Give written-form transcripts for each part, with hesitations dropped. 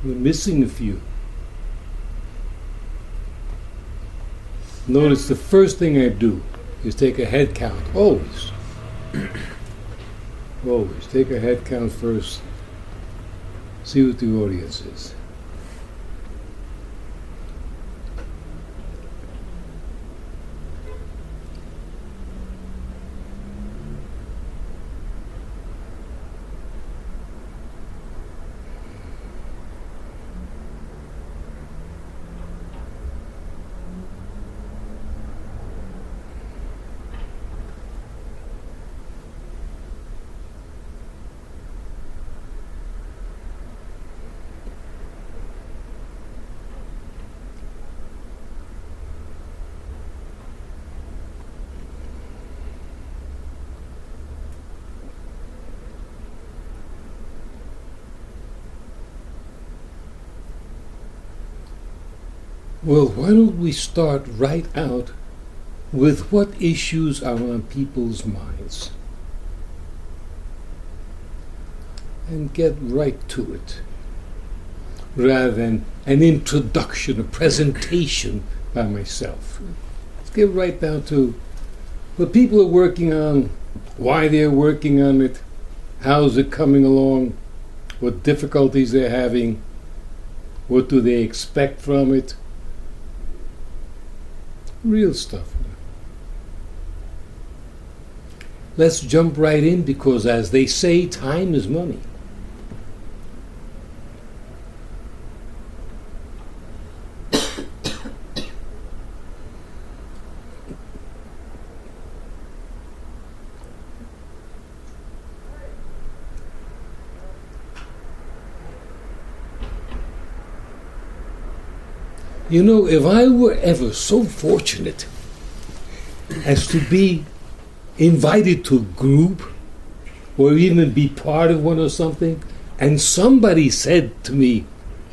We're missing a few. Notice the first thing I do is take a head count. Always. Always. Take a head count first. See what the audience is. Well, why don't we start right out with what issues are on people's minds and get right to it, rather than an introduction, a presentation by myself. Let's get right down to what people are working on, why they're working on it, how's it coming along, what difficulties they're having, what do they expect from it. Real stuff. Let's jump right in because, as they say, time is money. You know, if I were ever so fortunate as to be invited to a group or even be part of one or something, and somebody said to me,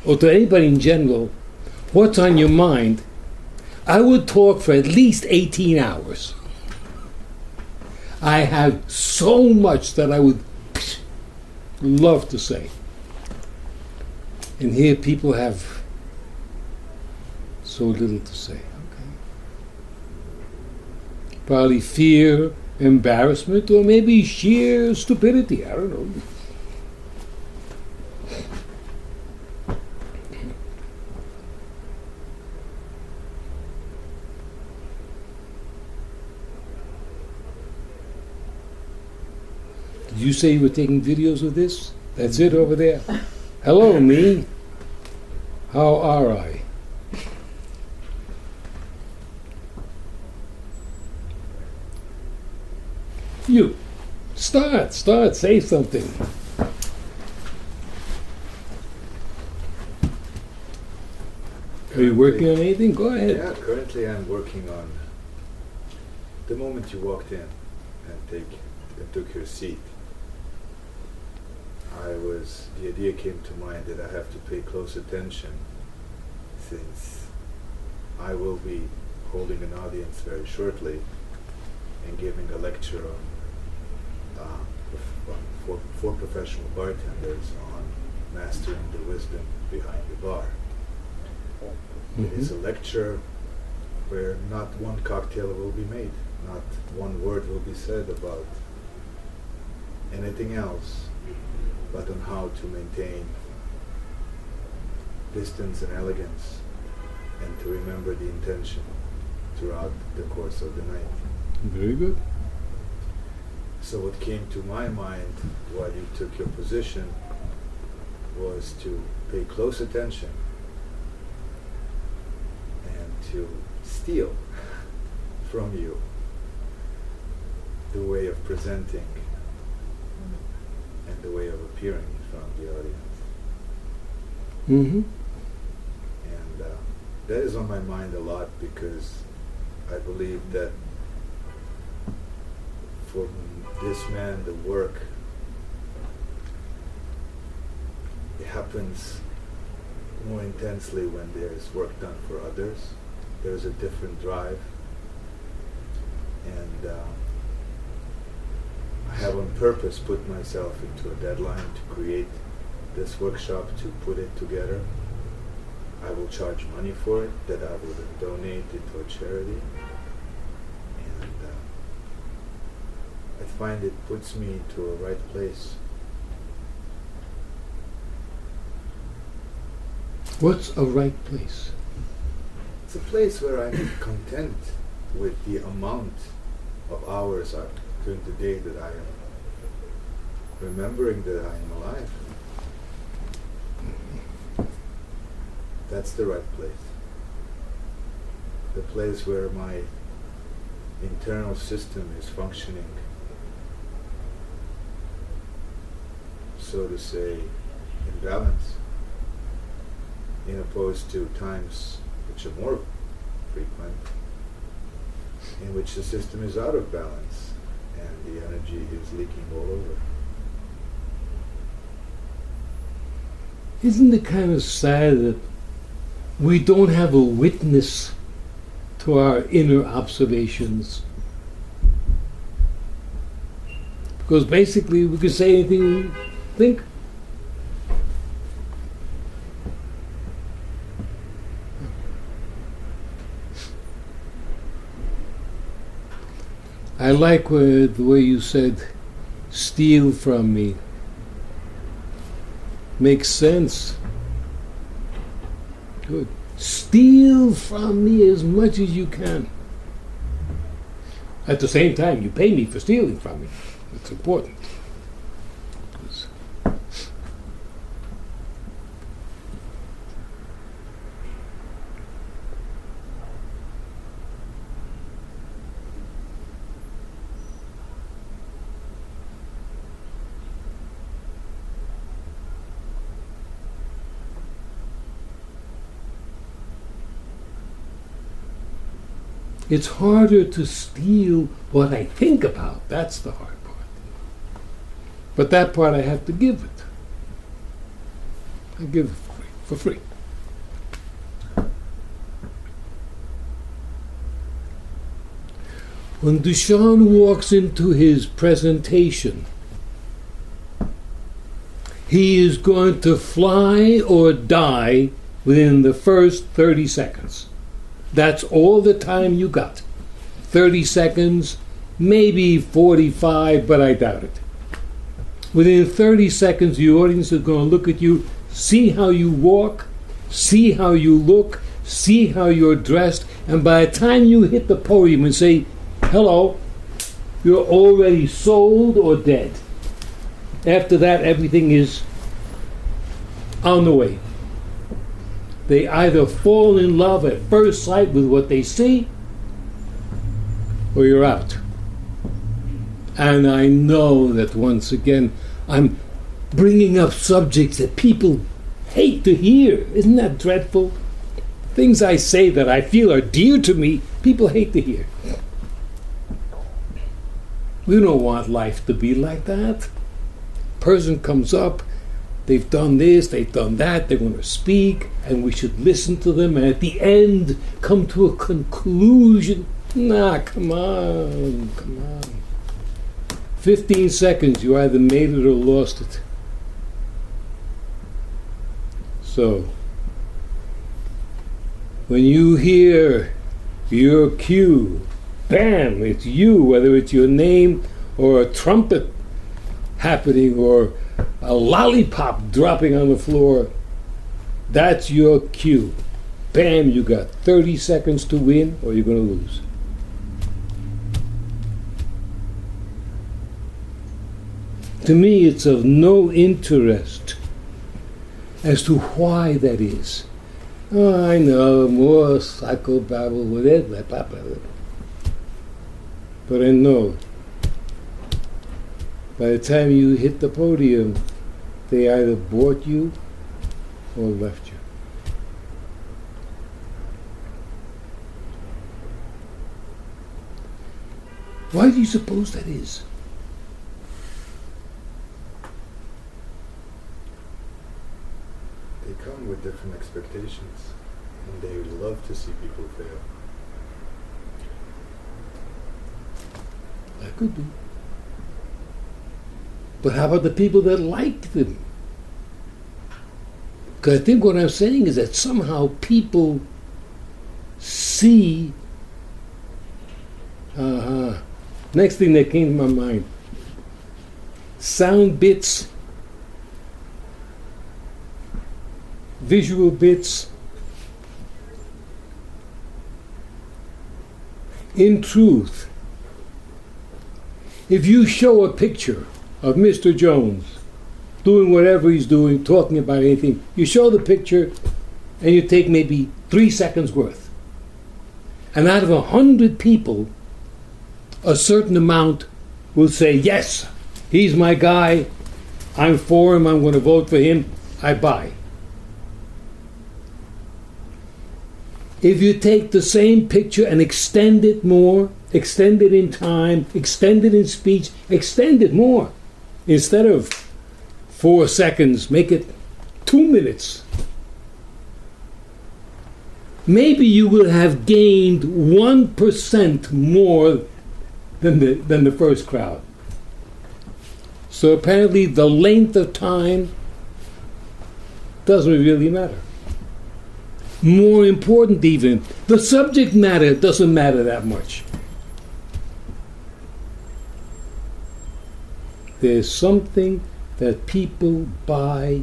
or to anybody in general, what's on your mind, I would talk for at least 18 hours. I have so much that I would love to say. And here people have so little to say. Okay. Probably fear, embarrassment, or maybe sheer stupidity. I don't know. Did you say you were taking videos of this? That's it over there. Hello, me. How are I? You. Start, say something. Are you working on anything? Go ahead. Yeah, currently I'm working on the moment you walked in and took your seat. The idea came to mind that I have to pay close attention since I will be holding an audience very shortly and giving a lecture on for professional bartenders on mastering the wisdom behind the bar. Mm-hmm. It is a lecture where not one cocktail will be made, not one word will be said about anything else, but on how to maintain distance and elegance and to remember the intention throughout the course of the night. Very good. So what came to my mind while you took your position was to pay close attention and to steal from you the way of presenting and the way of appearing in front of the audience. Mm-hmm. And that is on my mind a lot because I believe that for this man, the work, it happens more intensely when there's work done for others. There's a different drive. And I have on purpose put myself into a deadline to create this workshop to put it together. I will charge money for it that I will then donate into a charity. And I find it puts me to a right place. What's a right place? It's a place where I'm content with the amount of hours during the day that I am remembering that I am alive. That's the right place. The place where my internal system is functioning, so to say, in balance, in opposed to times which are more frequent, in which the system is out of balance and the energy is leaking all over. Isn't it kind of sad that we don't have a witness to our inner observations? Because basically we can say anything we think. I like the way you said, steal from me. Makes sense. Good. Steal from me as much as you can. At the same time, you pay me for stealing from me. It's important. It's harder to steal what I think about. That's the hard part. But that part I have to give it. I give it for free. When Dushan walks into his presentation, he is going to fly or die within the first 30 seconds. That's all the time you got. 30 seconds, maybe 45, but I doubt it. Within 30 seconds, the audience is going to look at you, see how you walk, see how you look, see how you're dressed, and by the time you hit the podium and say, hello, you're already sold or dead. After that, everything is on the way. They either fall in love at first sight with what they see, or you're out. And I know that once again, I'm bringing up subjects that people hate to hear. Isn't that dreadful? Things I say that I feel are dear to me, people hate to hear. We don't want life to be like that. Person comes up, they've done this, they've done that, they want to speak, and we should listen to them, and at the end come to a conclusion. Nah, come on. 15 seconds, you either made it or lost it. So, when you hear your cue, bam, it's you, whether it's your name or a trumpet happening or a lollipop dropping on the floor, that's your cue. Bam, you got 30 seconds to win or you're going to lose. To me, it's of no interest as to why that is. Oh, I know, more psychobabble, whatever, blah, blah, blah. But I know, by the time you hit the podium, they either bought you or left you. Why do you suppose that is? They come with different expectations, and they love to see people fail. That could be. But how about the people that like them? Because I think what I'm saying is that somehow people see. Next thing that came to my mind: sound bits, visual bits. In truth, if you show a picture of Mr. Jones doing whatever he's doing, talking about anything, you show the picture and you take maybe 3 seconds worth. And out of 100 people, a certain amount will say, yes, he's my guy, I'm for him, I'm going to vote for him, I buy. If you take the same picture and extend it more, extend it in time, extend it in speech, extend it more, instead of 4 seconds, make it 2 minutes. Maybe you will have gained 1% more than the first crowd. So apparently the length of time doesn't really matter. More important even, the subject matter doesn't matter that much. There's something that people buy,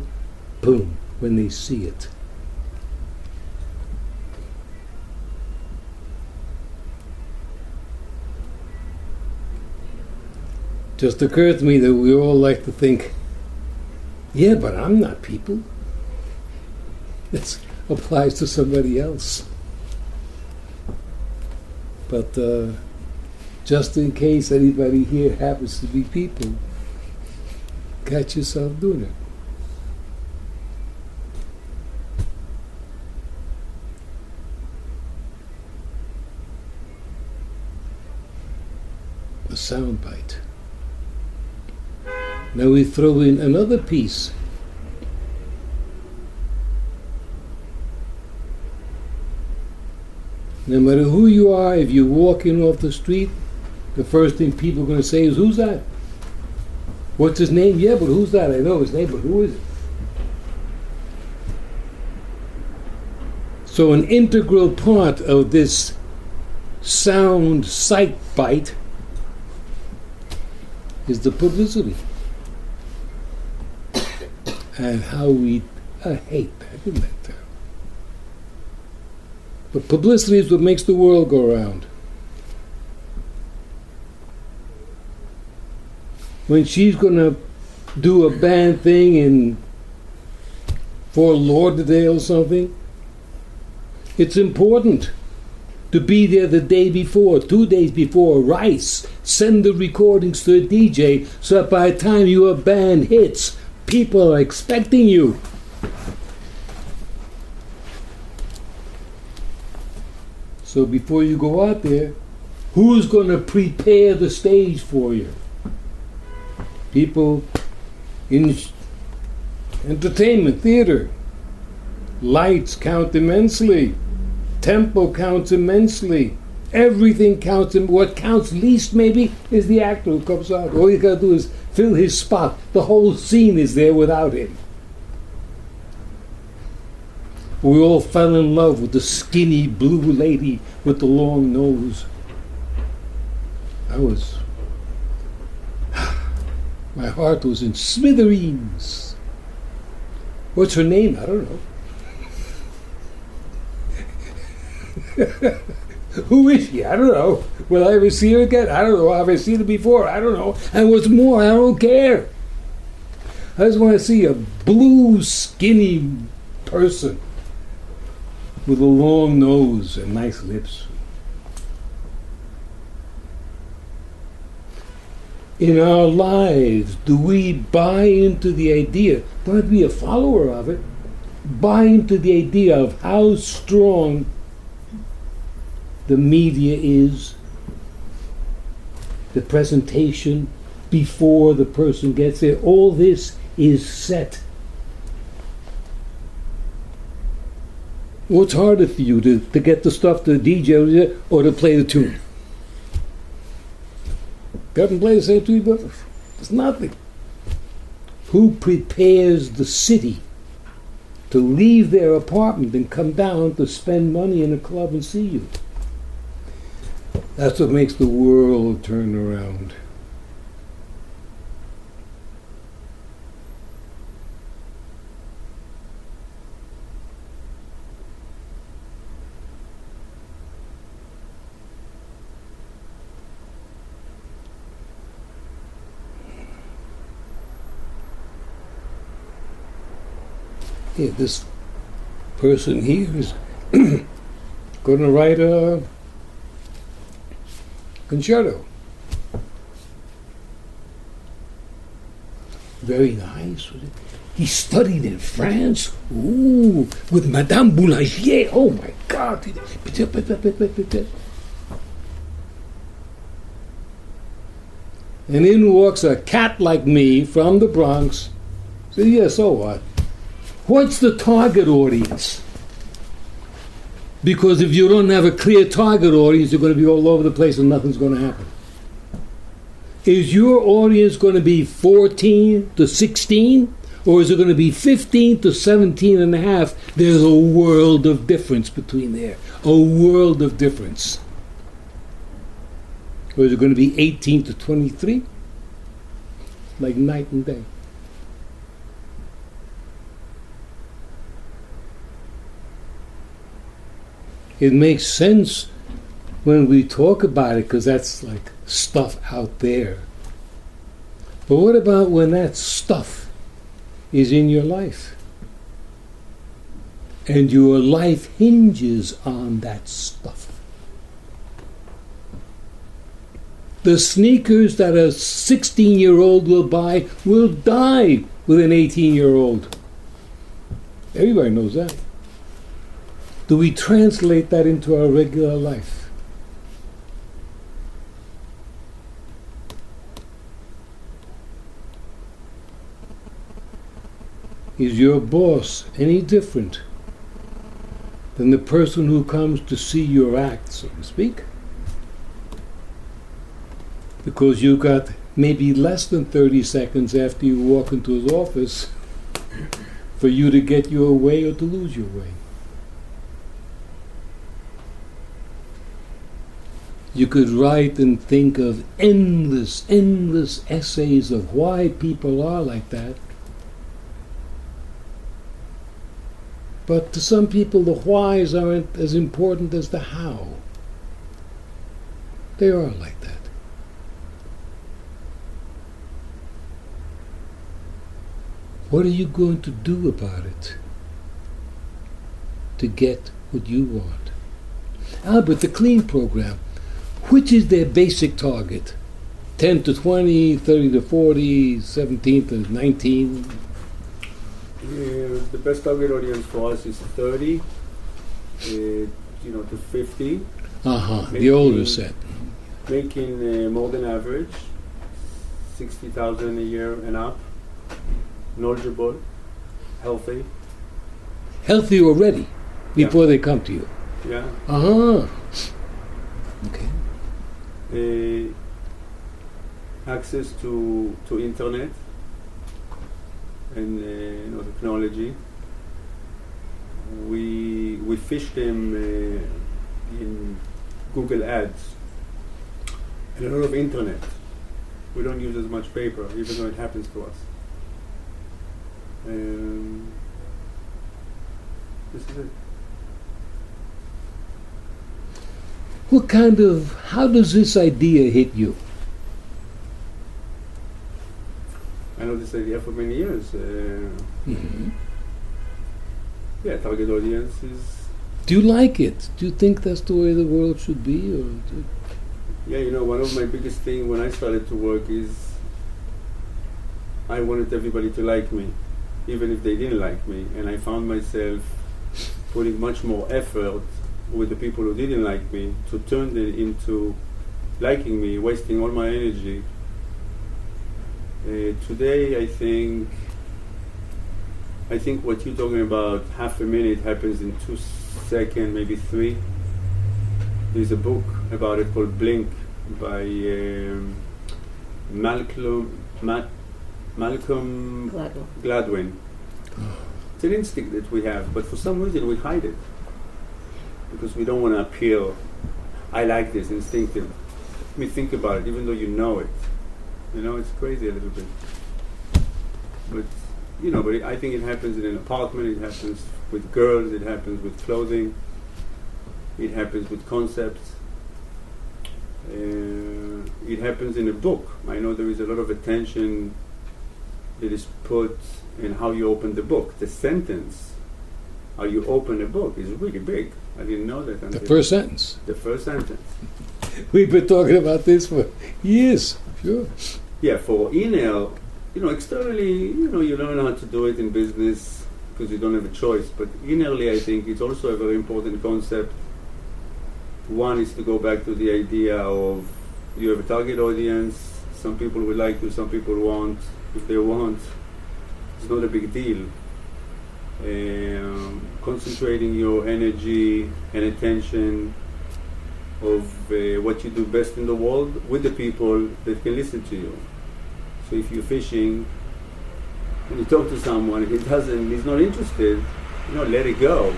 boom, when they see it. Just occurred to me that we all like to think, yeah, but I'm not people. This applies to somebody else. But just in case anybody here happens to be people, catch yourself doing it. A soundbite. Now we throw in another piece. No matter who you are, if you're walking off the street, the first thing people are going to say is, who's that? What's his name? Yeah, but who's that? I know his name, but who is it? So an integral part of this sound sight bite is the publicity. And how I hate that, isn't it? But publicity is what makes the world go round. When she's going to do a band thing in Fort Lauderdale or something, it's important to be there the day before, 2 days before, Rice. Send the recordings to a DJ so that by the time your band hits, people are expecting you. So before you go out there, who's going to prepare the stage for you? People in entertainment, theater. Lights count immensely. Tempo counts immensely. Everything counts. What counts least maybe is the actor who comes out. All you got to do is fill his spot. The whole scene is there without him. We all fell in love with the skinny blue lady with the long nose. My heart was in smithereens. What's her name? I don't know. Who is she? I don't know. Will I ever see her again? I don't know. Have I seen her before? I don't know. And what's more, I don't care. I just want to see a blue, skinny person with a long nose and nice lips. In our lives, do we buy into the idea, don't have to be a follower of it, buy into the idea of how strong the media is, the presentation before the person gets there? All this is set. What's harder for you, to get the stuff to the DJ or to play the tune? Got to play the same tune, but it's nothing. Who prepares the city to leave their apartment and come down to spend money in a club and see you. That's what makes the world turn around. Yeah, this person here is going to write a concerto. Very nice. He studied in France. Ooh, with Madame Boulanger. Oh my God. And in walks a cat like me from the Bronx. So yeah, so what? What's the target audience? Because if you don't have a clear target audience, you're going to be all over the place and nothing's going to happen. Is your audience going to be 14 to 16? Or is it going to be 15 to 17 and a half? There's a world of difference between there. A world of difference. Or is it going to be 18 to 23? Like night and day. It makes sense when we talk about it because that's like stuff out there. But what about when that stuff is in your life? And your life hinges on that stuff. The sneakers that a 16-year-old will buy will die with an 18-year-old. Everybody knows that. Do we translate that into our regular life? Is your boss any different than the person who comes to see your act, so to speak? Because you got maybe less than 30 seconds after you walk into his office for you to get your way or to lose your way. You could write and think of endless essays of why people are like that. But to some people, the whys aren't as important as the how. They are like that. What are you going to do about it to get what you want? Albert, the CLEAN program, which is their basic target? 10 to 20, 30 to 40, 17 to 19? The best target audience for us is 30 to 50. The older set. Making more than average, 60,000 a year and up. Knowledgeable, healthy. Healthy already, before they come to you? Yeah. Okay. Access to internet and technology. We fish them in Google Ads and a lot of internet. We don't use as much paper, even though it happens to us. This is it. How does this idea hit you? I know this idea for many years. Yeah, target audience is... Do you like it? Do you think that's the way the world should be? Yeah, one of my biggest things when I started to work is I wanted everybody to like me, even if they didn't like me. And I found myself putting much more effort with the people who didn't like me to turn them into liking me, wasting all my energy. Today, I think what you're talking about, half a minute happens in 2 seconds, maybe 3. There's a book about it called Blink by Malcolm Gladwin. It's an instinct that we have, but for some reason we hide it because we don't want to appear. I like this instinctive. Let me think about it, even though you know it. You know, it's crazy a little bit. But but I think it happens in an apartment. It happens with girls. It happens with clothing. It happens with concepts. It happens in a book. I know there is a lot of attention that is put in how you open the book. The sentence, how you open a book, is really big. I didn't know that until The first sentence. the first sentence. We've been talking about this for years. Sure. Yeah, for email, externally, you learn how to do it in business because you don't have a choice. But innerly, I think it's also a very important concept. One is to go back to the idea of you have a target audience. Some people will like you, some people won't. If they won't, it's not a big deal. Concentrating your energy and attention of what you do best in the world with the people that can listen to you. So if you're fishing and you talk to someone, if he's not interested, let it go.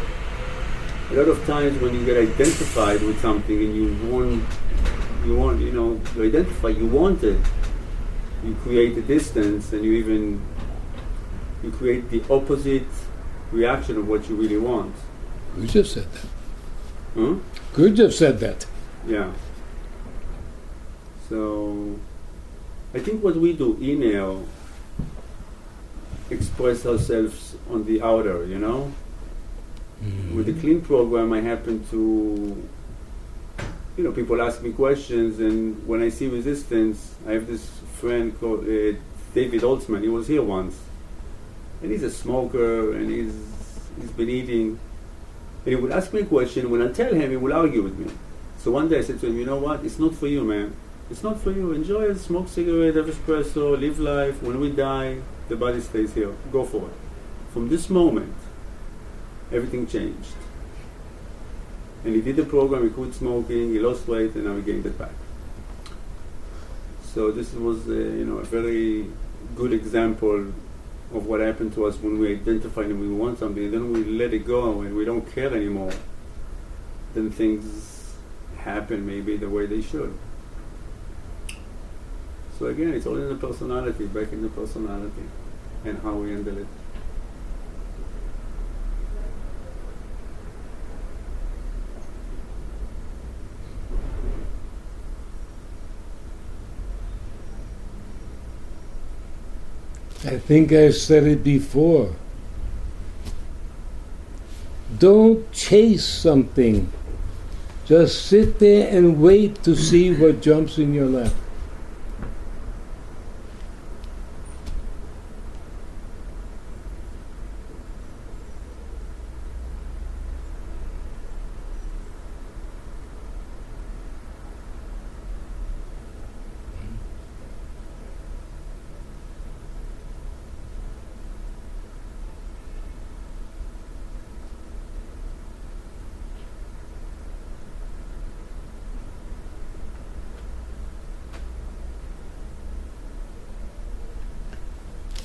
A lot of times when you get identified with something and you identify, you want it, you create a distance and you create the opposite reaction of what you really want. Gurdjieff said that. Huh? Gurdjieff said that. Yeah. So I think what we do email express ourselves on the outer, Mm-hmm. With the clean program, I happen to, people ask me questions, and when I see resistance, I have this friend called David Holtzman. He was here once, and he's a smoker, and he's been eating, and he would ask me a question. When I tell him, he will argue with me. So one day I said to him, you know what? It's not for you, man. It's not for you. Enjoy it, smoke cigarette, have espresso, live life. When we die, the body stays here. Go for it. From this moment, everything changed. And he did the program, he quit smoking, he lost weight, and now he gained it back. So this was a very good example of what happened to us when we identify and we want something, and then we let it go and we don't care anymore. Then things happen maybe the way they should. So again, it's all in the personality, back in the personality, and how we handle it. I think I've said it before. Don't chase something. Just sit there and wait to see what jumps in your lap.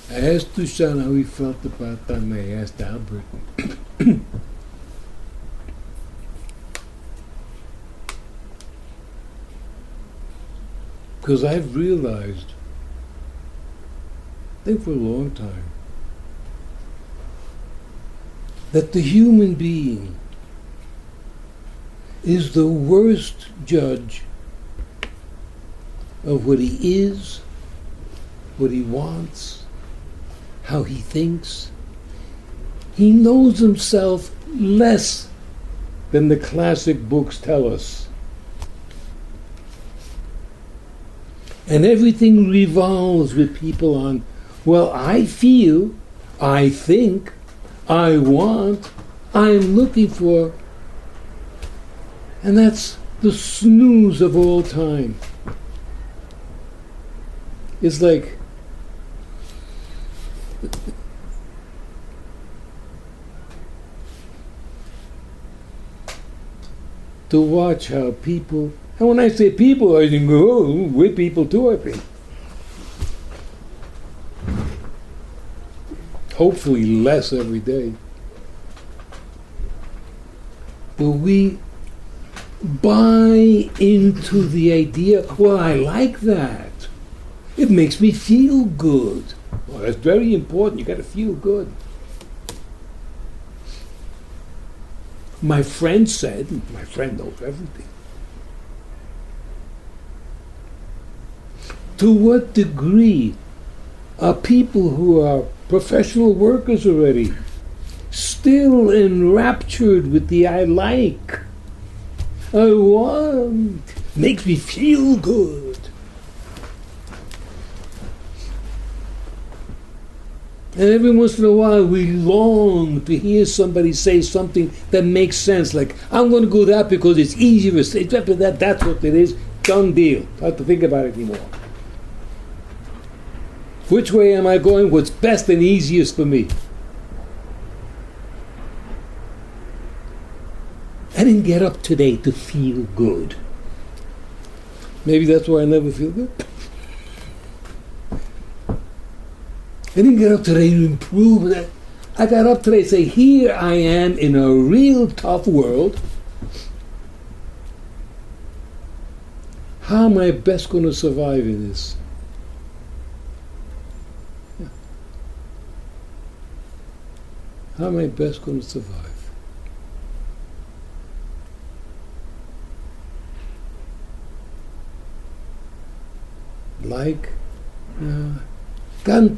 I asked Dushan how he felt about that, and I asked Albert. Because I've realized, I think for a long time, that the human being is the worst judge of what he is, what he wants, how he thinks. He knows himself less than the classic books tell us. And everything revolves with people on, well, I feel, I think, I want, I'm looking for. And that's the snooze of all time. It's like, to watch how people, and when I say people, I think, oh, we're people too, I think. hopefully less every day. But we buy into the idea, well, I like that. It makes me feel good. Well, that's very important. You got to feel good. My friend said, my friend knows everything. To what degree are people who are professional workers already still enraptured with the I like? I want. Makes me feel good. And every once in a while we long to hear somebody say something that makes sense, like, I'm going to go that because it's easier to say that, that's what it is, done deal. Don't have to think about it anymore. Which way am I going? What's best and easiest for me? I didn't get up today to feel good. Maybe that's why I never feel good. I didn't get up today to improve that. I got up today to say, here I am in a real tough world. How am I best going to survive in this? Yeah. How am I best going to survive?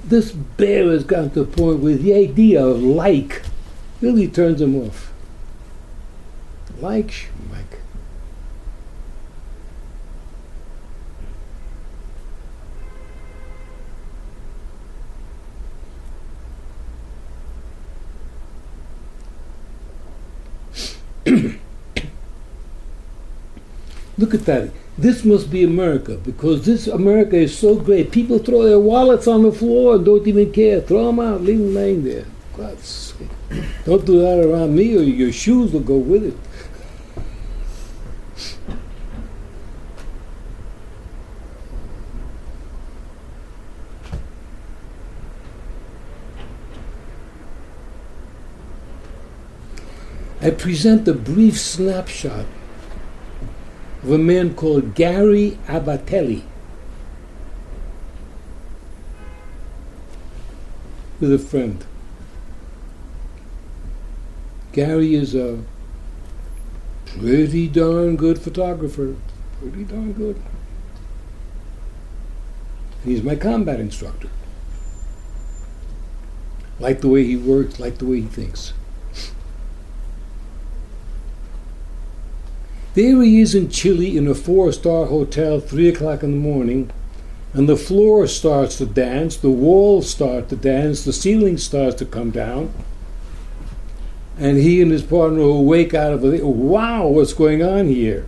This bear has gotten to a point where the idea of like really turns him off. Like. Look at that. This must be America, because this America is so great. People throw their wallets on the floor and don't even care. Throw them out, leave them laying there. God's sake. Don't do that around me or your shoes will go with it. I present a brief snapshot of a man called Gary Abatelli, with a friend. Gary is a pretty darn good photographer, pretty darn good. And he's my combat instructor. Like the way he works, like the way he thinks. There he is in Chile in a 4-star hotel, 3 o'clock in the morning, and the floor starts to dance, the walls start to dance, the ceiling starts to come down, and he and his partner will wake out of it. Wow, what's going on here?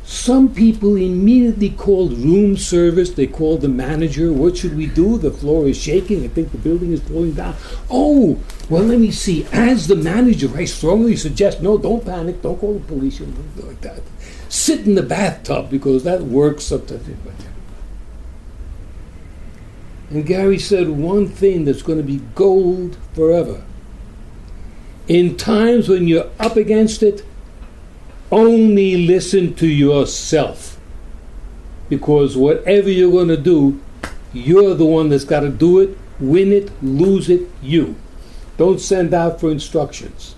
Some people immediately called room service. They called the manager. What should we do? The floor is shaking. I think the building is falling down. Oh, well, let me see. As the manager, I strongly suggest, no, don't panic. Don't call the police or anything like that. Sit in the bathtub, because that works sometimes. And Gary said one thing that's going to be gold forever. In times when you're up against it, only listen to yourself, because whatever you're going to do, you're the one that's got to do it, win it, lose it, you. Don't send out for instructions.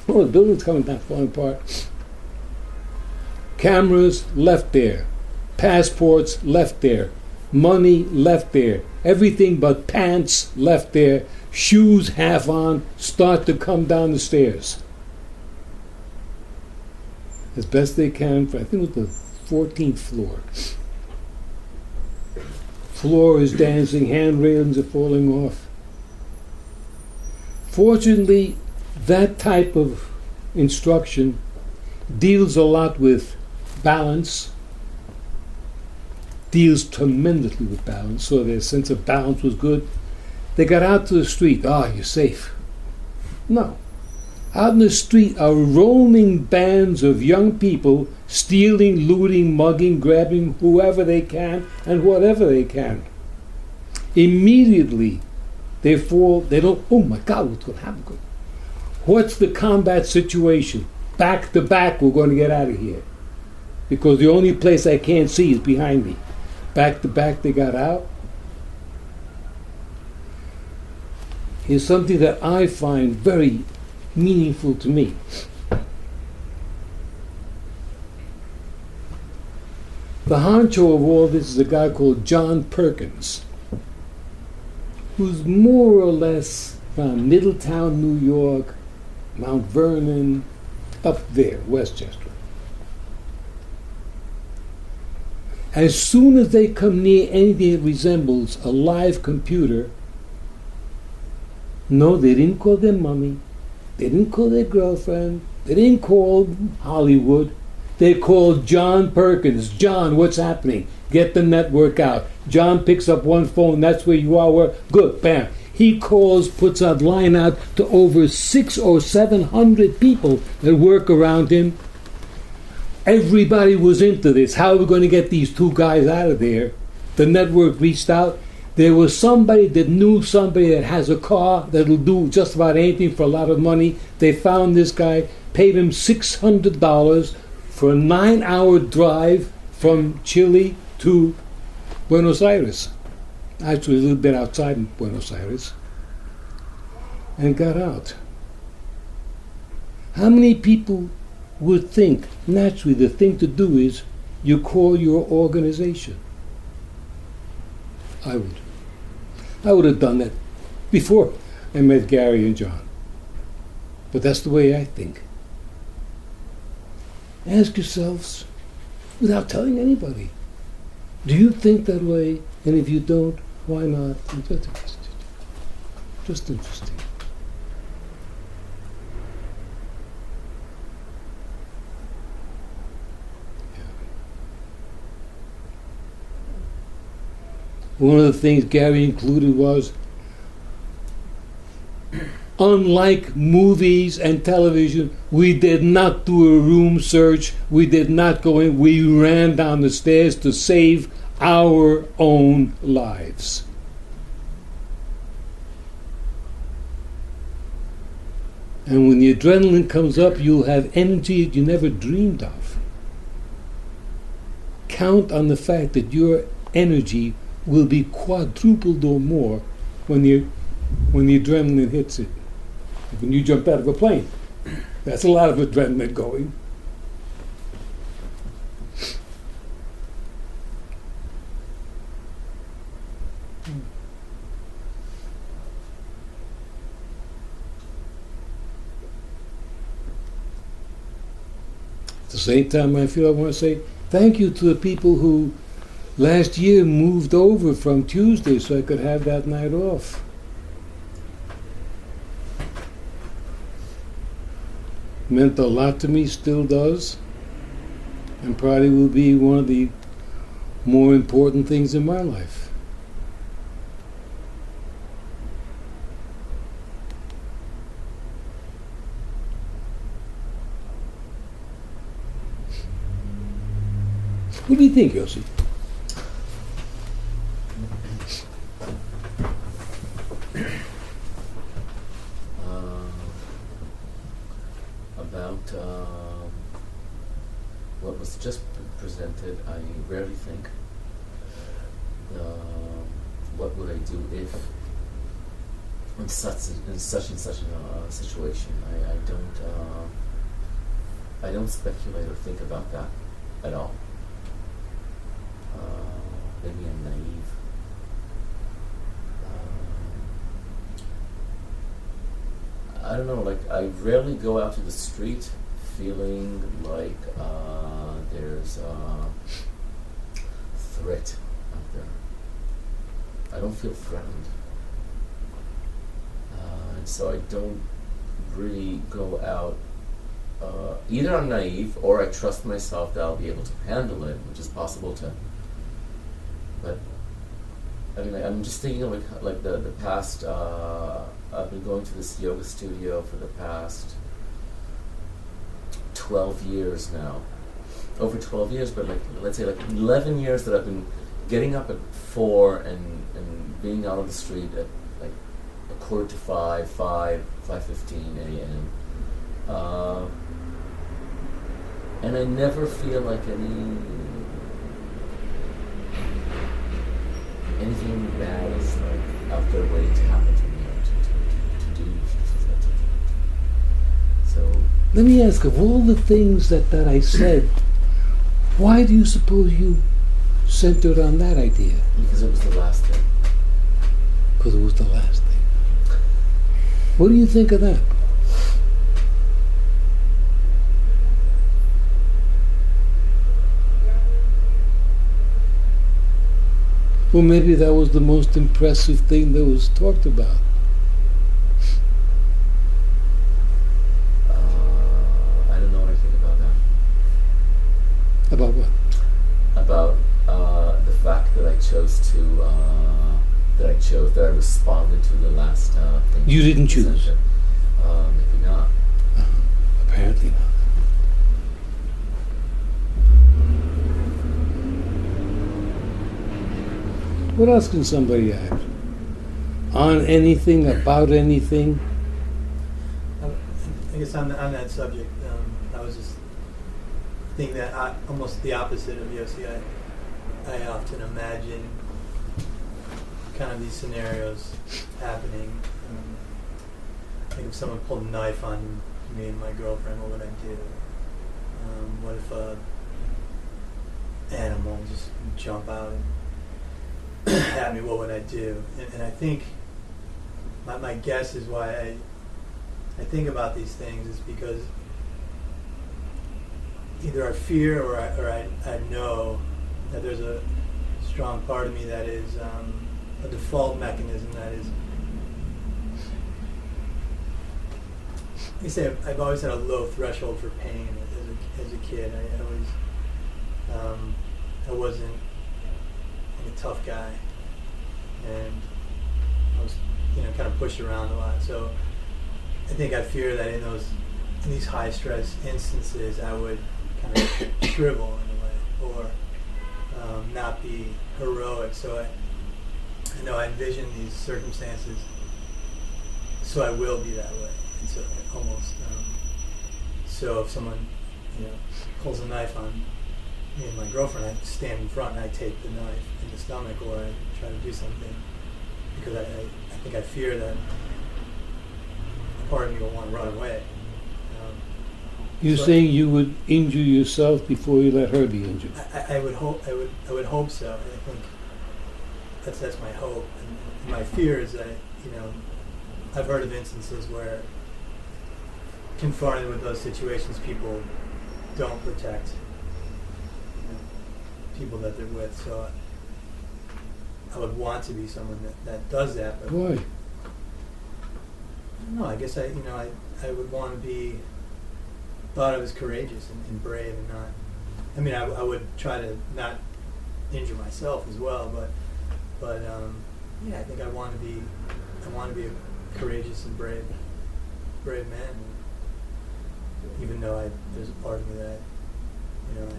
Oh, the building's coming down, falling apart. Cameras left there. Passports left there. Money left there. Everything but pants left there. Shoes half on, start to come down the stairs. As best they can, I think it was the 14th floor. Floor is dancing, hand railings are falling off. Fortunately, that type of instruction deals a lot with balance, deals tremendously with balance, so their sense of balance was good. They got out to the street. You're safe. No. Out in the street are roaming bands of young people stealing, looting, mugging, grabbing whoever they can and whatever they can. Immediately, they fall. They don't. Oh my God, what's going to happen? What's the combat situation? Back to back, we're going to get out of here, because the only place I can't see is behind me. Back to back, they got out. Is something that I find very meaningful to me. The honcho of all this is a guy called John Perkins, who's more or less from Middletown, New York, Mount Vernon, up there, Westchester. As soon as they come near anything that resembles a live computer, no, they didn't call their mommy, they didn't call their girlfriend, they didn't call Hollywood, they called John Perkins. John, what's happening? Get the network out. John picks up one phone, that's where you are, good, bam. He calls, puts a line out to over 600 or 700 people that work around him. Everybody was into this. How are we going to get these two guys out of there? The network reached out. There was somebody that knew somebody that has a car that'll do just about anything for a lot of money. They found this guy, paid him $600 for a 9-hour drive from Chile to Buenos Aires. Actually, a little bit outside Buenos Aires. And got out. How many people would think, naturally, the thing to do is you call your organization? I would. I would have done that before I met Gary and John. But that's the way I think. Ask yourselves, without telling anybody, do you think that way? And if you don't, why not? I'm just interested. Just interesting. One of the things Gary included was, unlike movies and television, we did not do a room search. We did not go in. We ran down the stairs to save our own lives. And when the adrenaline comes up, you'll have energy you never dreamed of. Count on the fact that your energy will be quadrupled or more when the adrenaline hits it. When you jump out of a plane, that's a lot of adrenaline going. At the same time, I feel I want to say thank you to the people who last year moved over from Tuesday so I could have that night off. Meant a lot to me, still does, and probably will be one of the more important things in my life. What do you think, Yossi? What was just presented, I rarely think, what would I do if in such and such a situation? I don't speculate or think about that at all. Maybe I'm naive. I don't know, like I rarely go out to the street feeling like there's a threat out there. I don't feel threatened. And so I don't really go out. Either I'm naive or I trust myself that I'll be able to handle it, which is possible too. But I mean, I'm just thinking of like the past. I've been going to this yoga studio for the past 12 years now. Over 12 years, but like let's say like 11 years that I've been getting up at 4 and being out on the street at like 4:45, 5:15 a.m. And I never feel like anything bad is like out there waiting to happen to me or to do. So Let me ask, of all the things that I said, why do you suppose you centered on that idea? because it was the last thing. Because it was the last thing. What do you think of that? Well, maybe that was the most impressive thing that was talked about. I don't know what I think about that. About what? About the fact that I responded to the last thing. You didn't choose. Maybe not. Apparently not. What else can somebody add? On anything, about anything? I guess on that subject, I was just thinking that almost the opposite of Yossi. I often imagine kind of these scenarios happening. I think if someone pulled a knife on me and my girlfriend, what would I do? What if a animal just jump out and at me, what would I do? And I think my guess is why I think about these things is because either I fear or I know that there's a strong part of me that is a default mechanism that is, you say I've always had a low threshold for pain as a kid. I wasn't a tough guy, and I was, kind of pushed around a lot. So I think I fear that in these high stress instances, I would kind of shrivel in a way, or not be heroic. So I know I envision these circumstances, so I will be that way. And so almost, so if someone, pulls a knife on me and my girlfriend, I stand in front and I take the knife in the stomach, or I try to do something because I think I fear that a part of me will want to run away. You're saying you would injure yourself before you let her be injured? I would hope. I would hope so. I think that's my hope. And my fear is that I've heard of instances where, confronted with those situations, people don't protect people that they're with. So I would want to be someone that does that. But Why? I don't know. I guess I would want to be thought of as courageous and brave, and not. I mean, I would try to not injure myself as well, but yeah, I think I want to be a courageous and brave man. Even though there's a part of me that I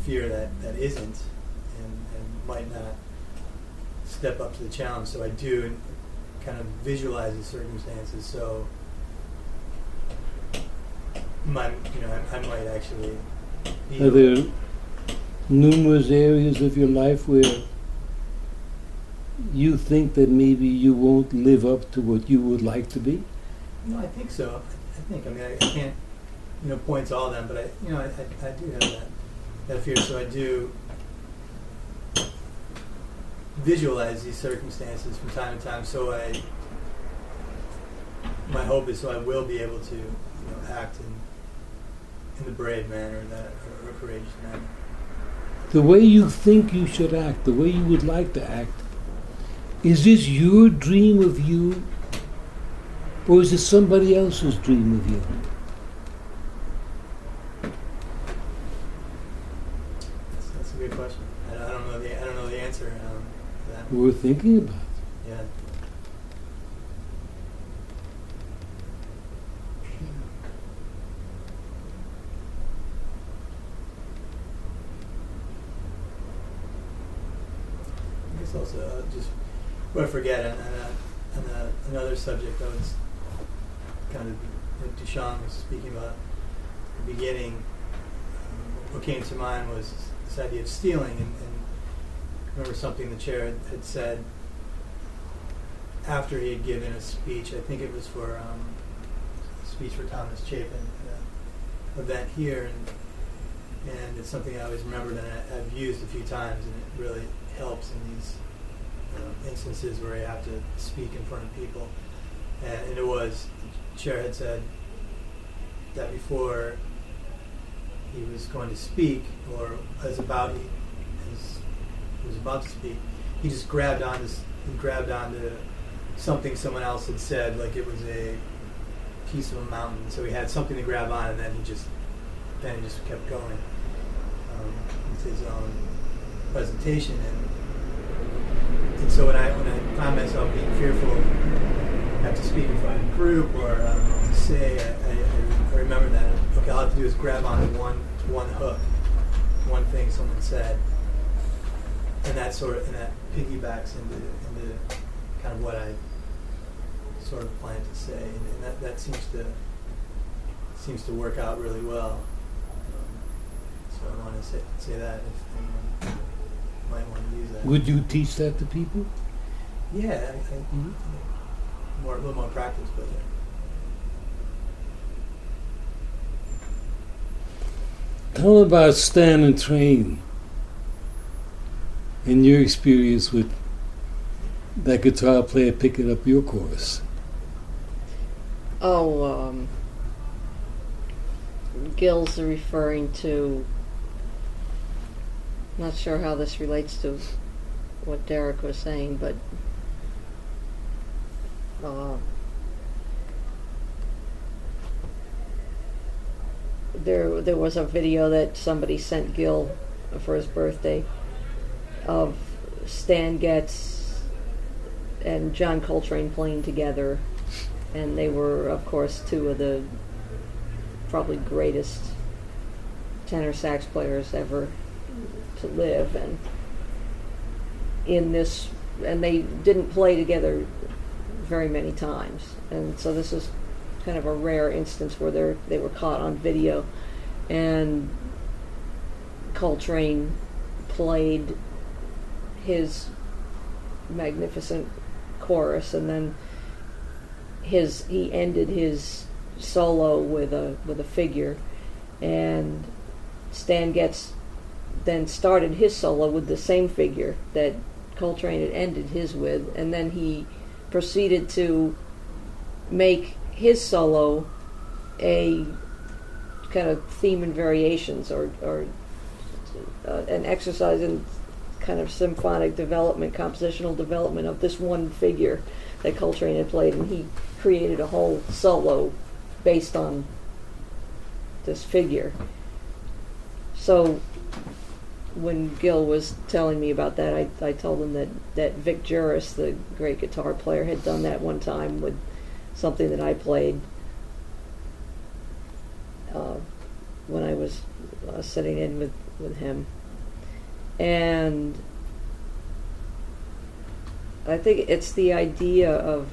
fear that isn't, and might not step up to the challenge. So I do kind of visualize the circumstances. So I might actually be. Are there numerous areas of your life where you think that maybe you won't live up to what you would like to be? No, I think so. I mean, I can't point to all of them, but I do have that fear. So I do visualize these circumstances from time to time. So my hope is I will be able to act in the brave manner or a courageous manner. The way you think you should act, the way you would like to act, is this your dream of you, or is it somebody else's dream of you? That's a good question. I don't know the answer to that. We're thinking about. Yeah. it's also just what I forget. And another subject I was kind of what Duchamp was speaking about at the beginning. What came to mind was this idea of stealing, and I remember something the chair had said after he had given a speech. I think it was for a speech for Thomas Chapin at an event here, and it's something I always remembered and I've used a few times, and it really helps in these instances where you have to speak in front of people. And it was, the chair had said that before he was going to speak, or he was about to speak, he just grabbed onto something someone else had said, like it was a piece of a mountain. So he had something to grab on, and then he just kept going with his own presentation. And so when I found myself being fearful of have to speak in front of a group or I don't know what to say, I remember that. Okay, all I have to do is grab onto one hook, one thing someone said, and that piggybacks into kind of what I sort of plan to say, and that seems to work out really well. So I want to say that if anyone might want to use that. Would you teach that to people? Yeah, a little more practice, but yeah. Tell them about Stand and Train and your experience with that guitar player picking up your chorus. Gil's referring to, not sure how this relates to what Derek was saying, but there was a video that somebody sent Gil for his birthday of Stan Getz and John Coltrane playing together, and they were, of course, two of the probably greatest tenor sax players ever to live, and they didn't play together very many times, and so this is kind of a rare instance where they were caught on video, and Coltrane played his magnificent chorus, and then he ended his solo with a figure, and Stan Getz then started his solo with the same figure that Coltrane had ended his with, and then he proceeded to make his solo a kind of theme and variations, or an exercise in kind of symphonic development, compositional development of this one figure that Coltrane had played, and he created a whole solo based on this figure. So when Gil was telling me about that, I told him that Vic Juris, the great guitar player, had done that one time with something that I played when I was sitting in with him. And I think it's the idea of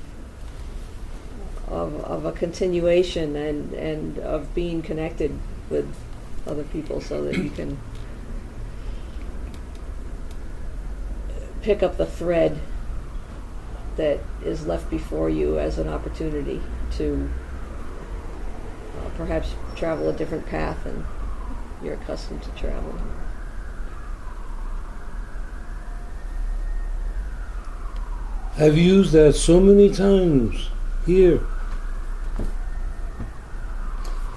a continuation and of being connected with other people so that you can pick up the thread that is left before you as an opportunity to perhaps travel a different path than you're accustomed to traveling. I've used that so many times here.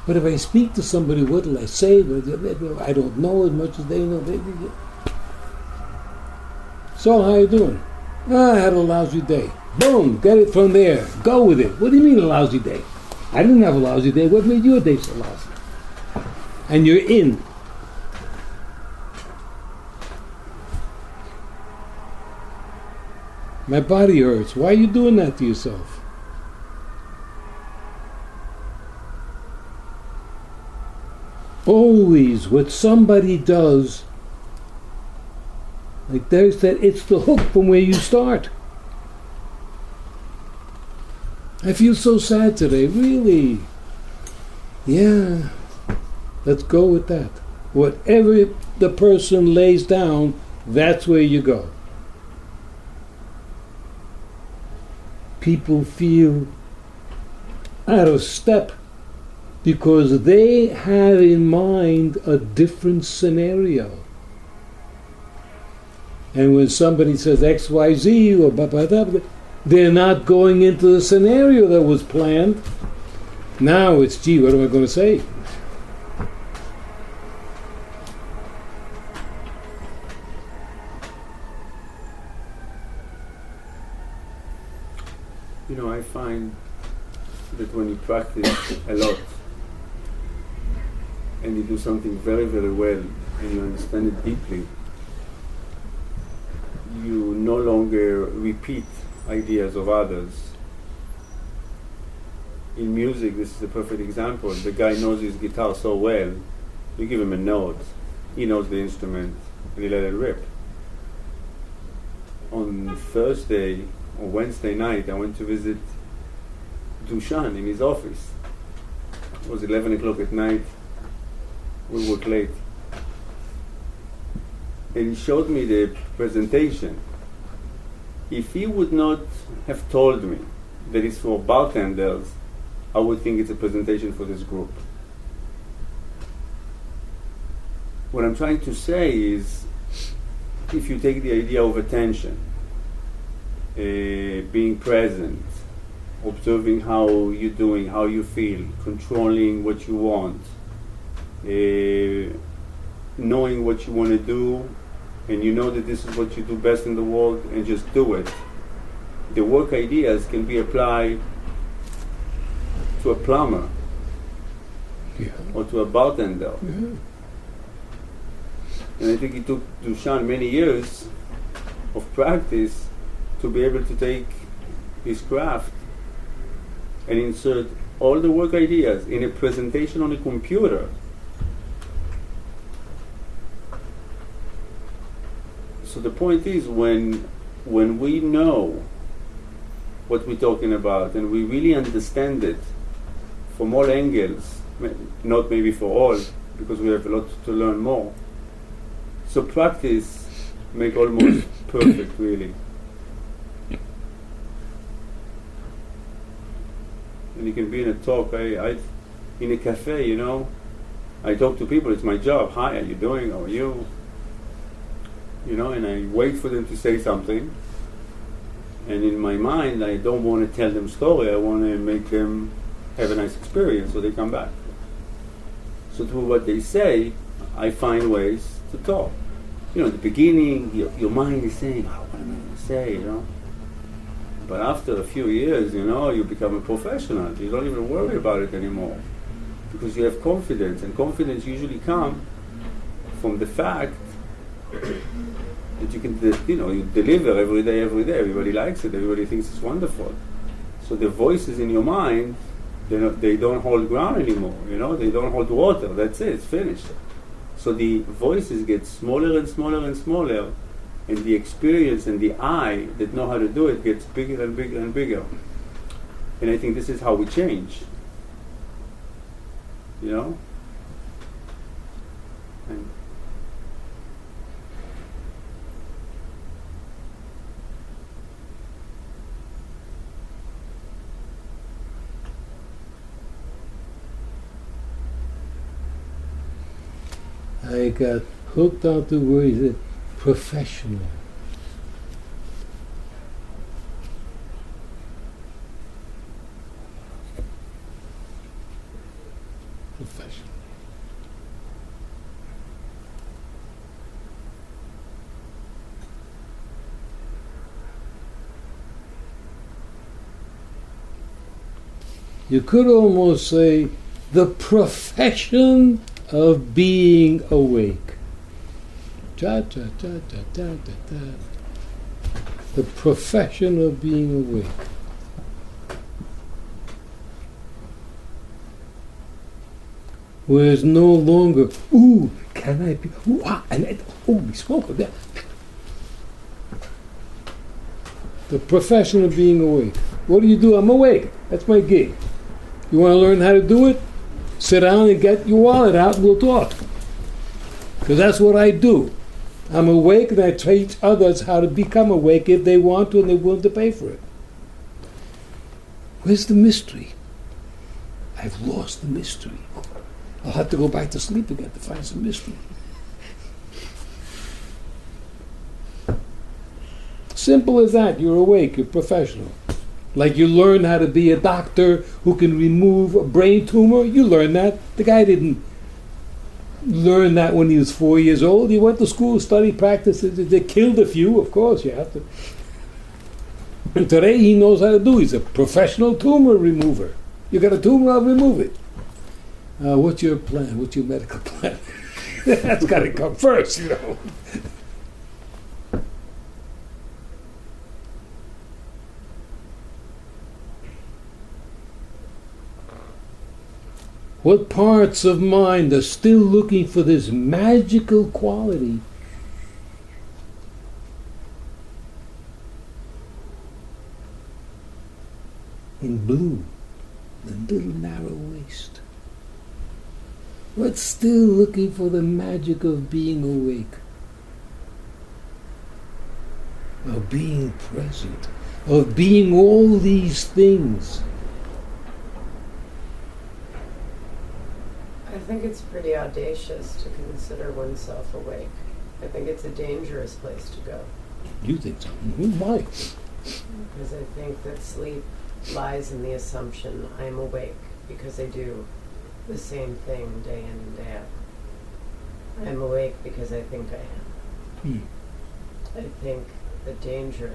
But if I speak to somebody, what will I say? I don't know as much as they know. So how you doing? I had a lousy day. Boom, get it from there. Go with it. What do you mean a lousy day? I didn't have a lousy day. What made your day so lousy? And you're in. My body hurts. Why are you doing that to yourself? Always what somebody does, Like Derek said, it's the hook from where you start. I feel so sad today, really. Yeah, let's go with that. Whatever the person lays down, that's where you go. People feel out of step because they have in mind a different scenario. And when somebody says XYZ or blah, blah, blah, they're not going into the scenario that was planned. Now it's, gee, what am I going to say? You know, I find that when you practice a lot and you do something very, very well and you understand it deeply, you no longer repeat ideas of others. In music, this is a perfect example. The guy knows his guitar so well, you give him a note, he knows the instrument, and he let it rip. On Thursday or Wednesday night, I went to visit Dushan in his office. It was 11 o'clock at night, we worked late. And he showed me the presentation. If he would not have told me that it's for bartenders, I would think it's a presentation for this group. What I'm trying to say is, if you take the idea of attention, being present, observing how you're doing, how you feel, controlling what you want, knowing what you want to do, and you know that this is what you do best in the world, and just do it. The work ideas can be applied to a plumber, or to a bartender. Mm-hmm. And I think it took Dushan many years of practice to be able to take his craft and insert all the work ideas in a presentation on a computer. So the point is, when we know what we're talking about and we really understand it from all angles, not maybe for all, because we have a lot to learn more. So practice make almost perfect, really. And you can be in a talk, in a cafe, you know, I talk to people, it's my job. Hi, how you doing? How are you? You know, and I wait for them to say something. And in my mind, I don't want to tell them story. I want to make them have a nice experience, so they come back. So through what they say, I find ways to talk. You know, in the beginning, your mind is saying, oh, what am I going to say, you know? But after a few years, you know, you become a professional. You don't even worry about it anymore. Because you have confidence. And confidence usually comes from the fact that you can, you deliver every day. Everybody likes it. Everybody thinks it's wonderful. So the voices in your mind, they don't hold ground anymore. You know, they don't hold water. That's it. It's finished. So the voices get smaller and smaller and smaller, and the experience and the I that know how to do it gets bigger and bigger and bigger. And I think this is how we change. You know? And I got hooked on the word professional. Professional. You could almost say the profession of being awake. Da, da, da, da, da, da, da. The profession of being awake. Whereas no longer, ooh, can I be, ooh, ah, and we spoke of that. The profession of being awake. What do you do? I'm awake. That's my gig. You want to learn how to do it? Sit down and get your wallet out and we'll talk. Because that's what I do. I'm awake and I teach others how to become awake if they want to and they're willing to pay for it. Where's the mystery? I've lost the mystery. I'll have to go back to sleep again to find some mystery. Simple as that. You're awake. You're professional. Like you learn how to be a doctor who can remove a brain tumor. You learn that. The guy didn't learn that when he was 4 years old. He went to school, studied, practiced. They killed a few, of course. You have to. And today he knows how to do. He's a professional tumor remover. You got a tumor, I'll remove it. What's your plan? What's your medical plan? That's got to come first, you know. What parts of mind are still looking for this magical quality? In blue, the little narrow waist. What's still looking for the magic of being awake? Of being present, of being all these things. I think it's pretty audacious to consider oneself awake. I think it's a dangerous place to go. You think so? Mm-hmm. Why? Because I think that sleep lies in the assumption I'm awake because I do the same thing day in and day out. I'm awake because I think I am. I think the danger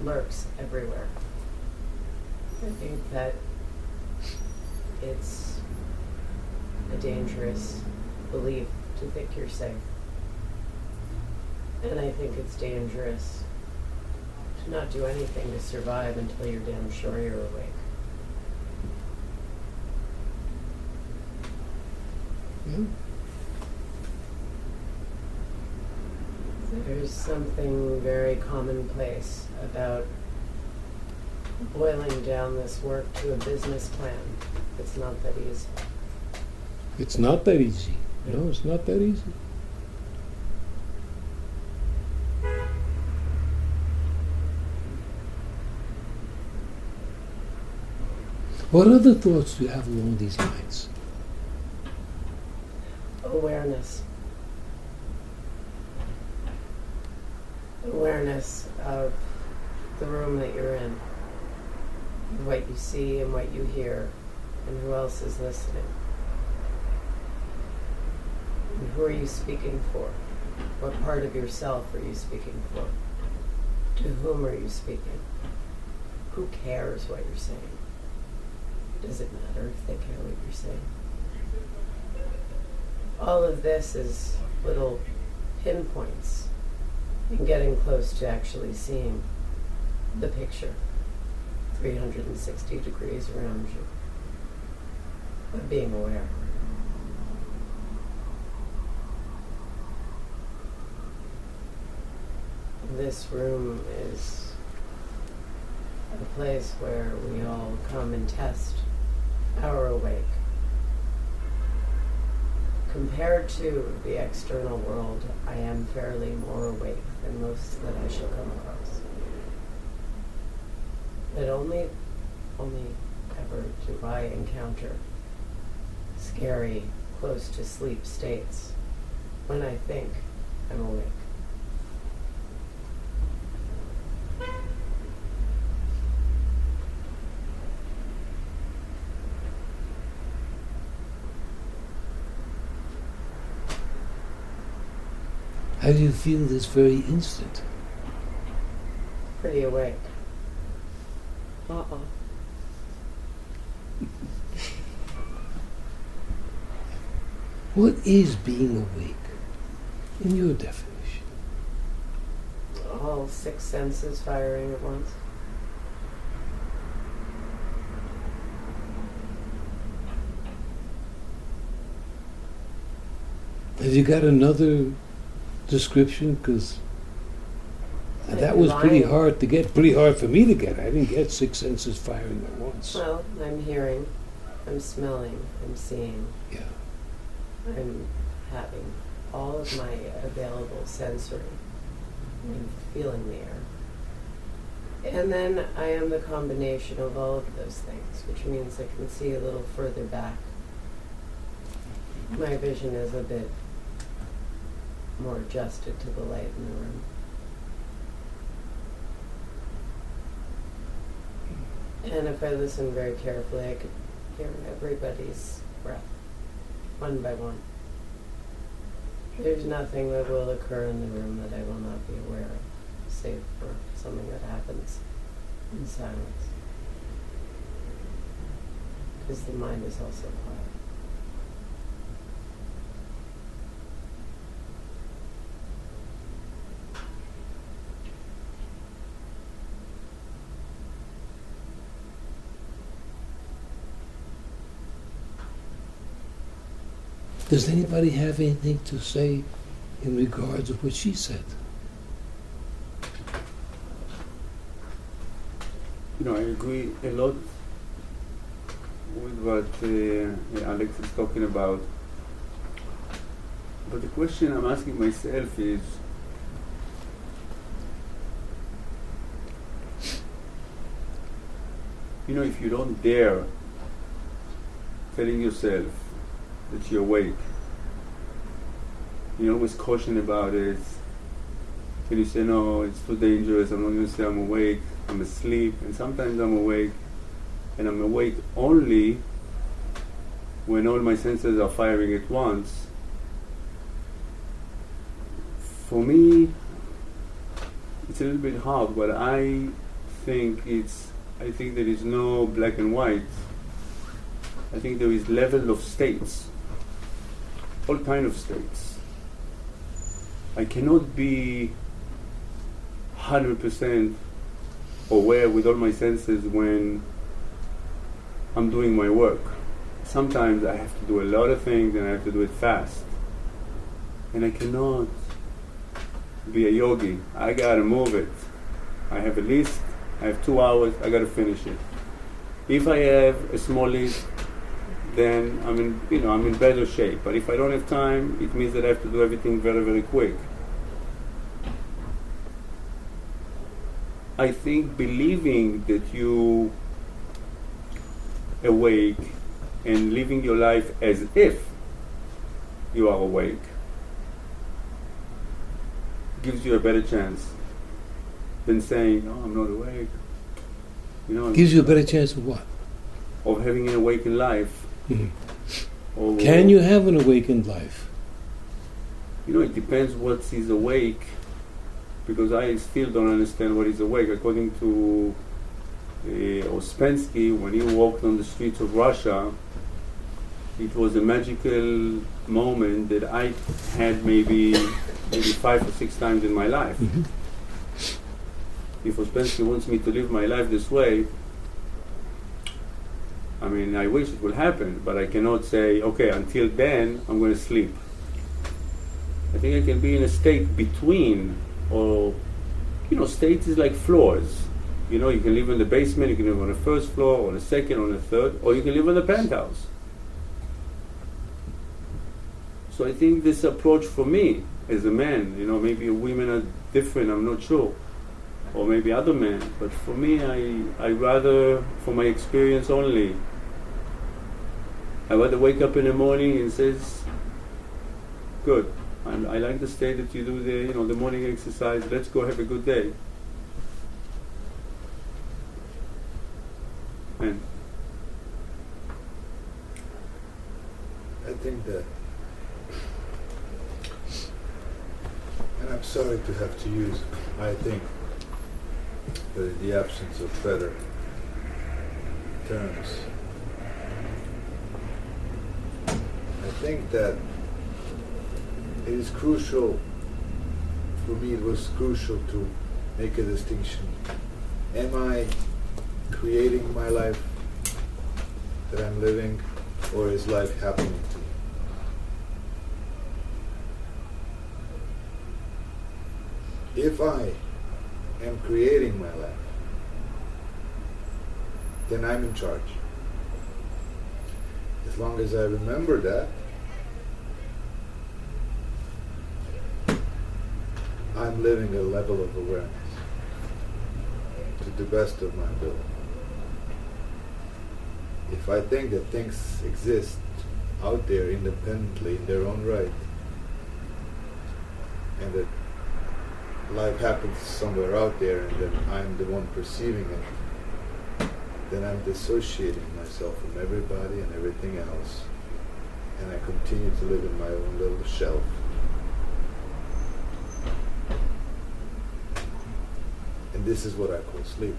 lurks everywhere. I think that it's a dangerous belief to think you're safe. And I think it's dangerous to not do anything to survive until you're damn sure you're awake. Yeah. There's something very commonplace about boiling down this work to a business plan. It's not that easy. It's not that easy. No, it's not that easy. What other thoughts do you have along these lines? Awareness. Awareness of the room that you're in, and what you see and what you hear, and who else is listening. And who are you speaking for? What part of yourself are you speaking for? To whom are you speaking? Who cares what you're saying? Does it matter if they care what you're saying? All of this is little pinpoints in getting close to actually seeing the picture 360 degrees around you, but being aware. This room is a place where we all come and test our awake. Compared to the external world, I am fairly more awake than most that I shall come across. But only ever do I encounter scary, close to sleep states when I think I'm awake. How do you feel this very instant? Pretty awake. Uh-oh. What is being awake in your definition? All six senses firing at once. Have you got another description? Because And I'd that be was pretty lying. hard to get, pretty hard for me to get. I didn't get 6 senses firing at once. Well, I'm hearing, I'm smelling, I'm seeing, Yeah. I'm having all of my available sensory. I'm feeling the air. And then I am the combination of all of those things, which means I can see a little further back. My vision is a bit more adjusted to the light in the room. And if I listen very carefully, I could hear everybody's breath, one by one. There's nothing that will occur in the room that I will not be aware of, save for something that happens in silence. Because the mind is also quiet. Does anybody have anything to say in regards to what she said? You know, I agree a lot with what Alex is talking about. But the question I'm asking myself is, you know, if you don't dare telling yourself that you're awake, you always caution about it, and you say, no, it's too dangerous, I'm not going to say I'm awake, I'm asleep, and sometimes I'm awake, and I'm awake only when all my senses are firing at once. For me, it's a little bit hard, but I think there is no black and white. I think there is level of states, all kind of states. I cannot be 100% aware with all my senses when I'm doing my work. Sometimes I have to do a lot of things and I have to do it fast. And I cannot be a yogi. I gotta move it. I have a list, I have 2 hours, I gotta finish it. If I have a small list, then I'm in better shape. But if I don't have time, it means that I have to do everything very, very quick. I think believing that you awake and living your life as if you are awake gives you a better chance than saying, "No, I'm not awake." You know, Gives you a better chance of what? of having an awakened life. Or, Can you have an awakened life? You know, it depends what is awake, because I still don't understand what is awake. According to Ouspensky, when he walked on the streets of Russia, it was a magical moment that I had maybe 5 or 6 times in my life. Mm-hmm. If Ouspensky wants me to live my life this way, I mean, I wish it will happen, but I cannot say, okay, until then, I'm going to sleep. I think I can be in a state between, or, you know, states is like floors. You know, you can live in the basement, you can live on the first floor, or the second, or the third, or you can live in the penthouse. So I think this approach for me, as a man, you know, maybe women are different, I'm not sure. Or maybe other men, but for me, I rather, for my experience only, I rather wake up in the morning and says, good, I like the state that you do the morning exercise, let's go have a good day. And I think that, and I'm sorry to have to use, I think, but in the absence of better terms, I think that it is crucial, for me it was crucial to make a distinction. Am I creating my life that I'm living, or is life happening to me? If I am creating my life, then I'm in charge. As long as I remember that, I'm living a level of awareness to the best of my ability. If I think that things exist out there independently in their own right, and that life happens somewhere out there and then I'm the one perceiving it, then I'm dissociating myself from everybody and everything else, and I continue to live in my own little shelf. And this is what I call sleep.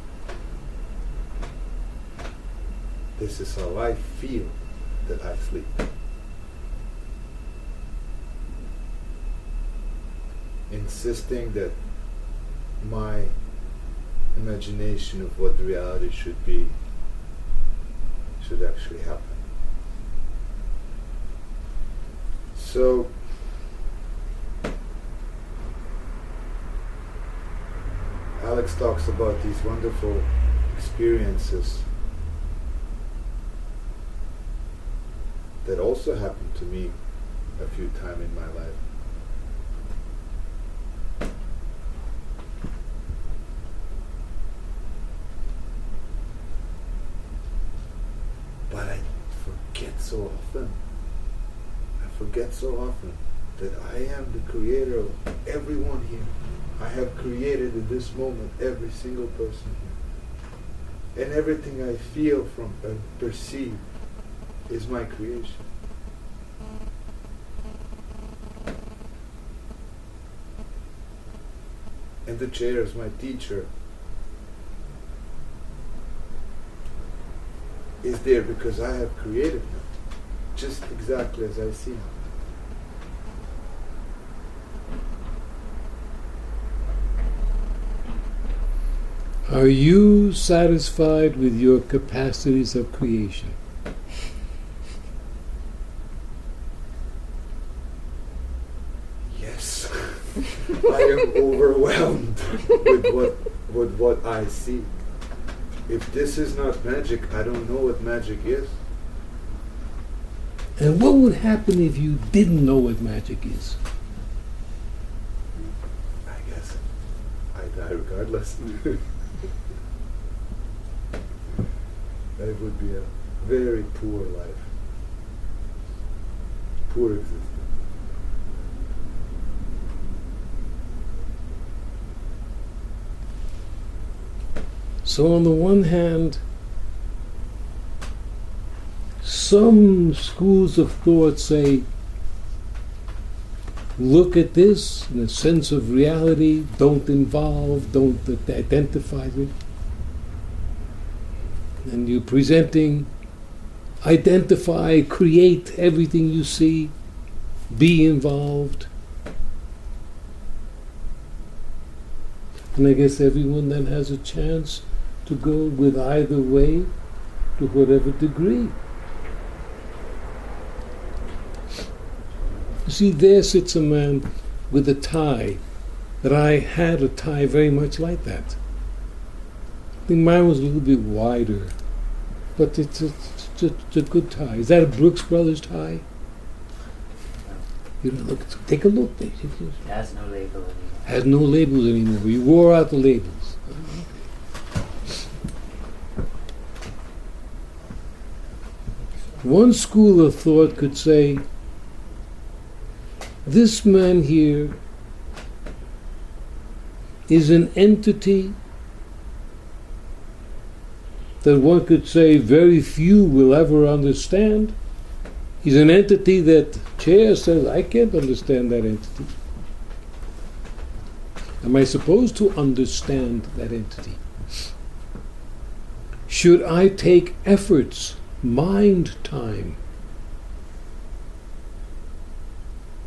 This is how I feel that I sleep. Insisting that my imagination of what reality should be should actually happen. So, Alex talks about these wonderful experiences that also happened to me a few times in my life. But I forget so often that I am the creator of everyone here. I have created in this moment every single person here. And everything I feel from and perceive is my creation. And the chair is my teacher. Is there because I have created him, just exactly as I see him. Are you satisfied with your capacities of creation? Yes. I am overwhelmed with what I see. If this is not magic, I don't know what magic is. And what would happen if you didn't know what magic is? I guess I die regardless. It would be a very poor life. Poor existence. So on the one hand, some schools of thought say, look at this in a sense of reality, don't involve, don't identify with. And you're presenting, identify, create everything you see, be involved. And I guess everyone then has a chance to go with either way to whatever degree. You see, there sits a man with a tie, that I had a tie very much like that. I think mine was a little bit wider, but it's a good tie. Is that a Brooks Brothers tie? You know, look, take a look. It has no label anymore. Has no labels anymore. You wore out the labels. One school of thought could say, this man here is an entity that one could say very few will ever understand. He's an entity that Chair says, I can't understand that entity. Am I supposed to understand that entity? Should I take efforts, mind time,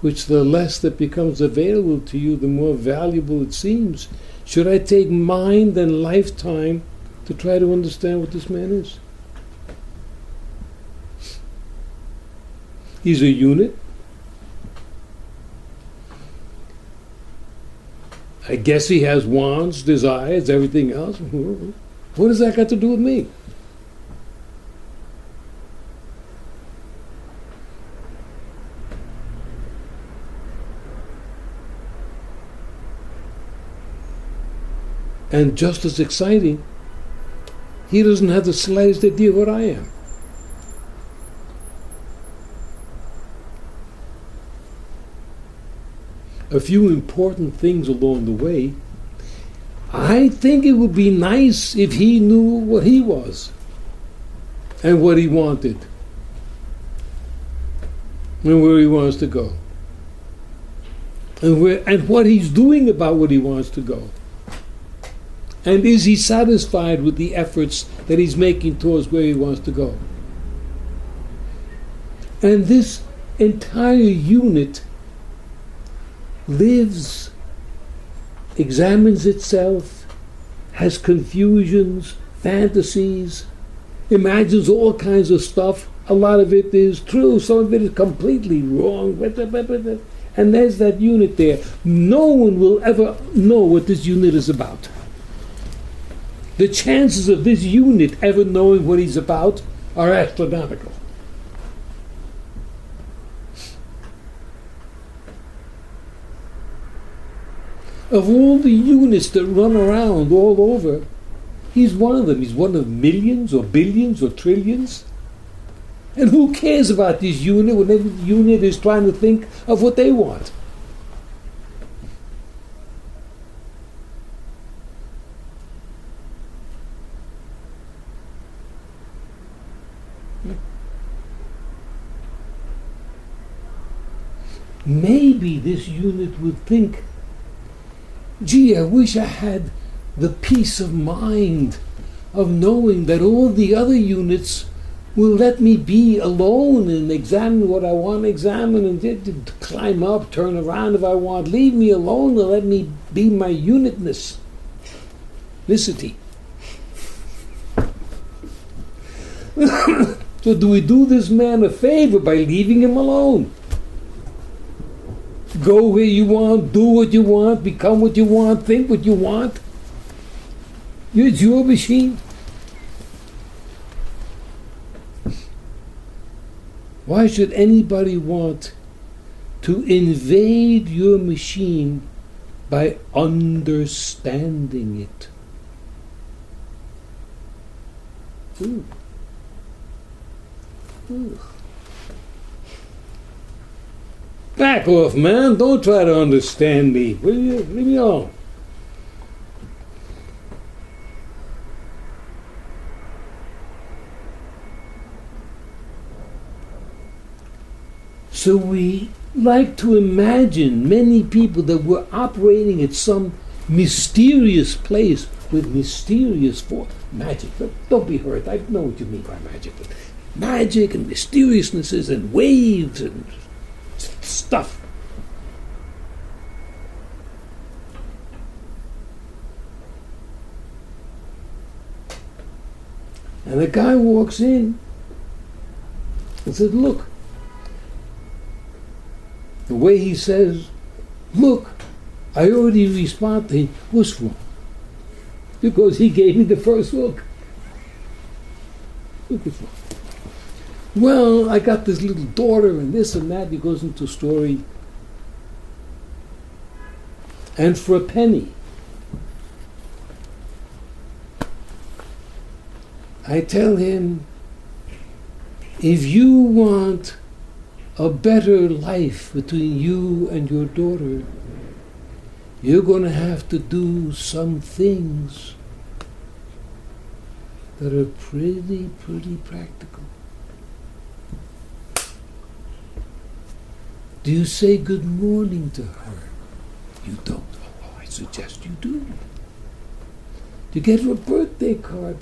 which the less that becomes available to you, the more valuable it seems? Should I take mind and lifetime to try to understand what this man is? He's a unit. I guess he has wants, desires, everything else. What does that got to do with me? And just as exciting, he doesn't have the slightest idea what I am. A few important things along the way. I think it would be nice if he knew what he was and what he wanted and where he wants to go and what he's doing about what he wants to go. And is he satisfied with the efforts that he's making towards where he wants to go? And this entire unit lives, examines itself, has confusions, fantasies, imagines all kinds of stuff. A lot of it is true, some of it is completely wrong. And there's that unit there. No one will ever know what this unit is about. The chances of this unit ever knowing what he's about are astronomical. Of all the units that run around all over, he's one of them. He's one of millions or billions or trillions. And who cares about this unit when every unit is trying to think of what they want? Maybe this unit would think, gee, I wish I had the peace of mind of knowing that all the other units will let me be alone and examine what I want to examine and climb up, turn around if I want. Leave me alone and let me be my unitness. Nicity. So do we do this man a favor by leaving him alone? Go where you want, do what you want, become what you want, think what you want. It's your machine. Why should anybody want to invade your machine by understanding it? Ooh. Ooh. Back off, man. Don't try to understand me. Will you? Leave me alone. So we like to imagine many people that we're operating at some mysterious place with mysterious force. Magic. Don't be hurt. I know what you mean by magic. Magic and mysteriousnesses and waves and stuff. And the guy walks in and said, look. The way he says, look, I already respond to him. What's wrong? Because he gave me the first look. Well, I got this little daughter and this and that. He goes into a story. And for a penny, I tell him, if you want a better life between you and your daughter, you're going to have to do some things that are pretty practical. Do you say good morning to her? You don't. Oh, I suggest you do. Do you get her a birthday card?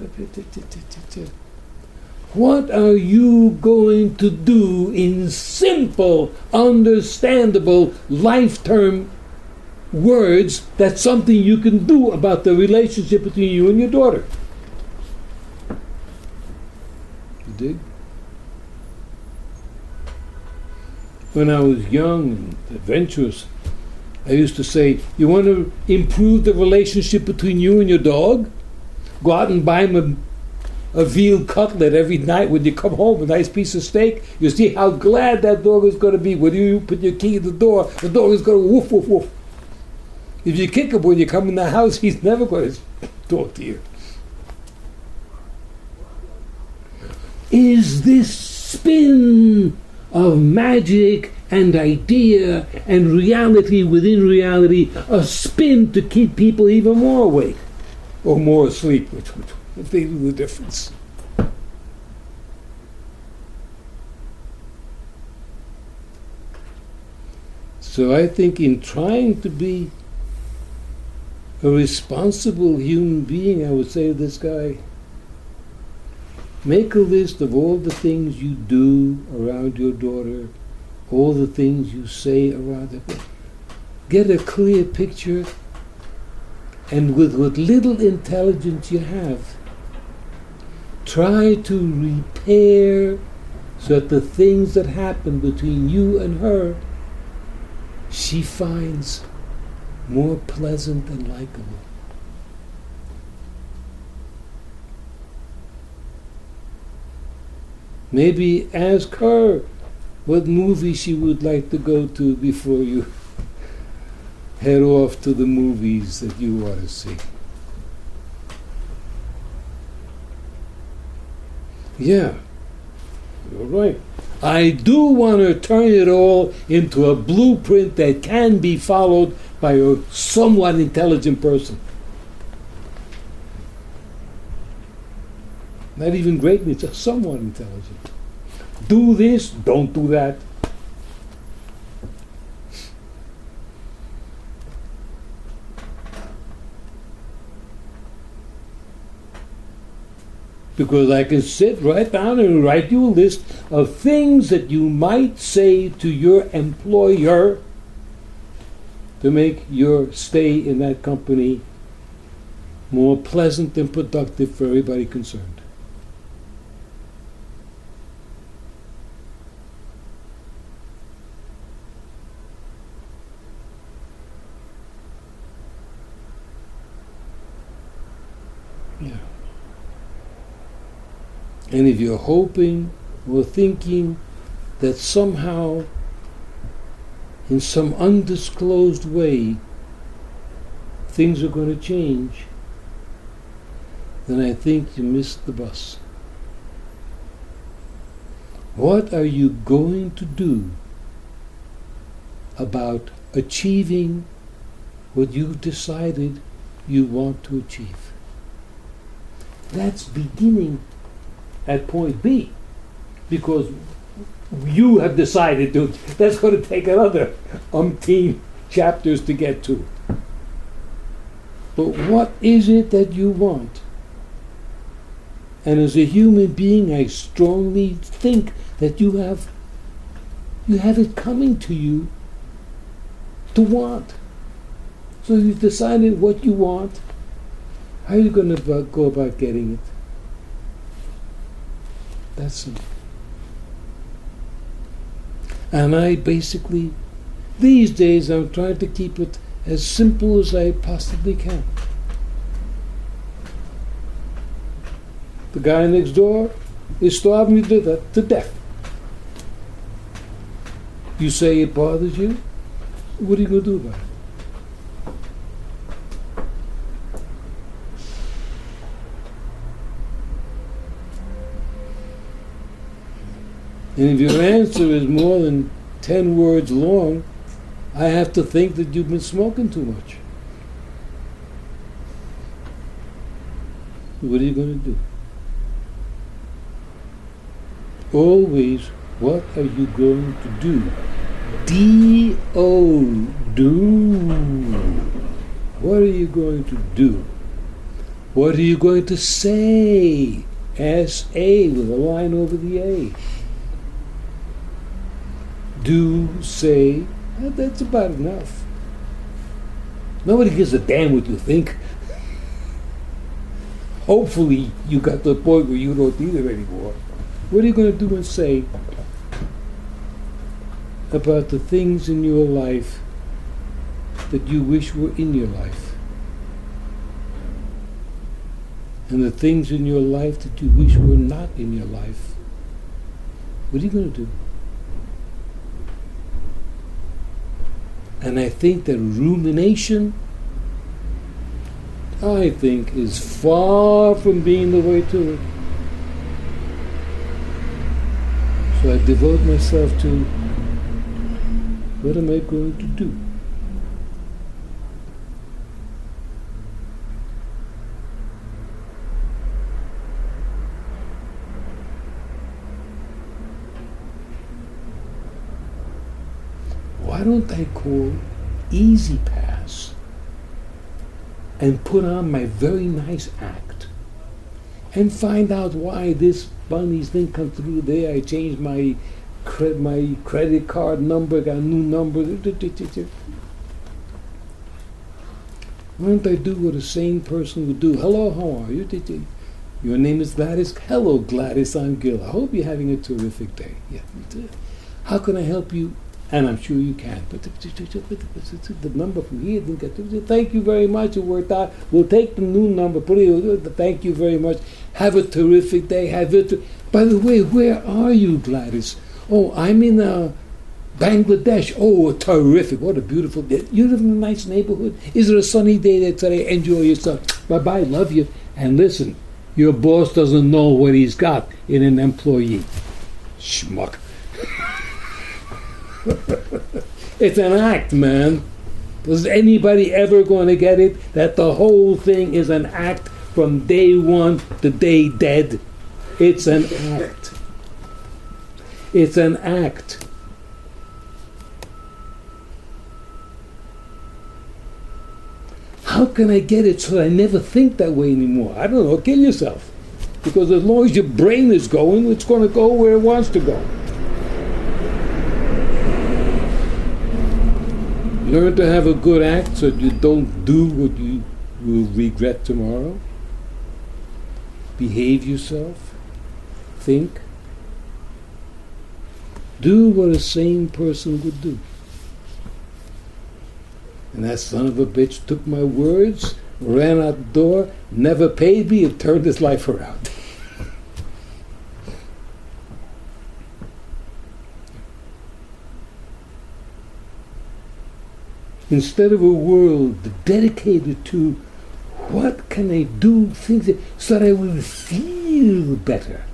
What are you going to do in simple, understandable, life-term words that's something you can do about the relationship between you and your daughter? You dig? When I was young and adventurous, I used to say, you want to improve the relationship between you and your dog? Go out and buy him a veal cutlet every night when you come home, a nice piece of steak. You see how glad that dog is going to be when you put your key in the dog is going to woof, woof, woof. If you kick him when you come in the house, he's never going to talk to you. Is this spin of magic and idea and reality within reality a spin to keep people even more awake or more asleep, if they do the difference? So I think in trying to be a responsible human being, I would say to this guy, make a list of all the things you do around your daughter, all the things you say around it. Get a clear picture, and with what little intelligence you have, try to repair so that the things that happen between you and her, she finds more pleasant and likable. Maybe ask her what movie she would like to go to before you head off to the movies that you want to see. Yeah, you're right. I do want to turn it all into a blueprint that can be followed by a somewhat intelligent person. Not even great, it's just somewhat intelligent. Do this, don't do that. Because I can sit right down and write you a list of things that you might say to your employer to make your stay in that company more pleasant and productive for everybody concerned. Yeah. And if you're hoping or thinking that somehow, in some undisclosed way, things are going to change, then I think you missed the bus. What are you going to do about achieving what you've decided you want to achieve? That's beginning at point B, because you have decided to. That's going to take another umpteen chapters to get to. But what is it that you want? And as a human being, I strongly think that you have it coming to you to want. So you've decided what you want. How are you going to go about getting it? That's simple. And I basically, these days, I'm trying to keep it as simple as I possibly can. The guy next door is starving me to death. You say it bothers you? What are you going to do about it? And if your answer is more than 10 words long, I have to think that you've been smoking too much. What are you going to do? Always, what are you going to do? D-O, do. What are you going to do? What are you going to say? S-A with a line over the A. Do, say, that's about enough. Nobody gives a damn what you think. Hopefully you got to the point where you don't need it anymore. What are you going to do and say about the things in your life that you wish were in your life, and the things in your life that you wish were not in your life, what are you going to do? And I think that rumination, is far from being the way to it. So I devote myself to, what am I going to do? Why don't I call Easy Pass and put on my very nice act and find out why this bunnies didn't come through there? I changed my credit card number, got a new number. Why don't I do what a sane person would do? Hello, how are you? Your name is Gladys? Hello, Gladys, I'm Gil. I hope you're having a terrific day. Yeah. How can I help you? And I'm sure you can. But the number from here didn't get to. Thank you very much. It worked out. We'll take the new number. Put it. Thank you very much. Have a terrific day. By the way, where are you, Gladys? Oh, I'm in Bangladesh. Oh, terrific. What a beautiful day. You live in a nice neighborhood. Is it a sunny day there today? Enjoy yourself. Bye-bye. Love you. And listen, your boss doesn't know what he's got in an employee. Schmuck. It's an act, man. Is anybody ever going to get it? That the whole thing is an act from day one to day dead. It's an act. It's an act. How can I get it so I never think that way anymore? I don't know. Kill yourself. Because as long as your brain is going, it's going to go where it wants to go. Learn to have a good act so you don't do what you will regret tomorrow. Behave yourself. Think. Do what a sane person would do. And that son of a bitch took my words, ran out the door, never paid me, and turned his life around. Instead of a world dedicated to what can I do, things so that I will feel better.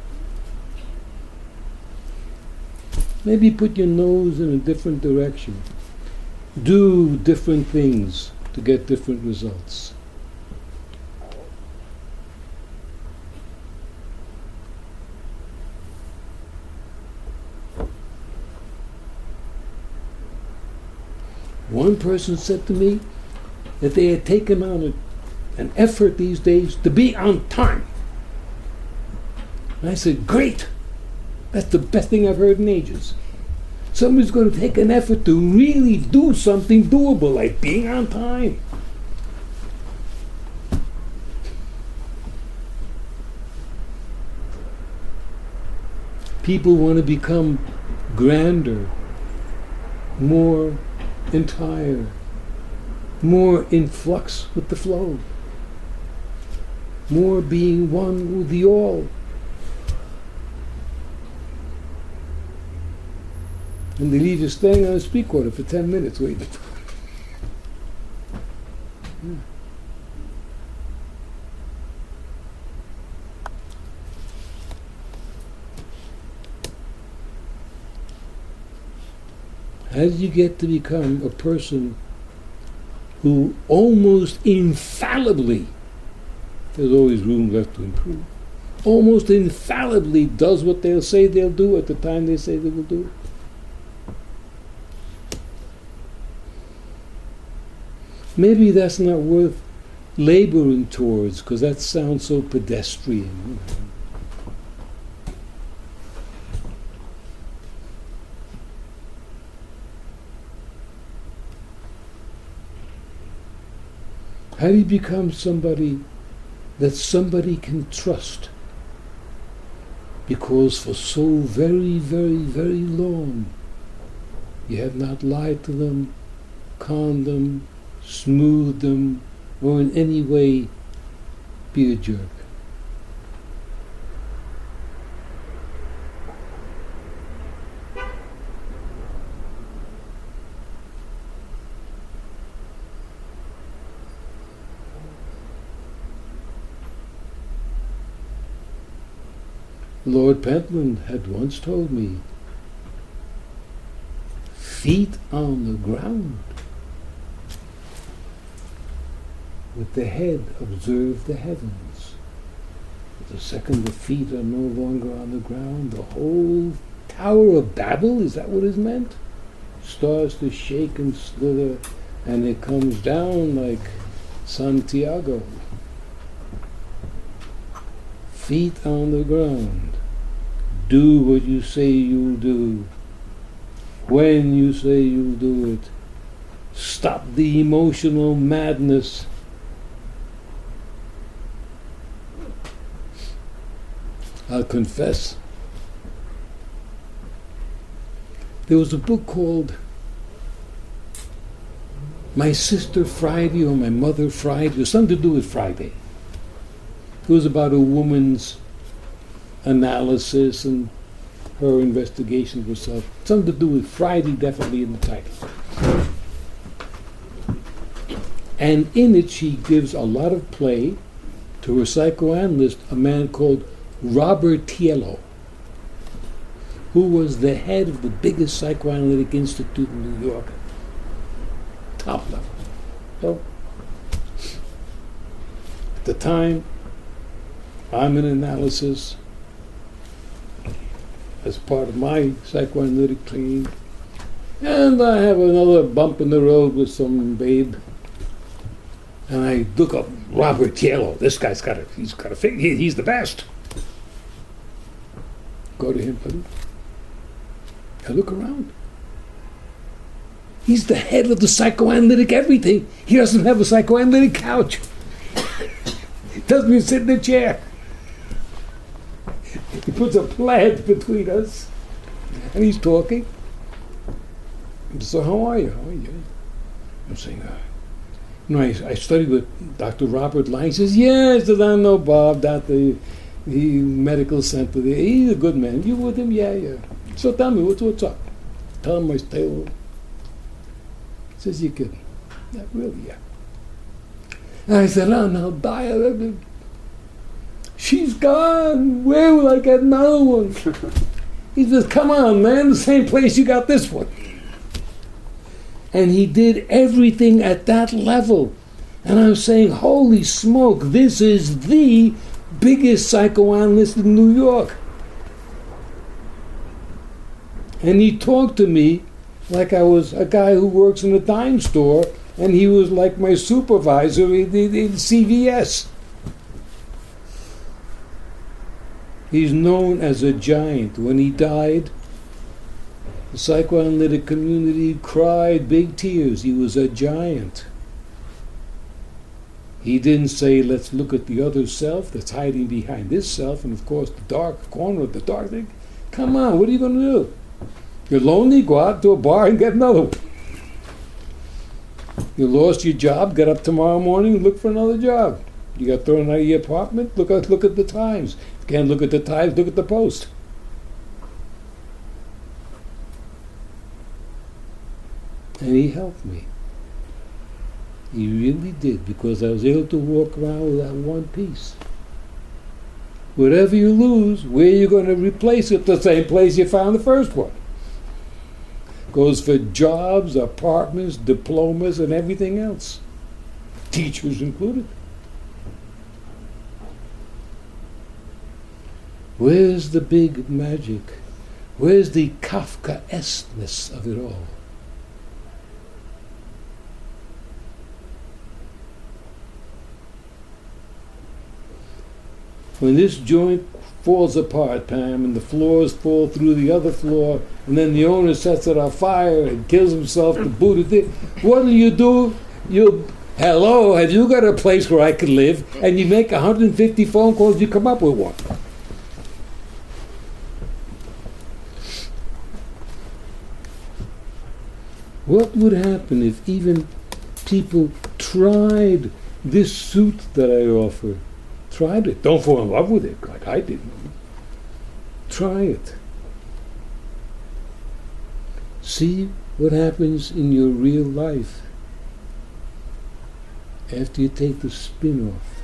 Maybe put your nose in a different direction. Do different things to get different results. One person said to me that they had taken on an effort these days to be on time. And I said, great! That's the best thing I've heard in ages. Somebody's going to take an effort to really do something doable, like being on time. People want to become grander, more entire, more in flux with the flow, more being one with the all. And they leave you staying on a speak order for 10 minutes waiting. Yeah. How did you get to become a person who almost infallibly, there's always room left to improve, almost infallibly does what they'll say they'll do at the time they say they will do it? Maybe that's not worth laboring towards, because that sounds so pedestrian. How do you become somebody that somebody can trust? Because for so very, very, very long, you have not lied to them, conned them, smooth them, or in any way be a jerk. Lord Pentland had once told me, feet on the ground, with the head observe the heavens. The second the feet are no longer on the ground, the whole Tower of Babel, is that what is meant? Starts to shake and slither, and it comes down like Santiago. Feet on the ground. Do what you say you'll do. When you say you'll do it. Stop the emotional madness. I'll confess. There was a book called My Sister Friday or My Mother Friday. It was something to do with Friday. It was about a woman's analysis and her investigation of herself. Something to do with Friday, definitely in the title. And in it, she gives a lot of play to her psychoanalyst, a man called Robert Tiello, who was the head of the biggest psychoanalytic institute in New York. Top level. So, at the time, I'm in analysis as part of my psychoanalytic training, and I have another bump in the road with some babe, and I look up Robert Tiello. This guy's got a figure. He's the best. Go to him, buddy. I look around. He's the head of the psychoanalytic everything. He doesn't have a psychoanalytic couch. Doesn't even sit in a chair. He puts a plant between us, and he's talking. So how are you? How are you? I'm saying, I studied with Dr. Robert Lang. He says, yeah, I said, I know Bob, Dr. The medical center there. He's a good man. You with him? Yeah. So tell me, what's up? Tell him my tale. He says, you kidding? Yeah, really, yeah. And I said, I'll die of it. She's gone. Where will I get another one? He says, come on, man, the same place you got this one. And he did everything at that level. And I'm saying, holy smoke, this is the biggest psychoanalyst in New York. And he talked to me like I was a guy who works in a dime store, and he was like my supervisor in CVS. He's known as a giant. When he died, the psychoanalytic community cried big tears. He was a giant. He didn't say, let's look at the other self that's hiding behind this self, and of course the dark corner of the dark thing. Come on, what are you going to do? You're lonely, go out to a bar and get another one. You lost your job, get up tomorrow morning and look for another job. You got thrown out of your apartment, look at the Times. If you can't look at the Times, look at the Post. And he helped me. He really did, because I was able to walk around with that one piece. Whatever you lose, where are you going to replace it? The same place you found the first one. Goes for jobs, apartments, diplomas, and everything else. Teachers included. Where's the big magic? Where's the Kafkaesqueness of it all? When this joint falls apart, Pam, and the floors fall through the other floor, and then the owner sets it on fire and kills himself to boot it, what do? Hello, have you got a place where I can live? And you make 150 phone calls, you come up with one. What would happen if even people tried this suit that I offer. Tried it. Don't fall in love with it like I didn't. Try it. See what happens in your real life after you take the spin off.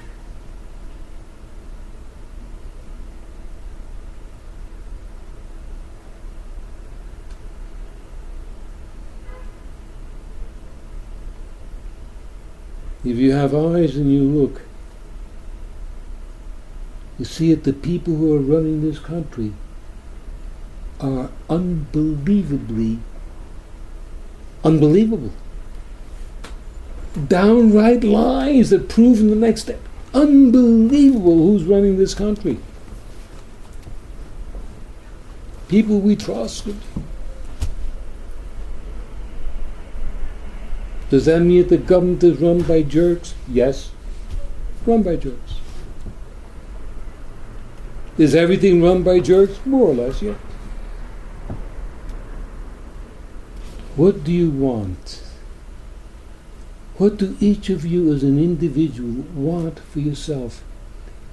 If you have eyes and you look, you see that the people who are running this country are unbelievable. Downright lies that prove in the next step. Unbelievable who's running this country. People we trusted. Does that mean that the government is run by jerks? Yes. Run by jerks. Is everything run by jerks? More or less, yeah. What do you want? What do each of you as an individual want for yourself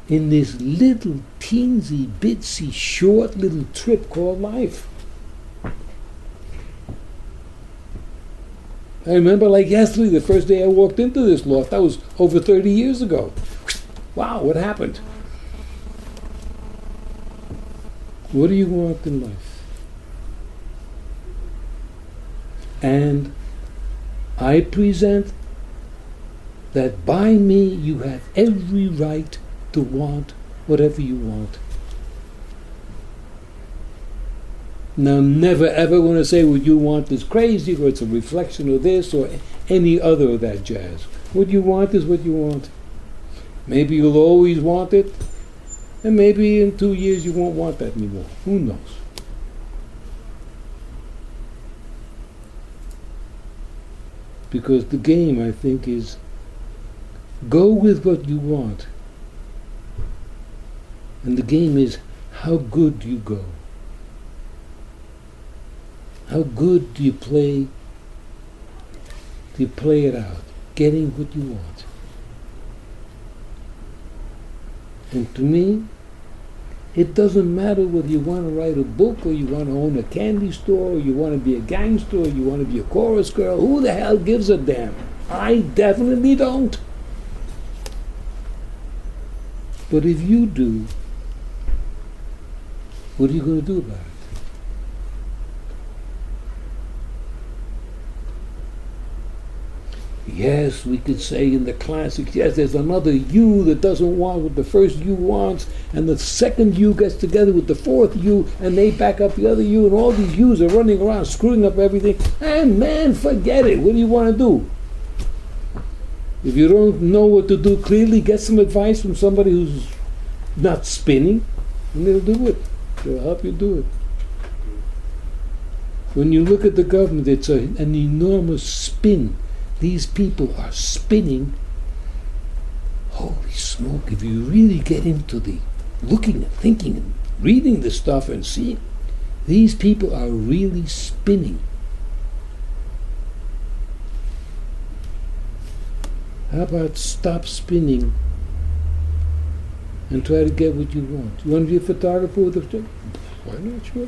in this little teensy, bitsy, short little trip called life? I remember like yesterday, the first day I walked into this loft. That was over 30 years ago. Wow, what happened? What do you want in life? And I present that by me you have every right to want whatever you want. Now, never ever want to say what you want is crazy, or it's a reflection of this, or any other of that jazz. What you want is what you want. Maybe you'll always want it, and maybe in 2 years you won't want that anymore. Who knows? Because the game, I think, is go with what you want. And the game is how good do you go? How good do you play it out, getting what you want? And to me, it doesn't matter whether you want to write a book, or you want to own a candy store, or you want to be a gangster, or you want to be a chorus girl. Who the hell gives a damn? I definitely don't. But if you do, what are you going to do about it? Yes, we could say in the classics, yes, there's another you that doesn't want what the first you wants, and the second you gets together with the fourth you, and they back up the other you, and all these yous are running around screwing up everything. And man, forget it. What do you want to do? If you don't know what to do clearly, get some advice from somebody who's not spinning, and they'll do it. They'll help you do it. When you look at the government, it's an enormous spin. These people are spinning. Holy smoke, if you really get into the looking and thinking and reading the stuff and seeing, these people are really spinning. How about stop spinning and try to get what you want? You want to be a photographer with a job? Why not? Sure.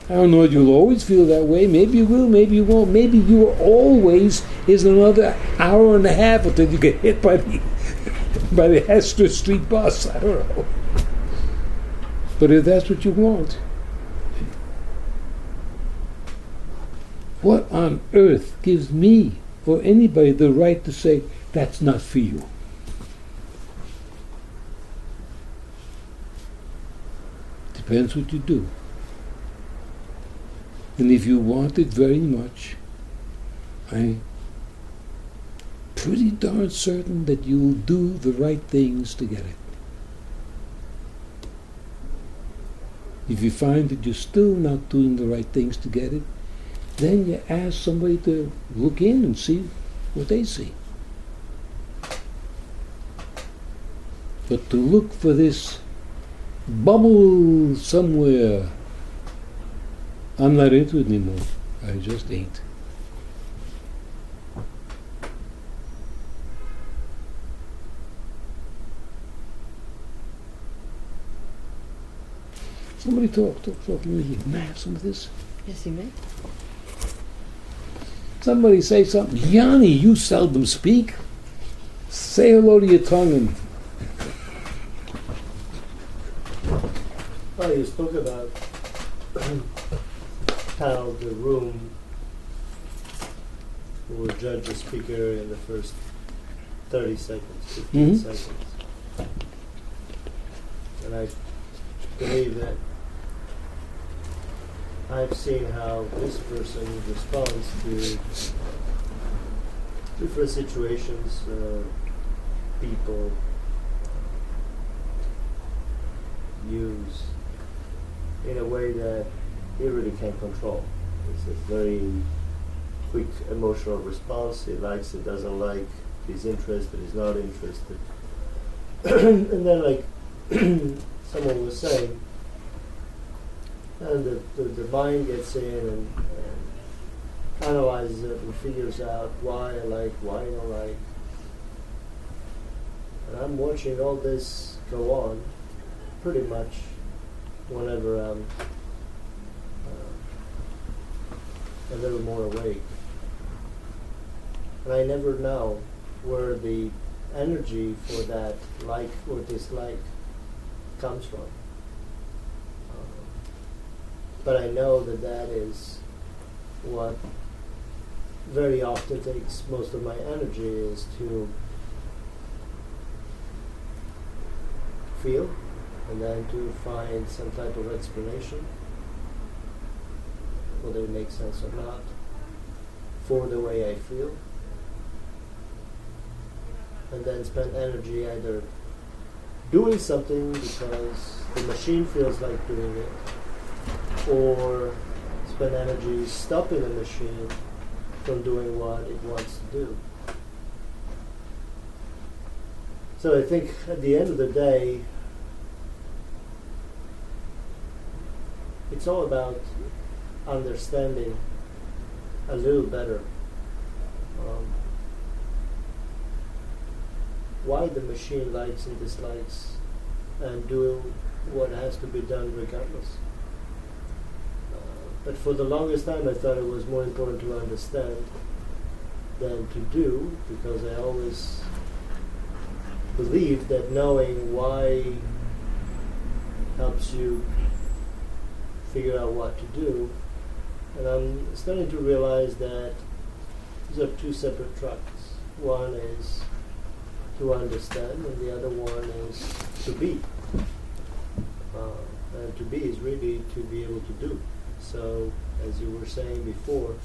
I don't know if you'll always feel that way. Maybe you will, maybe you won't. Maybe you are always is another hour and a half until you get hit by the Hester Street bus. I don't know. But if that's what you want, what on earth gives me or anybody the right to say that's not for you? Depends what you do. And if you want it very much, I'm pretty darn certain that you'll do the right things to get it. If you find that you're still not doing the right things to get it, then you ask somebody to look in and see what they see. But to look for this bubble somewhere, I'm not into it anymore. I just ain't. Somebody talk to me. May I have some of this? Yes, you may. Somebody say something. Yanni, you seldom speak. Say hello to your tongue and Well, you spoke about how the room will judge the speaker in the first 30 seconds, 15 Mhm. seconds. And I believe that I've seen how this person responds to different situations, people use in a way that he really can't control. It's a very quick emotional response. He likes it, doesn't like, he's interested, he's not interested. And then, like someone was saying, and the mind gets in and analyzes it and figures out why I like, why I don't like. And I'm watching all this go on pretty much whenever I'm a little more awake. And I never know where the energy for that like or dislike comes from. But I know that that is what very often takes most of my energy, is to feel and then to find some type of explanation, whether it makes sense or not, for the way I feel. And then spend energy either doing something because the machine feels like doing it, or spend energy stopping the machine from doing what it wants to do. So I think at the end of the day, it's all about understanding a little better why the machine likes and dislikes, and doing what has to be done regardless. But for the longest time I thought it was more important to understand than to do, because I always believed that knowing why helps you figure out what to do. And I'm starting to realize that these are two separate tracks. One is to understand, and the other one is to be. And to be is really to be able to do. So, as you were saying before,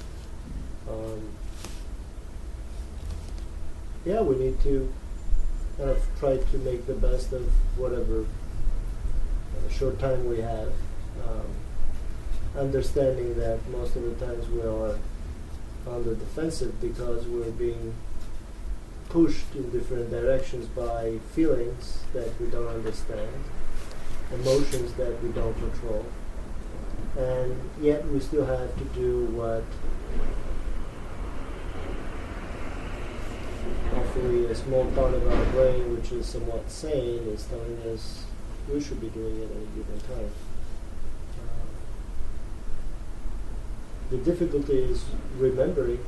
we need to kind of try to make the best of whatever short time we have. Understanding that most of the times we are on the defensive because we're being pushed in different directions by feelings that we don't understand, emotions that we don't control, and yet we still have to do what hopefully a small part of our brain, which is somewhat sane, is telling us we should be doing at any given time. The difficulty is remembering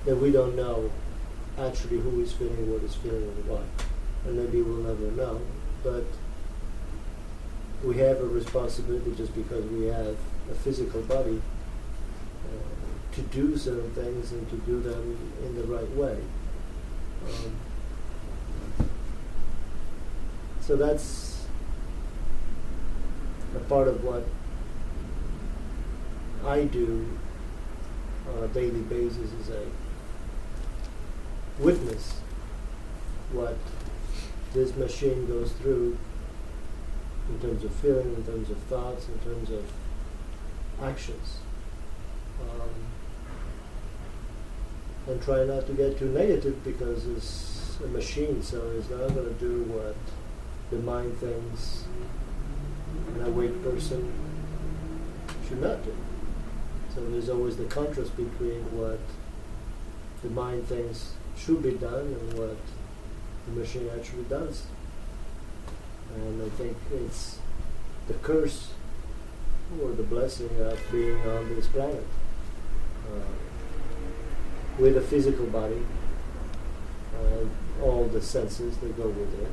that we don't know actually who is feeling what is feeling and why. And maybe we'll never know, but we have a responsibility just because we have a physical body to do certain things and to do them in the right way. So that's a part of what I do on a daily basis, is I witness what this machine goes through in terms of feeling, in terms of thoughts, in terms of actions. And try not to get too negative, because it's a machine, so it's not going to do what the mind thinks an awake person should not do. So there's always the contrast between what the mind thinks should be done and what the machine actually does. And I think it's the curse or the blessing of being on this planet with a physical body and all the senses that go with it,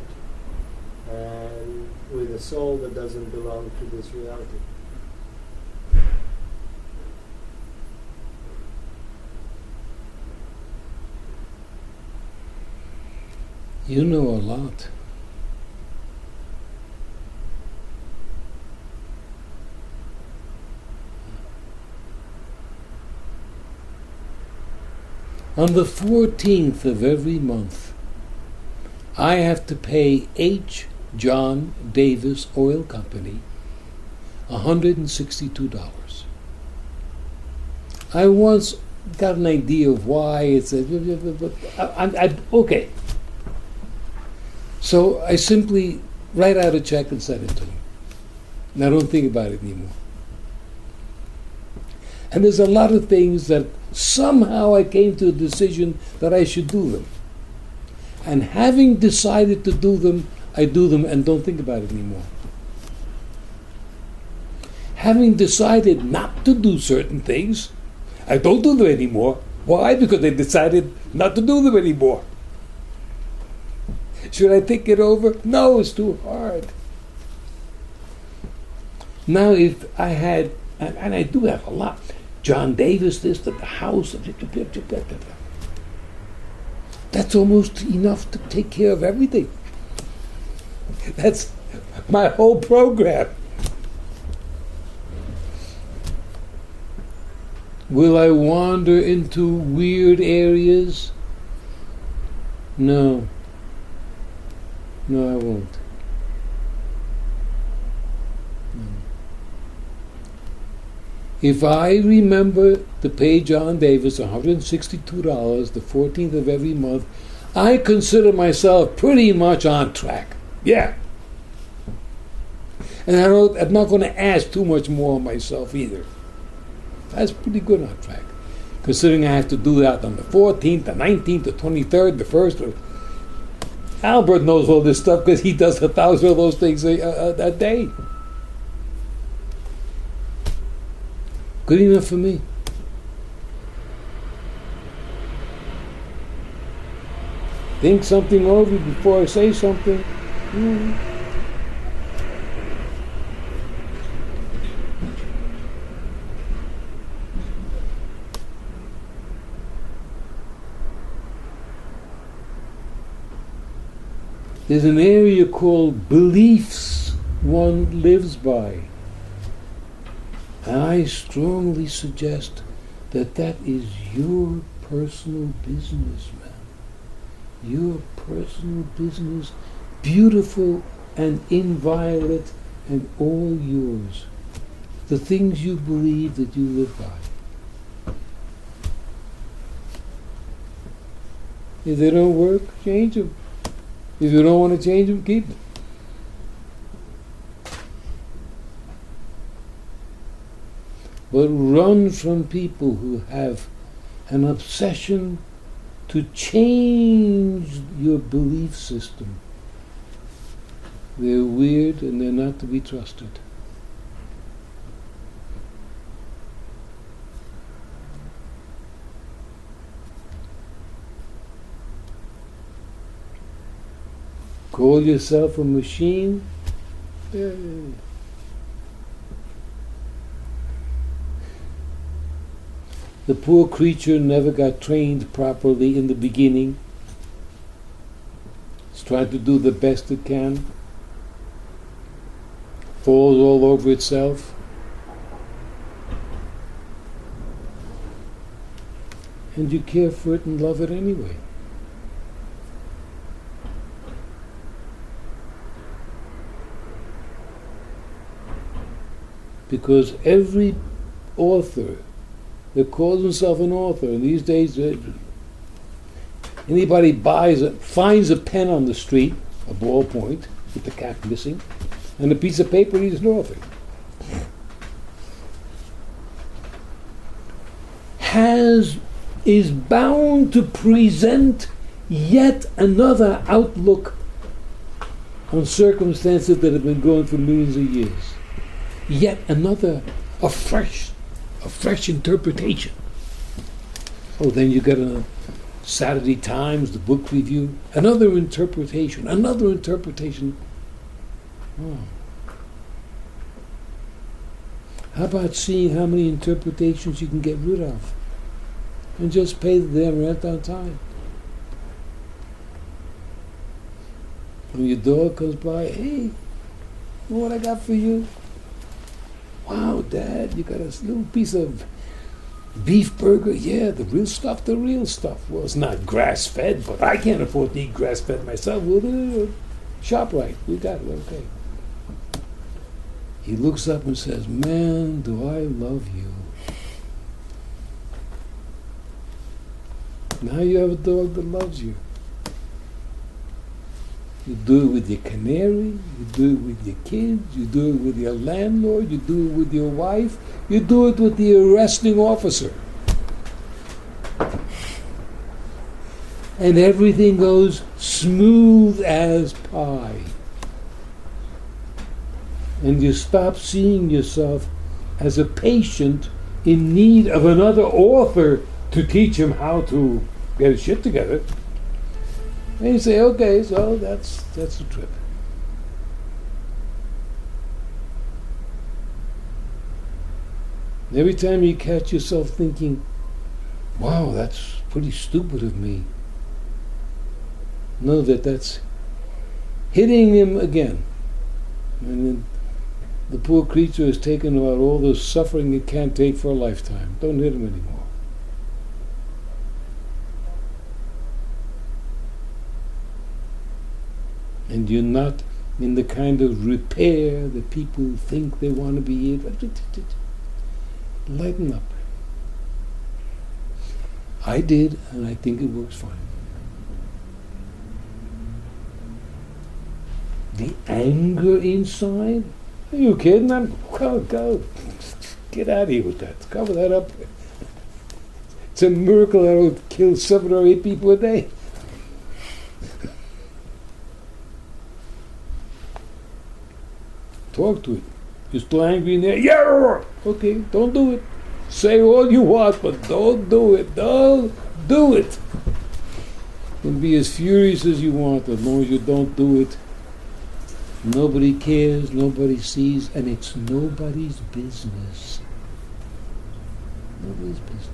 and with a soul that doesn't belong to this reality. You know a lot. On the 14th of every month, I have to pay H. John Davis Oil Company $162. I once got an idea of why it's okay. So I simply write out a check and send it to him. And I don't think about it anymore. And there's a lot of things that somehow I came to a decision that I should do them. And having decided to do them, I do them and don't think about it anymore. Having decided not to do certain things, I don't do them anymore. Why? Because I decided not to do them anymore. Should I think it over? No, it's too hard. Now, if I had, and I do have a lot, John Davis, this, the house, that's almost enough to take care of everything. That's my whole program. Will I wander into weird areas? No. No, I won't. No. If I remember to pay John Davis $162 the 14th of every month, I consider myself pretty much on track. Yeah. And I'm not going to ask too much more of myself either. That's pretty good on track. Considering I have to do that on the 14th, the 19th, the 23rd, the 1st. Albert knows all this stuff because he does 1,000 of those things a day. Good enough for me. Think something over before I say something. There's an area called beliefs one lives by. And I strongly suggest that that is your personal business, man. Your personal business, beautiful and inviolate and all yours. The things you believe that you live by. If they don't work, change them. If you don't want to change them, keep them. But run from people who have an obsession to change your belief system. They're weird and they're not to be trusted. Call yourself a machine? Yay. The poor creature never got trained properly in the beginning. It's trying to do the best it can. Falls all over itself. And you care for it and love it anyway. Because every author that calls himself an author, and these days anybody finds a pen on the street, a ballpoint with the cap missing, and a piece of paper, he's an author. Is bound to present yet another outlook on circumstances that have been going for millions of years. Yet another, a fresh interpretation. Oh, then you got a Saturday Times, the book review, another interpretation. Oh. How about seeing how many interpretations you can get rid of and just pay the damn rent on time? When your dog comes by, hey, you know what I got for you? Wow, Dad, you got a little piece of beef burger? Yeah, the real stuff. Well, it's not grass-fed, but I can't afford to eat grass-fed myself. We'll shop right. We got it, okay. He looks up and says, man, do I love you. Now you have a dog that loves you. You do it with your canary, you do it with your kids, you do it with your landlord, you do it with your wife, you do it with the arresting officer. And everything goes smooth as pie. And you stop seeing yourself as a patient in need of another author to teach him how to get his shit together. And you say, okay, so that's the trip. And every time you catch yourself thinking, wow, that's pretty stupid of me, know that that's hitting him again. And then the poor creature has taken about all the suffering it can't take for a lifetime. Don't hit him anymore. And you're not in the kind of repair that people think they want to be in. Lighten up. I did, and I think it works fine. The anger inside? Are you kidding? Go. Get out of here with that. Cover that up. It's a miracle that will kill 7 or 8 people a day. Talk to it. You're still angry in there? Yeah! Okay, don't do it. Say all you want, but don't do it. Don't do it. You can be as furious as you want, as long as you don't do it. Nobody cares, nobody sees, and it's nobody's business. Nobody's business.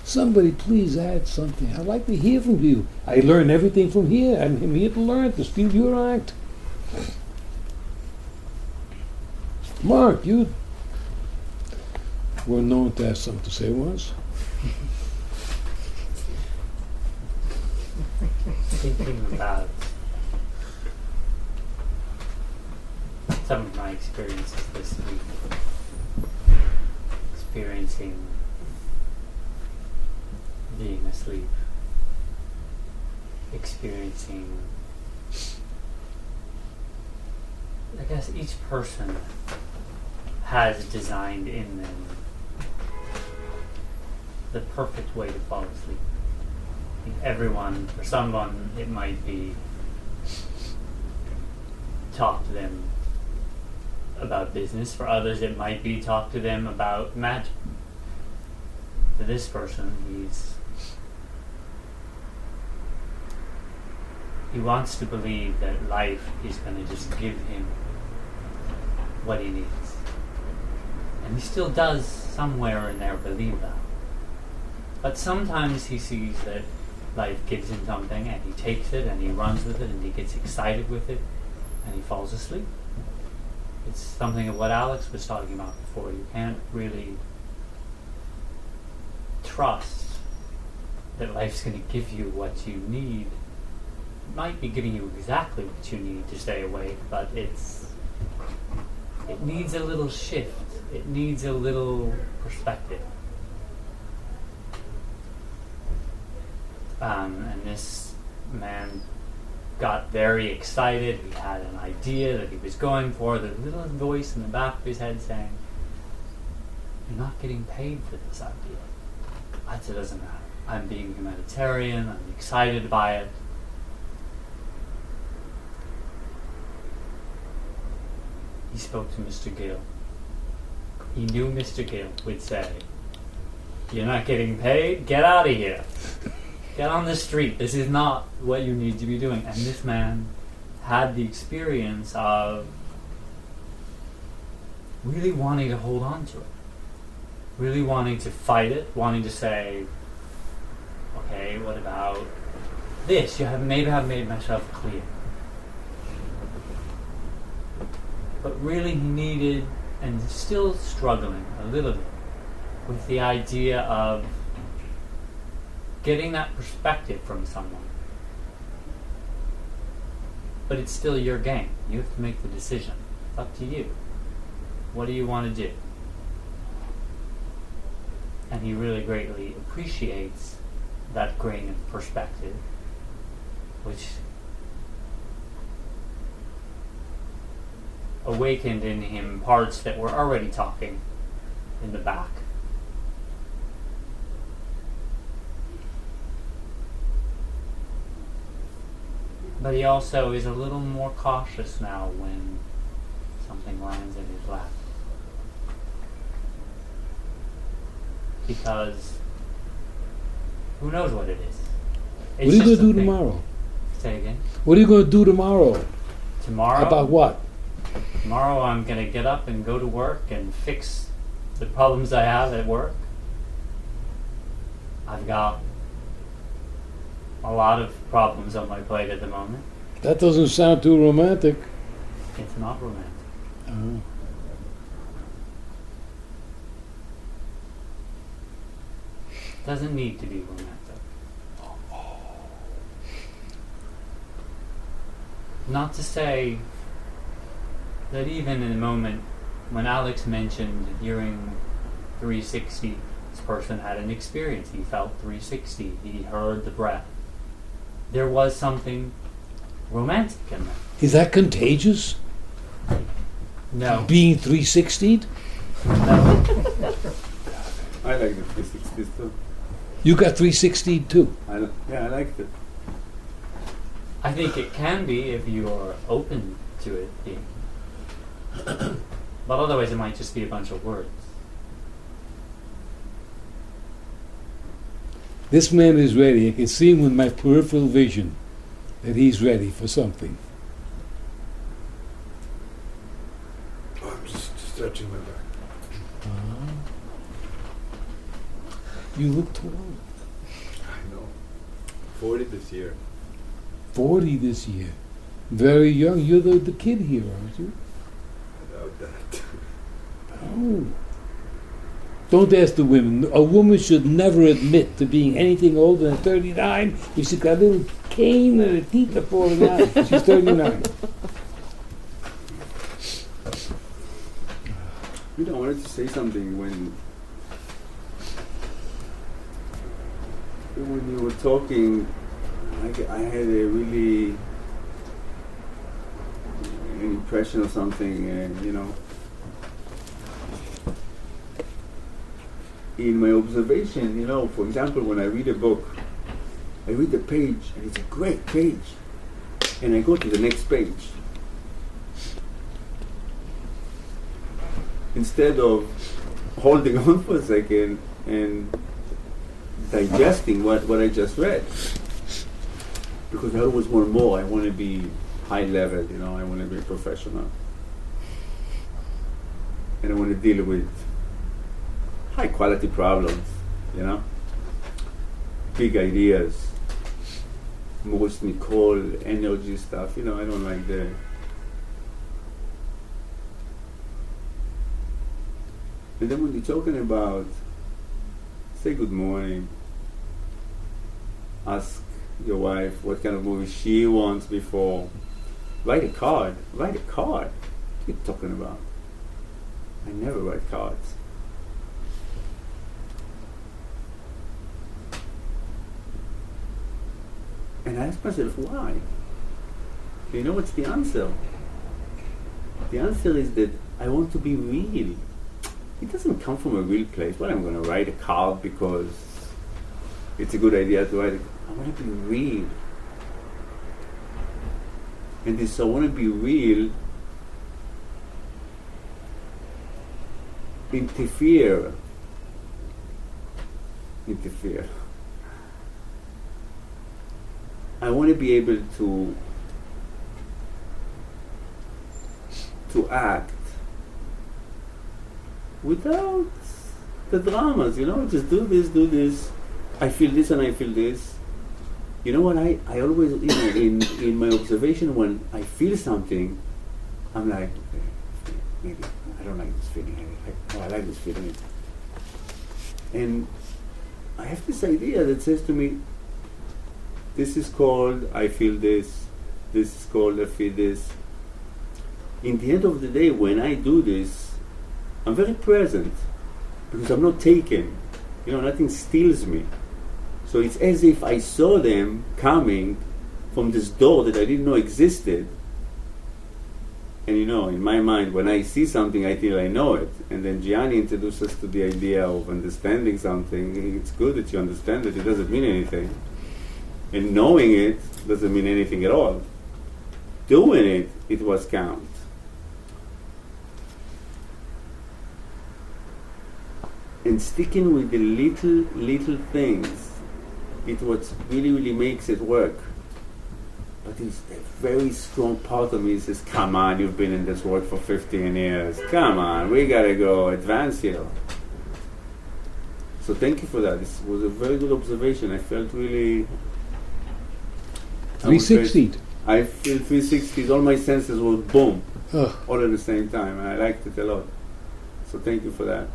Somebody please add something. I'd like to hear from you. I learn everything from here. I'm here to learn, to steal your act. Mark, you were known to have something to say once. Thinking about some of my experiences this week, experiencing being asleep, experiencing, I guess each person has designed in them the perfect way to fall asleep. I think everyone, for someone, it might be talk to them about business. For others, it might be talk to them about magic. For this person, he wants to believe that life is going to just give him what he needs. And he still does somewhere in there believe that. But sometimes he sees that life gives him something and he takes it and he runs with it and he gets excited with it and he falls asleep. It's something of what Alex was talking about before. You can't really trust that life's going to give you what you need. It might be giving you exactly what you need to stay awake, but it needs a little shift. It needs a little perspective. And this man got very excited. He had an idea that he was going for. The little voice in the back of his head saying, "You're not getting paid for this idea." I said, "It doesn't matter. I'm being humanitarian, I'm excited by it. He spoke to Mr. Gill. He knew Mr. Gill would say, "You're not getting paid? Get out of here. Get on the street. This is not what you need to be doing." And this man had the experience of really wanting to hold on to it. Really wanting to fight it, wanting to say, okay, what about this? Maybe I've made myself clear. But really he needed, and still struggling a little bit, with the idea of getting that perspective from someone. But it's still your game. You have to make the decision. It's up to you. What do you want to do? And he really greatly appreciates that grain of perspective, which awakened in him parts that were already talking in the back. But he also is a little more cautious now when something lands in his lap. Because who knows what it is? It's What are you just going a to do thing. tomorrow? Say again? What are you going to do tomorrow? Tomorrow? About what? Tomorrow I'm going to get up and go to work and fix the problems I have at work. I've got a lot of problems on my plate at the moment. That doesn't sound too romantic. It's not romantic. Oh. Doesn't need to be romantic. Not to say that even in the moment when Alex mentioned hearing 360, this person had an experience. He felt 360. He heard the breath. There was something romantic in that. Is that contagious? No. Being 360'd? No. I like the 360s too. You got 360'd too. I liked it. I think it can be if you are open to it being. But otherwise it might just be a bunch of words. This man is ready. I can see him with my peripheral vision that he's ready for something. Oh, I'm just stretching my back. You look tall. I know. 40 this year. 40 this year. Very young. You're the kid here, aren't you? I doubt that. Oh. Don't ask the women. A woman should never admit to being anything older than 39 if she's got a little cane and her teeth are falling out. She's 39. You know, I wanted to say something when you were talking. I had a really an impression of something, and you know, in my observation, you know, for example, when I read a book, I read the page, and it's a great page, and I go to the next page. Instead of holding on for a second and digesting what I just read. Because I always want more. I want to be high level, you know, I want to be a professional. And I want to deal with high quality problems, you know? Big ideas, most Nicole energy stuff, you know, I don't like the and then when you're talking about say good morning, ask your wife what kind of movie she wants before, write a card. What are you talking about? I never write cards. And I ask myself, why? You know what's the answer? The answer is that I want to be real. It doesn't come from a real place. Well, I'm going to write a card because it's a good idea to write. I want to be real. And this I want to be real interfere. I want to be able to act without the dramas, just do this. I feel this and I feel this. You know what? I always, in my observation, when I feel something, I'm like, okay, maybe I don't like this feeling. I like this feeling. And I have this idea that says to me, this is called I feel this is called I feel this. In the end of the day, when I do this, I'm very present because I'm not taken. Nothing steals me. So it's as if I saw them coming from this door that I didn't know existed. And in my mind, when I see something, I feel I know it. And then Gianni introduced us to the idea of understanding something. It's good that you understand it. It doesn't mean anything. And knowing it doesn't mean anything at all. Doing it was count. And sticking with the little things, it's what really makes it work. But it's a very strong part of me that says, come on, you've been in this work for 15 years. Come on, we gotta go advance here. So thank you for that. This was a very good observation. I felt really... 360'd. I feel 360s. All my senses were boom, Oh. all at the same time. And I liked it a lot. So thank you for that.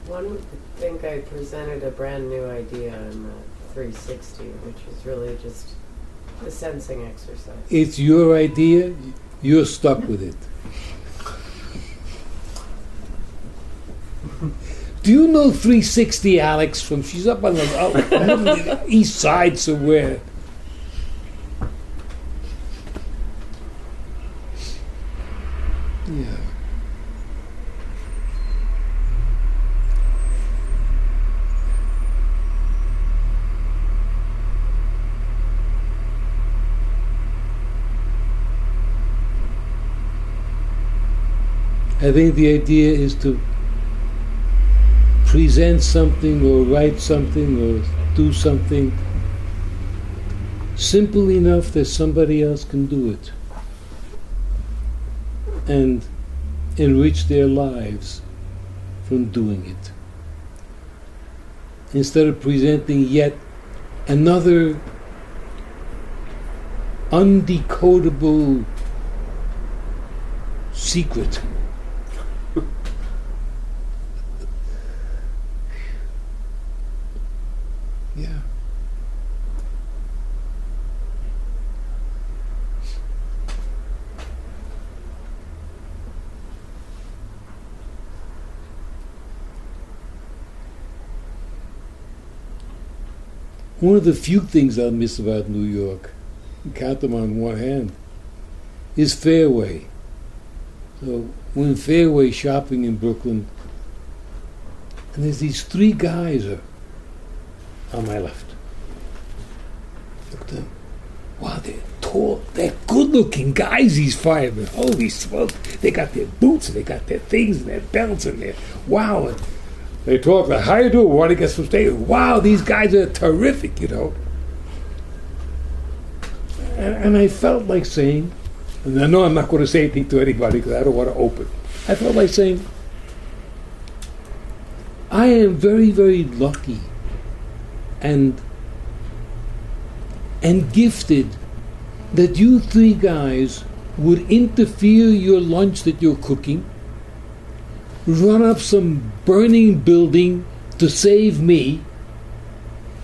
One would think I presented a brand new idea in the 360, which is really just a sensing exercise. It's your idea, you're stuck with it. Do you know 360 Alex from, she's up on the east side somewhere. Yeah. I think the idea is to present something or write something or do something simple enough that somebody else can do it and enrich their lives from doing it. Instead of presenting yet another undecodable secret. Yeah. One of the few things I miss about New York, you count them on one hand, is Fairway. So we're in Fairway shopping in Brooklyn, and there's these three guys on my left. Look at them. Wow, they're tall, they're good-looking guys, these firemen. Holy smoke. They got their boots, and they got their things, and their belts, and their, wow. And they talk like, how you doing? Want to get some steak? Wow, these guys are terrific, you know. And I felt like saying, and I know I'm not going to say anything to anybody because I don't want to open. I felt like saying, I am very, very lucky and gifted that you three guys would interfere your lunch that you're cooking, run up some burning building to save me,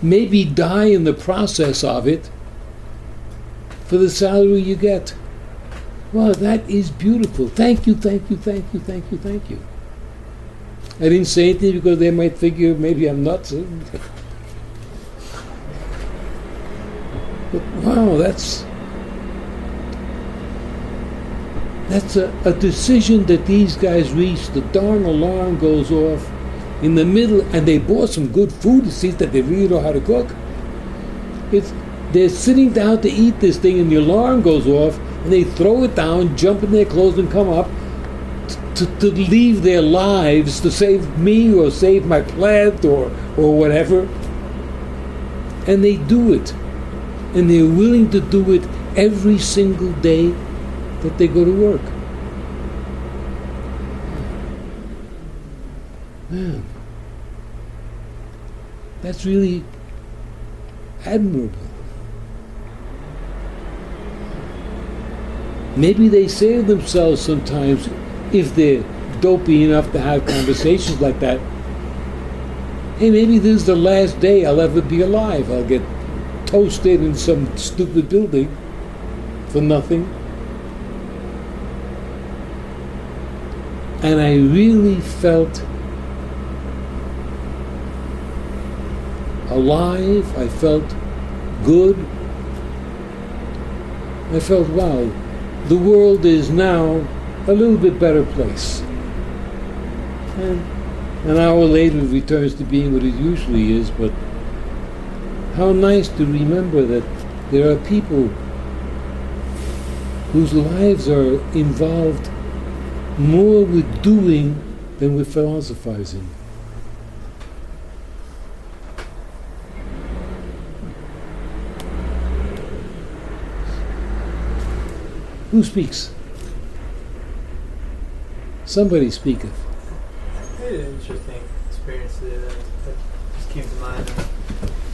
maybe die in the process of it for the salary you get. Well, that is beautiful. Thank you, thank you, thank you, thank you, thank you. I didn't say anything because they might figure maybe I'm nuts. But wow, that's a decision that these guys reached. The darn alarm goes off. in the middle, and they bought some good food to see that they really know how to cook. They're sitting down to eat this thing, and the alarm goes off, and they throw it down, jump in their clothes, and come up to leave their lives to save me or save my plant or whatever. And they do it. And they're willing to do it every single day that they go to work. Man, that's really admirable. Maybe they say to themselves sometimes, if they're dopey enough to have conversations like that, hey, maybe this is the last day I'll ever be alive. I'll get toasted in some stupid building for nothing. And I really felt alive. I felt good. I felt, wow, the world is now a little bit better place. And an hour later it returns to being what it usually is, but how nice to remember that there are people whose lives are involved more with doing than with philosophizing. Who speaks? Somebody speaketh. I had an interesting experience today that just came to mind.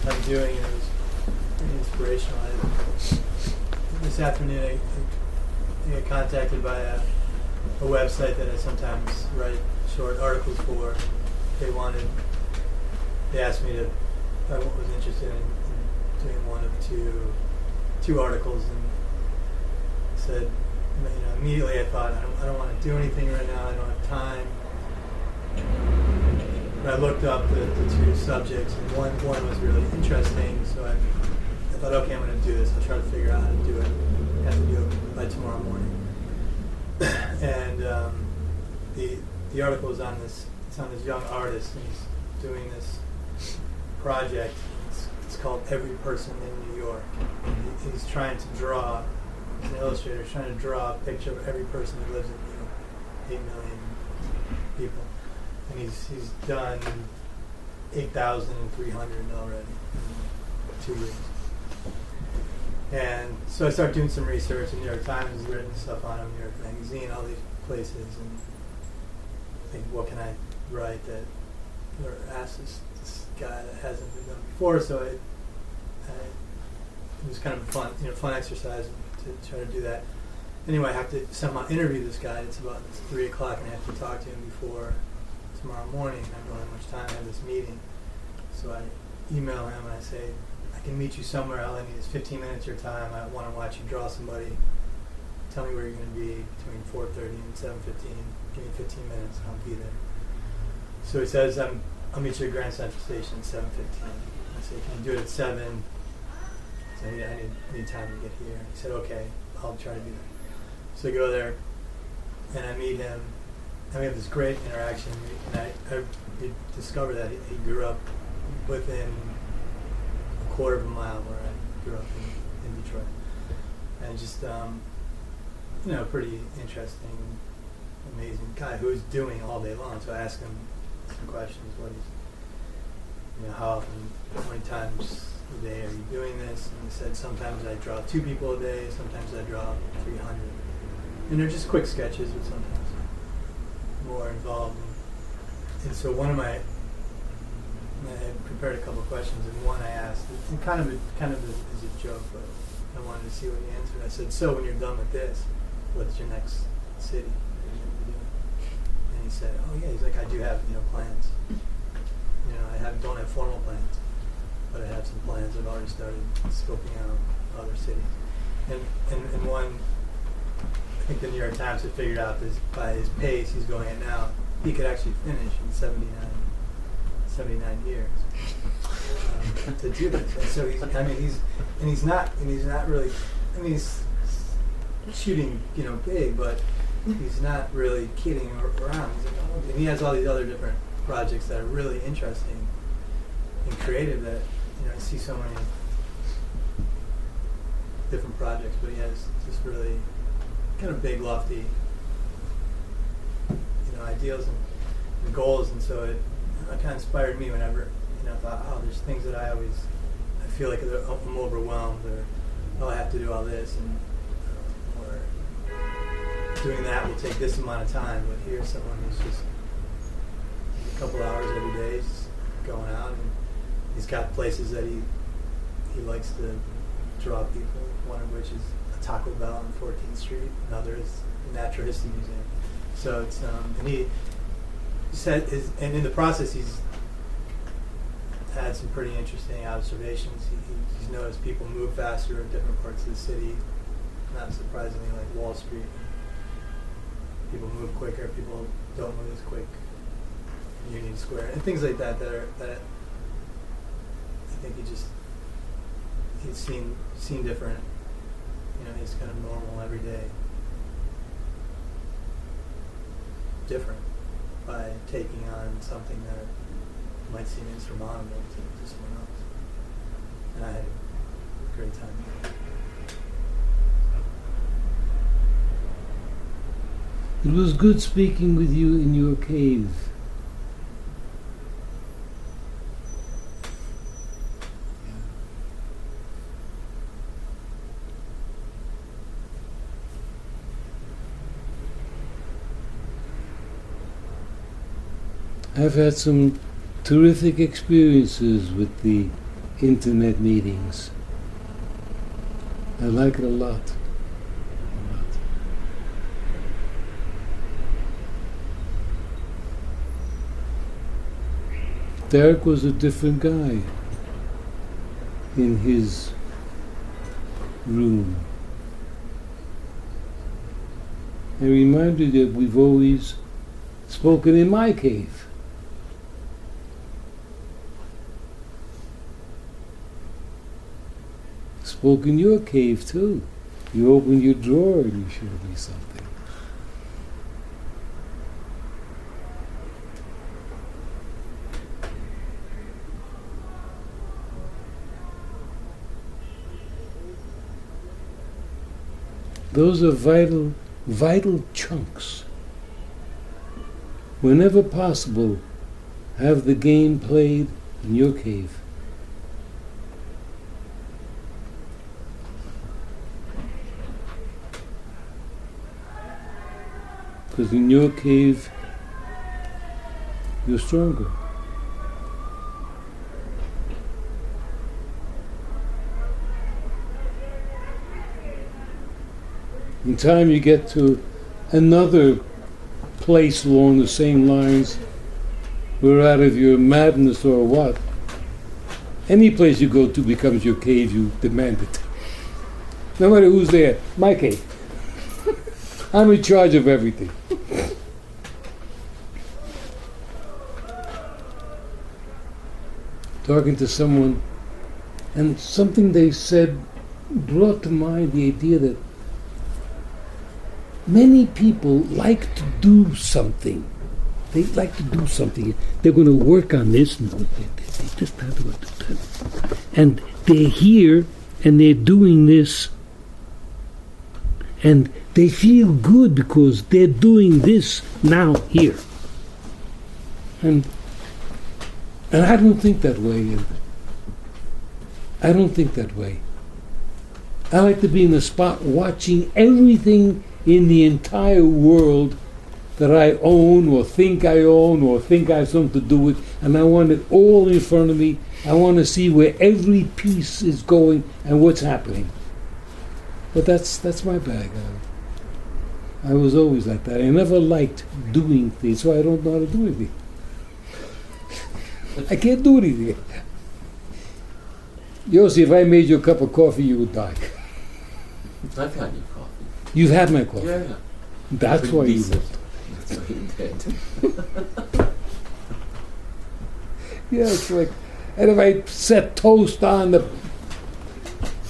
I'm doing, and it was pretty inspirational. This afternoon, I got contacted by a website that I sometimes write short articles for. They asked me to, I was interested in doing one of two articles, and said, immediately I thought, I don't want to do anything right now, I don't have time. But I looked up the two subjects, and one was really interesting, so I thought, okay, I'm going to do this. I'll try to figure out how to do it. I have to do it by tomorrow morning. And the article is on this young artist, and he's doing this project. It's called Every Person in New York. And he's trying to draw, he's an illustrator, he's trying to draw a picture of every person who lives in New York, 8 million people. And he's done 8,300 already in 2 years. And so I started doing some research. The New York Times has written stuff on him, New York Magazine, all these places, and I think, what can I write that, or ask this guy that hasn't been done before? So it was kind of a fun exercise to try to do that. Anyway, I have to somehow interview this guy. It's 3 o'clock, and I have to talk to him before tomorrow morning. I don't have much time. I have this meeting. So I email him and I say, I can meet you somewhere. All I need is 15 minutes of your time. I want to watch you draw somebody. Tell me where you're going to be between 4:30 and 7:15. Give me 15 minutes and I'll be there. So he says, I'll meet you at Grand Central Station at 7:15. I say, can you do it at 7? So I need time to get here. He said, okay, I'll try to do that. So I go there and I meet him. And we have this great interaction. And I discover that he grew up within a quarter of a mile where I grew up in Detroit. And just, pretty interesting, amazing guy who's doing all day long. So I asked him some questions. How many times a day are you doing this? And he said, sometimes I draw 2 people a day, sometimes I draw 300. And they're just quick sketches, but sometimes more involved. And so I had prepared a couple of questions, and one I asked, and kind of as a joke, but I wanted to see what he answered. I said, so when you're done with this, what's your next city? And he said, oh yeah, he's like, I do have plans. I don't have formal plans, but I have some plans. I've already started scoping out other cities. And one, I think the New York Times had figured out this, by his pace he's going at now, he could actually finish in 79 years to do this. And so he's not really, he's shooting, big, but he's not really kidding around. He's like, and he has all these other different projects that are really interesting and creative. That I see so many different projects, but he has just really kind of big, lofty, ideals and goals, and so it kind of inspired me whenever I thought, oh, there's things that I feel like I'm overwhelmed, or oh, I have to do all this, and or doing that will take this amount of time. But here's someone who's just a couple hours every day, just going out, and he's got places that he likes to draw people. One of which is a Taco Bell on 14th Street. Another is the Natural History Museum. So it's and he said, and in the process, he's had some pretty interesting observations. He's noticed people move faster in different parts of the city. Not surprisingly, like Wall Street, people move quicker. People don't move as quick in Union Square, and things like that. That I think he's seen different. He's kind of normal every day. Different by taking on something that might seem insurmountable to someone else. And I had a great time doing it. It was good speaking with you in your cave. I've had some terrific experiences with the internet meetings. I like it a lot. Derek was a different guy in his room. I remind you that we've always spoken in my cave. Spoke in your cave too. You open your drawer and you showed me something. Those are vital chunks. Whenever possible, have the game played in your cave. Because in your cave, you're stronger. In time you get to another place along the same lines where out of your madness or what, any place you go to becomes your cave, you demand it. No matter who's there, my cave. I'm in charge of everything. Talking to someone, and something they said brought to mind the idea that many people like to do something. They like to do something. They're going to work on this, and they just have to do that. And they're here, and they're doing this, and they feel good because they're doing this now here. And I don't think that way. I don't think that way. I like to be in the spot watching everything in the entire world that I own or think I own or think I have something to do with, and I want it all in front of me. I want to see where every piece is going and what's happening. But that's my bag. I was always like that. I never liked doing things, so I don't know how to do anything. I can't do anything. Yossi, if I made you a cup of coffee, you would die. I've had your coffee. You've had my coffee. Yeah. That's Pretty why you decent. lived. That's why you did. Yeah, it's like, and if I set toast on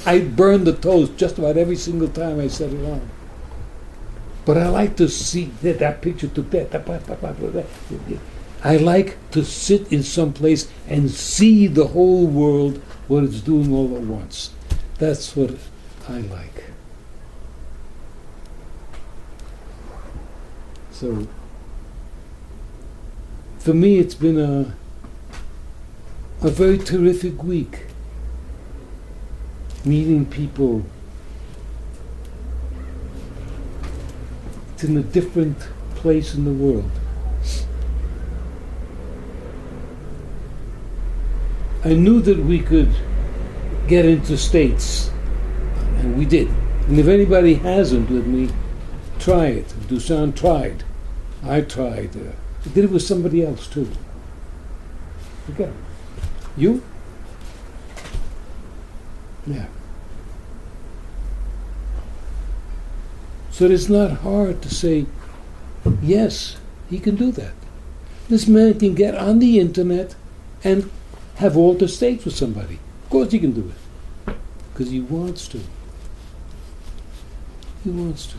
I burn the toast just about every single time I set it on. But I like to see that picture took that. I like to sit in some place and see the whole world, what it's doing all at once. That's what I like. So, for me, it's been a very terrific week. Meeting people. It's in a different place in the world. I knew that we could get into states, and we did. And if anybody hasn't with me, try it. Dusan tried. I tried. I did it with somebody else too. Okay. You? Yeah. So it's not hard to say, yes, he can do that. This man can get on the internet and have altered states with somebody. Of course he can do it. Because he wants to. He wants to.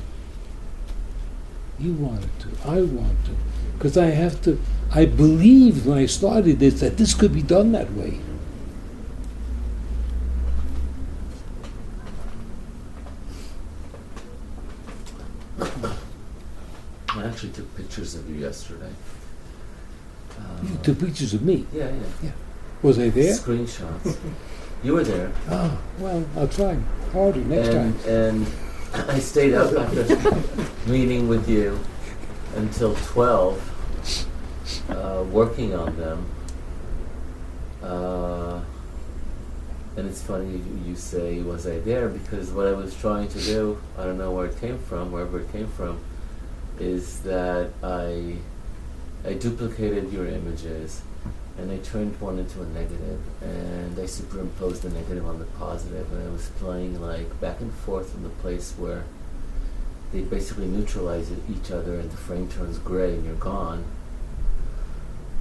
You wanted to. I want to. Because I believed when I started this that this could be done that way. I actually took pictures of you yesterday. You took pictures of me. Yeah. Was I there? Screenshots. You were there. Oh, well, I'll try harder next time. And I stayed up after meeting with you until 12, working on them. And it's funny you say, was I there? Because what I was trying to do, I don't know where it came from, wherever it came from, is that I duplicated your images and I turned one into a negative and I superimposed the negative on the positive, and I was playing like back and forth in the place where they basically neutralize each other and the frame turns gray and you're gone.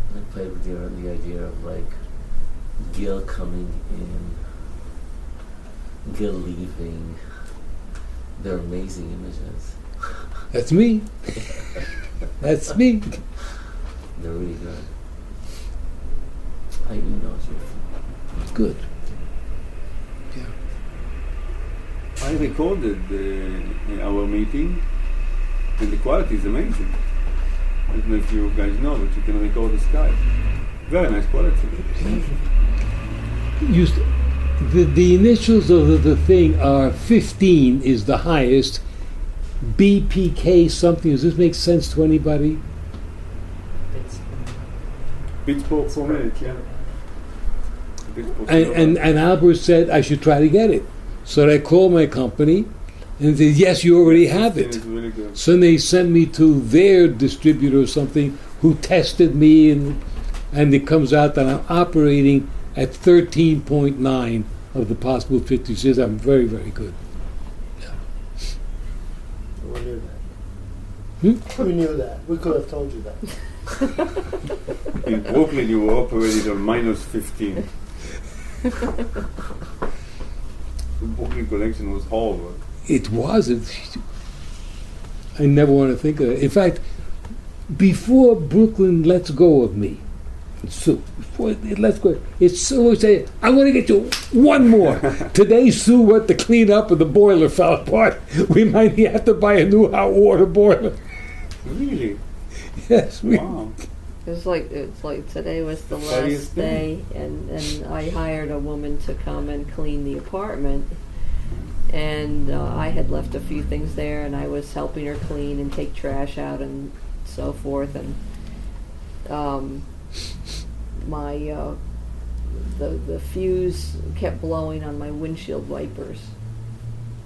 And I played with the idea of like Gil coming in, Gil leaving. They're amazing images. That's me. That's me. They're really good. I emailed you. Good. Yeah. I recorded our meeting, and the quality is amazing. I don't know if you guys know, but you can record the Skype. Very nice quality. The initials of the thing are 15 is the highest. BPK something. Does this make sense to anybody? Bits per minute, yeah. And Albert said I should try to get it. So I called my company and they said, yes, you already have it. Really good. So they sent me to their distributor or something who tested me, and it comes out that I'm operating at 13.9 of the possible 50. She says I'm very, very good. We knew that. We knew that. We could have told you that. In Brooklyn, you were operating on minus 15. The Brooklyn collection was horrible. It wasn't. I never want to think of it. In fact, before Brooklyn lets go of me, Sue, before it lets go, it's Sue would say, I want to get you one more. Today, Sue went to clean up and the boiler fell apart. We might have to buy a new hot water boiler. Really? Yes, we. Wow. It's like today was the Funniest last day, and I hired a woman to come and clean the apartment, and I had left a few things there, and I was helping her clean and take trash out and so forth, and the fuse kept blowing on my windshield wipers.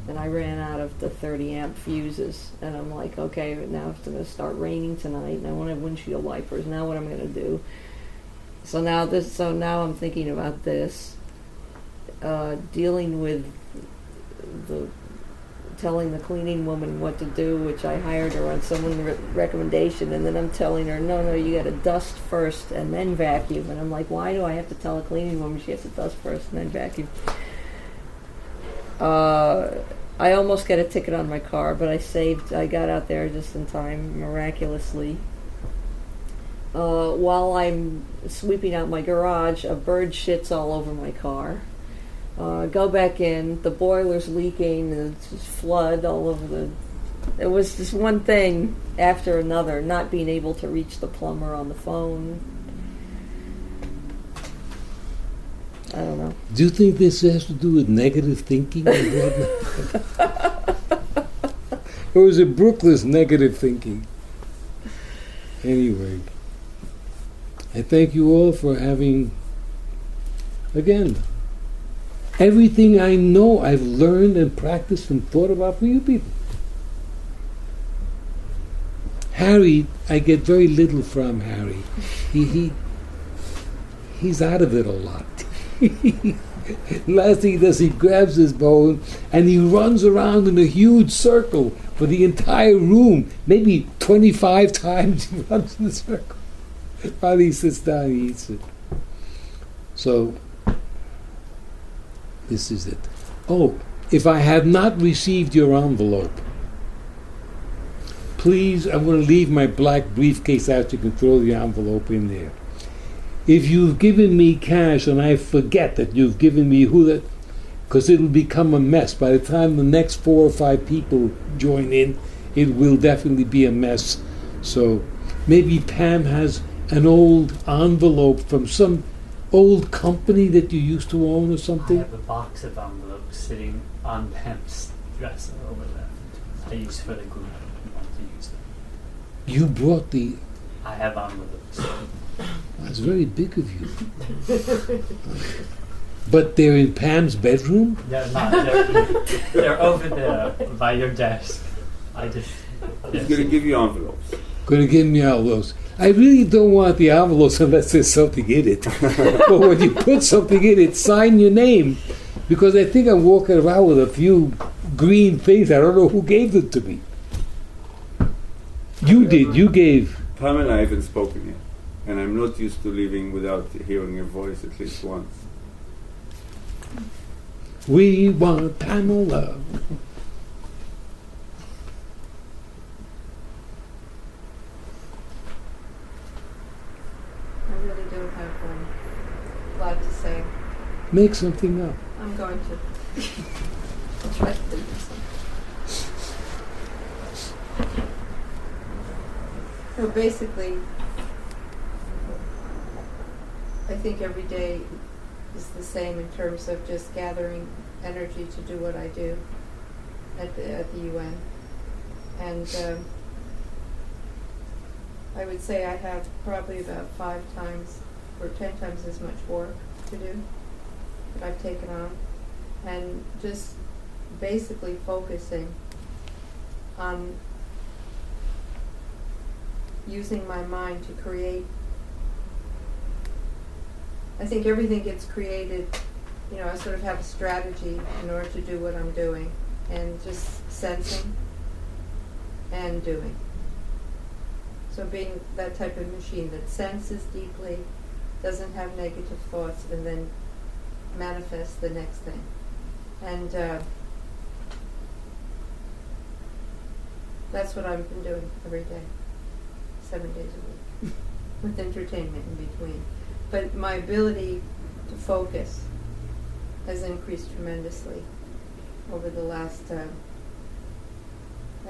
And I ran out of the 30 amp fuses, and I'm like, okay, now it's going to start raining tonight, and I want to have windshield wipers. Now what am I going to do? So now I'm thinking about this, dealing with telling the cleaning woman what to do, which I hired her on someone's recommendation, and then I'm telling her, no, you got to dust first and then vacuum. And I'm like, why do I have to tell a cleaning woman she has to dust first and then vacuum? I almost got a ticket on my car, but I got out there just in time, miraculously. while I'm sweeping out my garage, a bird shits all over my car. Go back in, the boiler's leaking, and it's just flood all over the... It was just one thing after another, not being able to reach the plumber on the phone. I don't know. Do you think this has to do with negative thinking? Or is it Brooklyn's negative thinking? Anyway, I thank you all for having, again, everything I know I've learned and practiced and thought about for you people. Harry, I get very little from Harry. He's out of it a lot. Last thing he does, he grabs his bone and he runs around in a huge circle for the entire room. Maybe 25 times he runs in the circle. Finally he sits down and he eats it. So, this is it. Oh, if I have not received your envelope, please, I'm going to leave my black briefcase out. You can throw the envelope in there. If you've given me cash and I forget that you've given me because it'll become a mess. By the time the next 4 or 5 people join in, it will definitely be a mess. So maybe Pam has an old envelope from some old company that you used to own or I something. have a box of envelopes sitting on Pam's dresser over there. I use for the group. I want to use them. You brought the... I have envelopes. That's very big of you. But they're in Pam's bedroom? They're not. They're over there by your desk. He's going to give you envelopes. Going to give me envelopes. I really don't want the envelopes unless there's something in it. But when you put something in it, sign your name. Because I think I'm walking around with a few green things. I don't know who gave them to me. You did. You gave. Pam and I haven't spoken yet. And I'm not used to living without hearing your voice at least once. We want Pamela. I really don't have a lot to say. Make something up. I'm going to. I'll try to think of something. So basically, I think every day is the same in terms of just gathering energy to do what I do at the UN. And I would say I have probably about 5 times or 10 times as much work to do that I've taken on. And just basically focusing on using my mind to create. I think everything gets created, I sort of have a strategy in order to do what I'm doing, and just sensing and doing. So being that type of machine that senses deeply, doesn't have negative thoughts, and then manifests the next thing. And that's what I've been doing every day, 7 days a week, with entertainment in between. But my ability to focus has increased tremendously over the last, I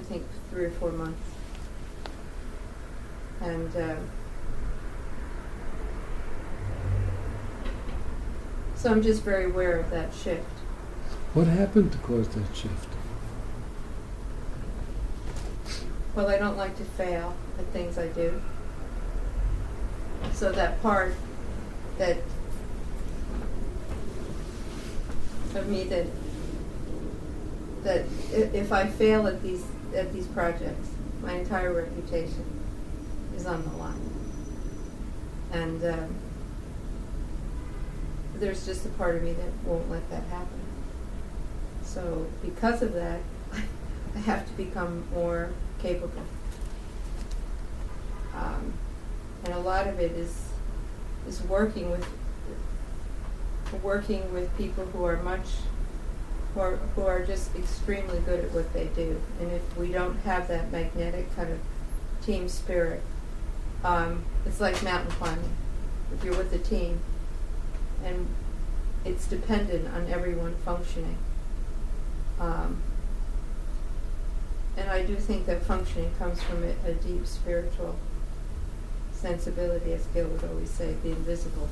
think, 3 or 4 months. And so I'm just very aware of that shift. What happened to cause that shift? Well, I don't like to fail at things I do. So that part that of me that if I fail at these projects, my entire reputation is on the line. And there's just a part of me that won't let that happen. So because of that, I have to become more capable. And a lot of it is working with people who are just extremely good at what they do. And if we don't have that magnetic kind of team spirit, it's like mountain climbing. If you're with a team, and it's dependent on everyone functioning. And I do think that functioning comes from a deep spiritual sensibility, as Gil would always say, the invisible.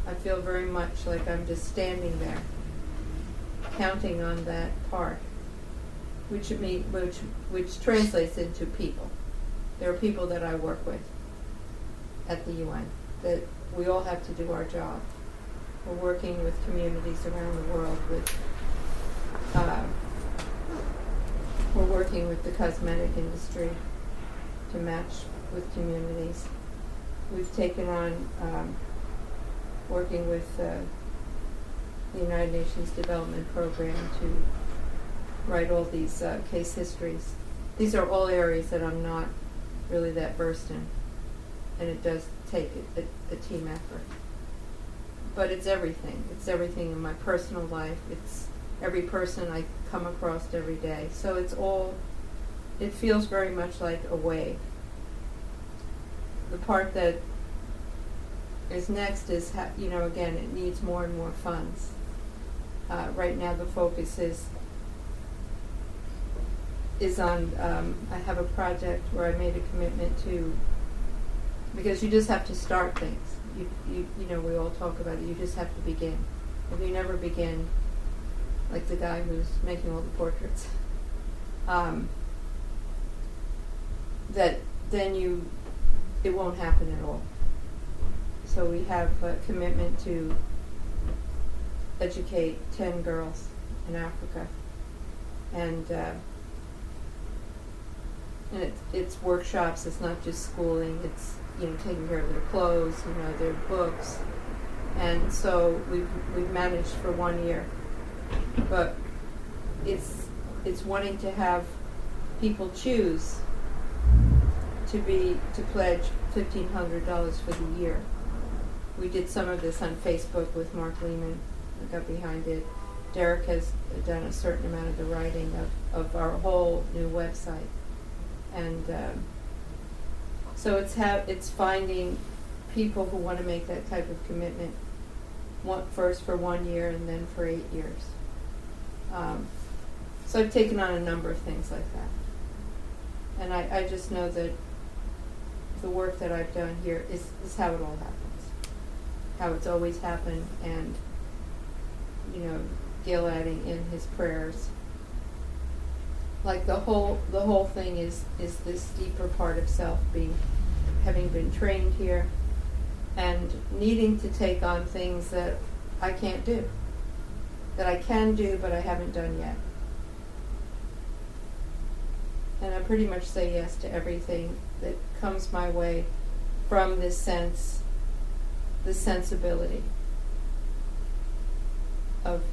I feel very much like I'm just standing there, counting on that part, which translates into people. There are people that I work with at the UN, that we all have to do our job. We're working with communities around the world. We're working with the cosmetic industry to match with communities. We've taken on working with the United Nations Development Program to write all these case histories. These are all areas that I'm not really that versed in, and it does take a team effort. But it's everything. It's everything in my personal life. It's every person I come across every day. So it feels very much like a wave. The part that is next is, again, it needs more and more funds. Right now the focus is on, I have a project where I made a commitment to, because you just have to start things. We all talk about it, you just have to begin. If you never begin, like the guy who's making all the portraits, that then it won't happen at all. So we have a commitment to educate 10 girls in Africa, and it's workshops. It's not just schooling. It's taking care of their clothes, their books, and so we've managed for 1 year, but it's wanting to have people choose to pledge $1,500 for the year. We did some of this on Facebook with Mark Lehman. I got behind it. Derek has done a certain amount of the writing of our whole new website, and so it's finding people who want to make that type of commitment. First for 1 year and then for 8 years. So I've taken on a number of things like that, and I just know that the work that I've done here is how it all happens, how it's always happened, and Gil adding in his prayers. Like the whole thing is this deeper part of self, having been trained here, and needing to take on things that I can't do, that I can do but I haven't done yet. And I pretty much say yes to everything that comes my way from this sensibility of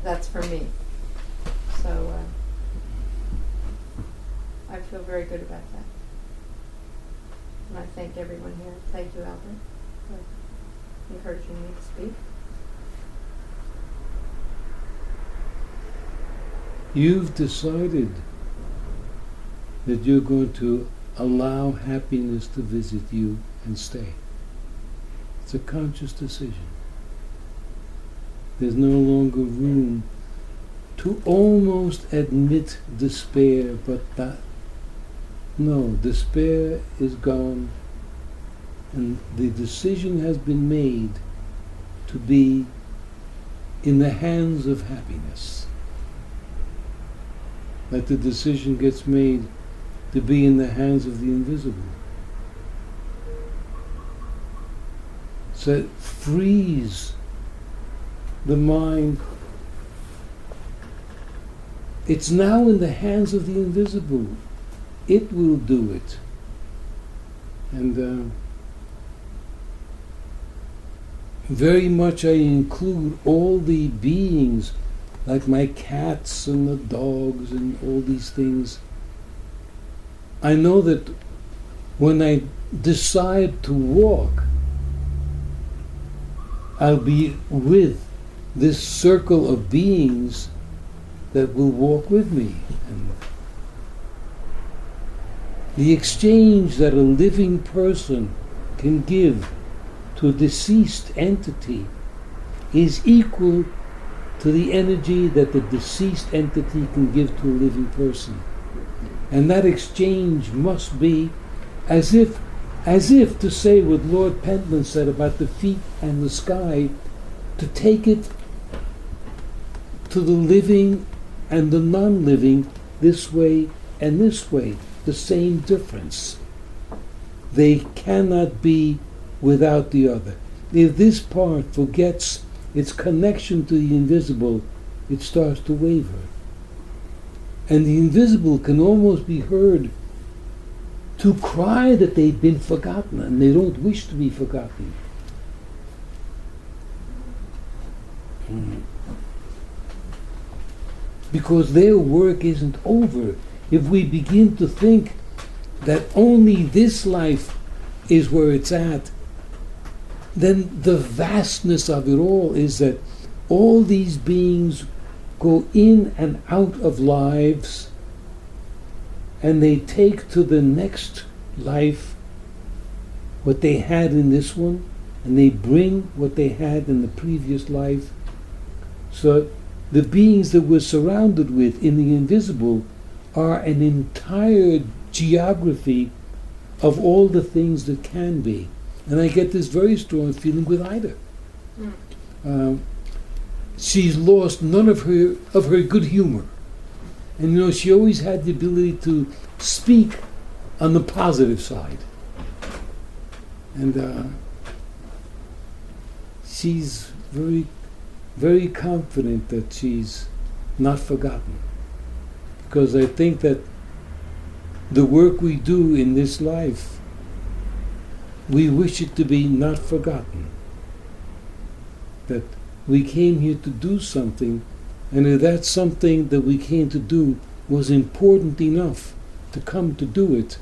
that's for me. So I feel very good about that. And I thank everyone here. Thank you, Albert, for encouraging me to speak. You've decided that you're going to allow happiness to visit you and stay. It's a conscious decision. There's no longer room to almost admit despair, no, despair is gone, and the decision has been made to be in the hands of happiness. Like the decision gets made to be in the hands of the invisible. So it frees the mind. It's now in the hands of the invisible. It will do it. And very much I include all the beings, like my cats and the dogs and all these things. I know that when I decide to walk, I'll be with this circle of beings that will walk with me. And The exchange that a living person can give to a deceased entity is equal to the energy that the deceased entity can give to a living person. And that exchange must be as if to say what Lord Pentland said about the feet and the sky, to take it to the living and the non-living this way and this way, the same difference. They cannot be without the other. If this part forgets its connection to the invisible, it starts to waver. And the invisible can almost be heard to cry that they've been forgotten, and they don't wish to be forgotten. Because their work isn't over. If we begin to think that only this life is where it's at, then the vastness of it all is that all these beings go in and out of lives, and they take to the next life what they had in this one, and they bring what they had in the previous life. So the beings that we're surrounded with in the invisible are an entire geography of all the things that can be. And I get this very strong feeling with Ida. She's lost none of her good humor. And she always had the ability to speak on the positive side. And she's very, very confident that she's not forgotten. Because I think that the work we do in this life, we wish it to be not forgotten. That we came here to do something, and if that something that we came to do was important enough to come to do it,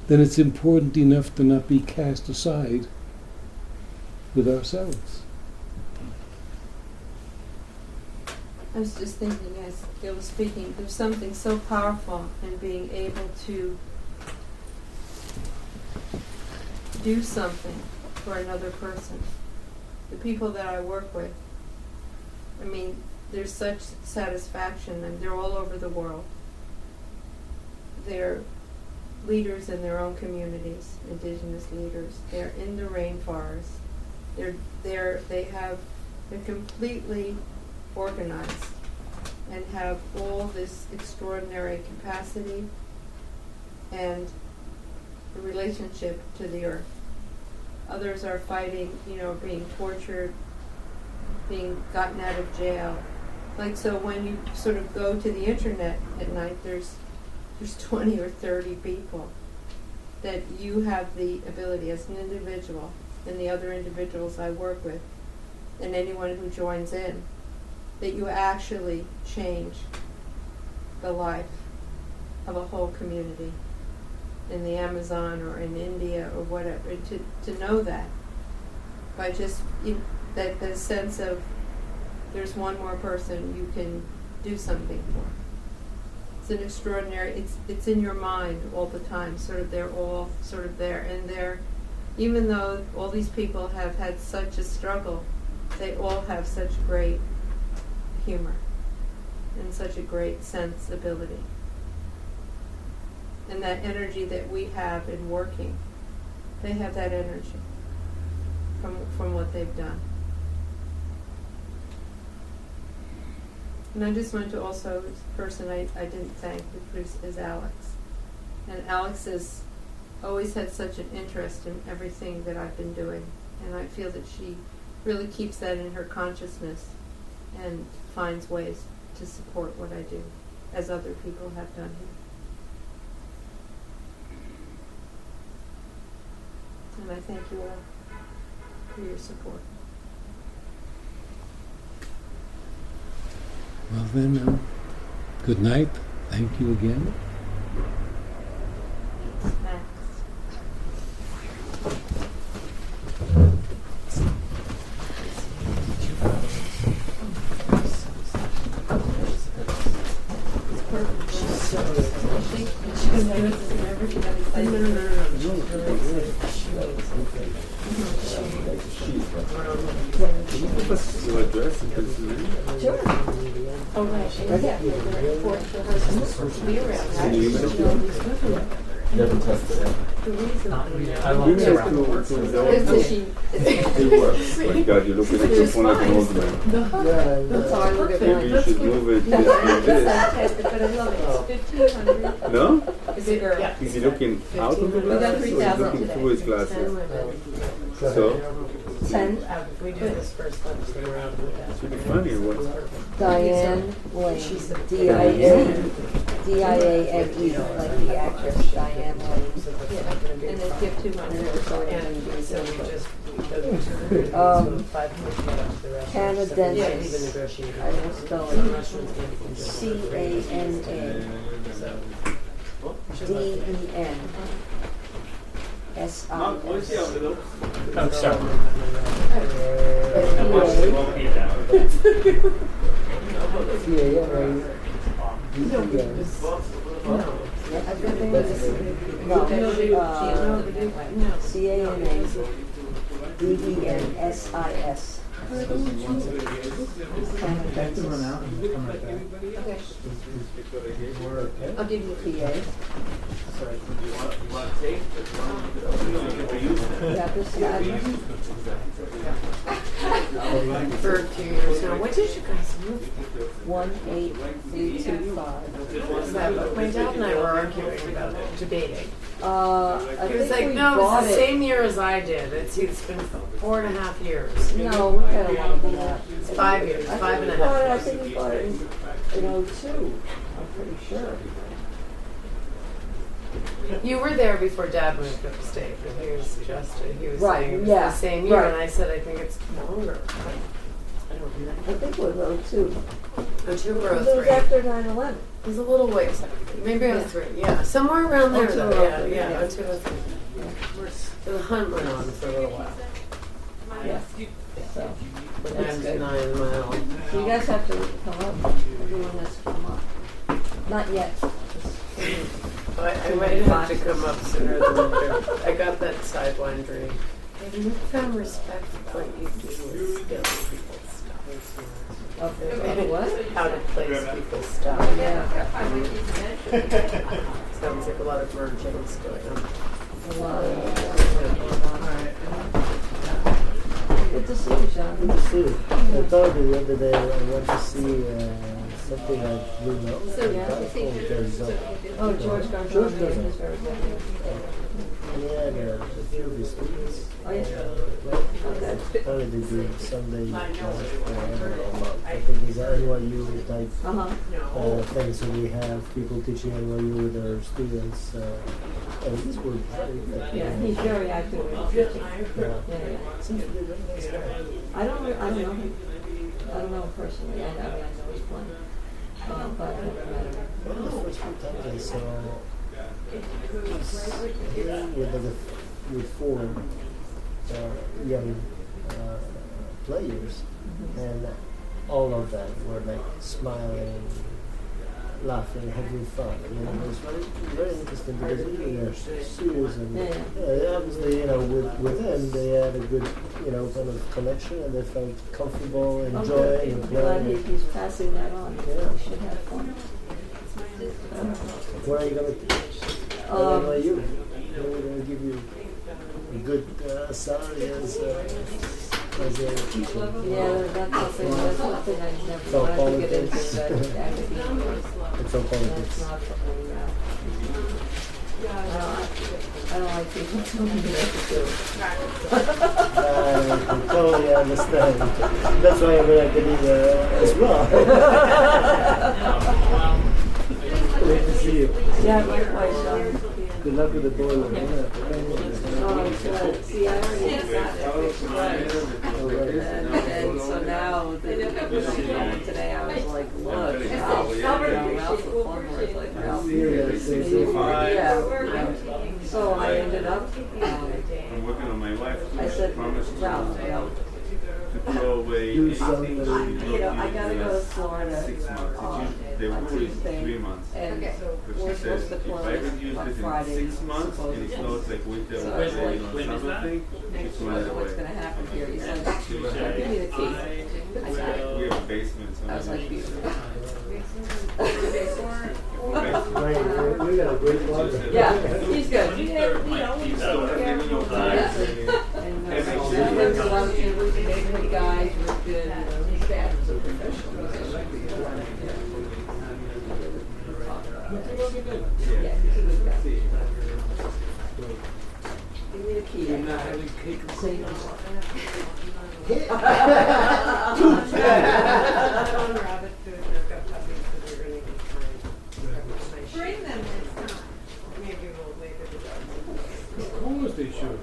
then it's important enough to not be cast aside with ourselves. I was just thinking as Gil was speaking, there's something so powerful in being able to do something for another person. The people that I work with, I mean, there's such satisfaction, and they're all over the world. They're leaders in their own communities, indigenous leaders. They're in the rainforest. They're completely organized and have all this extraordinary capacity and a relationship to the earth. Others are fighting, being tortured, being gotten out of jail. So when you sort of go to the internet at night, there's 20 or 30 people that you have the ability as an individual, and the other individuals I work with, and anyone who joins in, that you actually change the life of a whole community in the Amazon or in India or whatever. And to know that by just that the sense of there's one more person you can do something for. It's an extraordinary. It's in your mind all the time. They're all sort of there, and even though all these people have had such a struggle, they all have such great humor and such a great sensibility. And that energy that we have in working, they have that energy from what they've done. And I just want to also, this person I didn't thank is Alex. And Alex has always had such an interest in everything that I've been doing. And I feel that she really keeps that in her consciousness and finds ways to support what I do, as other people have done here. And I thank you all for your support. Well then, good night. Thank you again. Max. It's perfect. Give us your address and Pennsylvania. Sure. Oh, right. Yeah. Be around, Can you email it? Never tested it. I won't Email around. it to It's she. It works. Oh my God, you're looking at your phone like an old man. Yeah, and, That's how I look at Maybe mine. you should move it this and this. But I love it. It's 1,500. No? It's a girl. Is he looking out of the We got glasses or is he 3,000 looking today. through his glasses? So? 10. If we do this first lunch, then we're out of the It's really funny or what? Diane Lane. She's a Diane, like the actress Diane Lane. And they give 200. And so we just, we go Um, 500 to the rest. Canna So we can't Dentist. even negotiate. I will spell Some it restaurants can't even do it. C-A-N-A. So, D-E-N. S-I-S. Oh, sorry. C-A-N-A-D-E-N-S-I-S. Okay. I'll give you a PA. Yeah, this address. for 2 years now. When did you guys move? 18325. My dad and I were arguing about it, debating. I He was think like, we no, bought it's the it. same year as I did. It's been 4.5 years. No, we had a lot of that. It's 5 years, I five think and we a bought it, I half. think we bought it in 02. I'm pretty sure. You were there before Dad moved upstate, and he was Right, saying it was yeah, the same year, right. and I said I think it's longer. I don't know. I think it was 02. 02 It or was 03. after 9/11. It was a little ways. Maybe Yeah. 03. Yeah, somewhere around there. 02 Though. or Yeah, 03, yeah. yeah. 02 or 03. The hunt went on for a little while. Yeah. So, But That's I'm good. 9 mile. so you guys have to come up. Everyone has to come up. Not yet. I might have to come up sooner than later. I got that sideline dream. I've never found respect for what you do with skills people's stuff. Of what? How to place people's stuff. Yeah. Sounds like a lot of mergings going on. A lot of Good to see you, Sean. Good to see you. I told you the other day I went to see something I didn't know. So, yeah. There's Oh, George Garfield. George Yeah, Garfield. he's very good. yeah, the few of his students. Oh, yeah. Okay. Probably they do Sunday class every month. I think it's NYU type Uh-huh. thing. So we have people teaching NYU with their students. And these were very good. Yeah, he's very active. Yeah, Yeah. yeah. Seems to be a very nice guy. I don't know him. I don't know him personally. I know his plan. But I've never met him. One of the first few times I saw with four young players, and all of them were like smiling, laughing, having fun. You know, it was very, very interesting because they're serious and obviously, you know, with them they had a good, you know, kind of connection and they felt comfortable, enjoying and I'm glad playing. he's passing that on. Yeah. He should have fun. Where are you going to teach? NYU. They're going to give you a good salary as a teacher. Yeah, that's something I never So wanted to get into. politics. That academia. It's all That's politics. not for me. I don't like people telling me what to I totally understand. That's why I'm in academia as well. Great to see you. do. Yeah, likewise, Sean. Good luck with the boiler. Oh, it's good. See, I already got it. And so now, today I was like, look, Ralph the plumber is like, Ralph. Yeah. So I ended up, I'm working on my wife. I said, Promise to Ralph, to throw away Do anything something. that you know, I gotta go to Florida 6 months. on They were Tuesday. 3 months. And we're says supposed to if I close reduce on it in Friday, 6 months and it's supposedly. not like winter So or I was like, you know, when is summer that? thing, Next it's week, right what's away. going to happen here? He's like, See what give me the key. I got it. We have a basement. So I was like, beautiful. Right, we got a great father. Yeah, he's good. Winter You know, might be he's better. so careful. Yeah. And there's a lot of people, the guys were good. You know, his dad was a professional. Yeah, he's a good guy. Give me the key. You're not having cake and singing. Bring them next time. Maybe we'll make it Of course they should.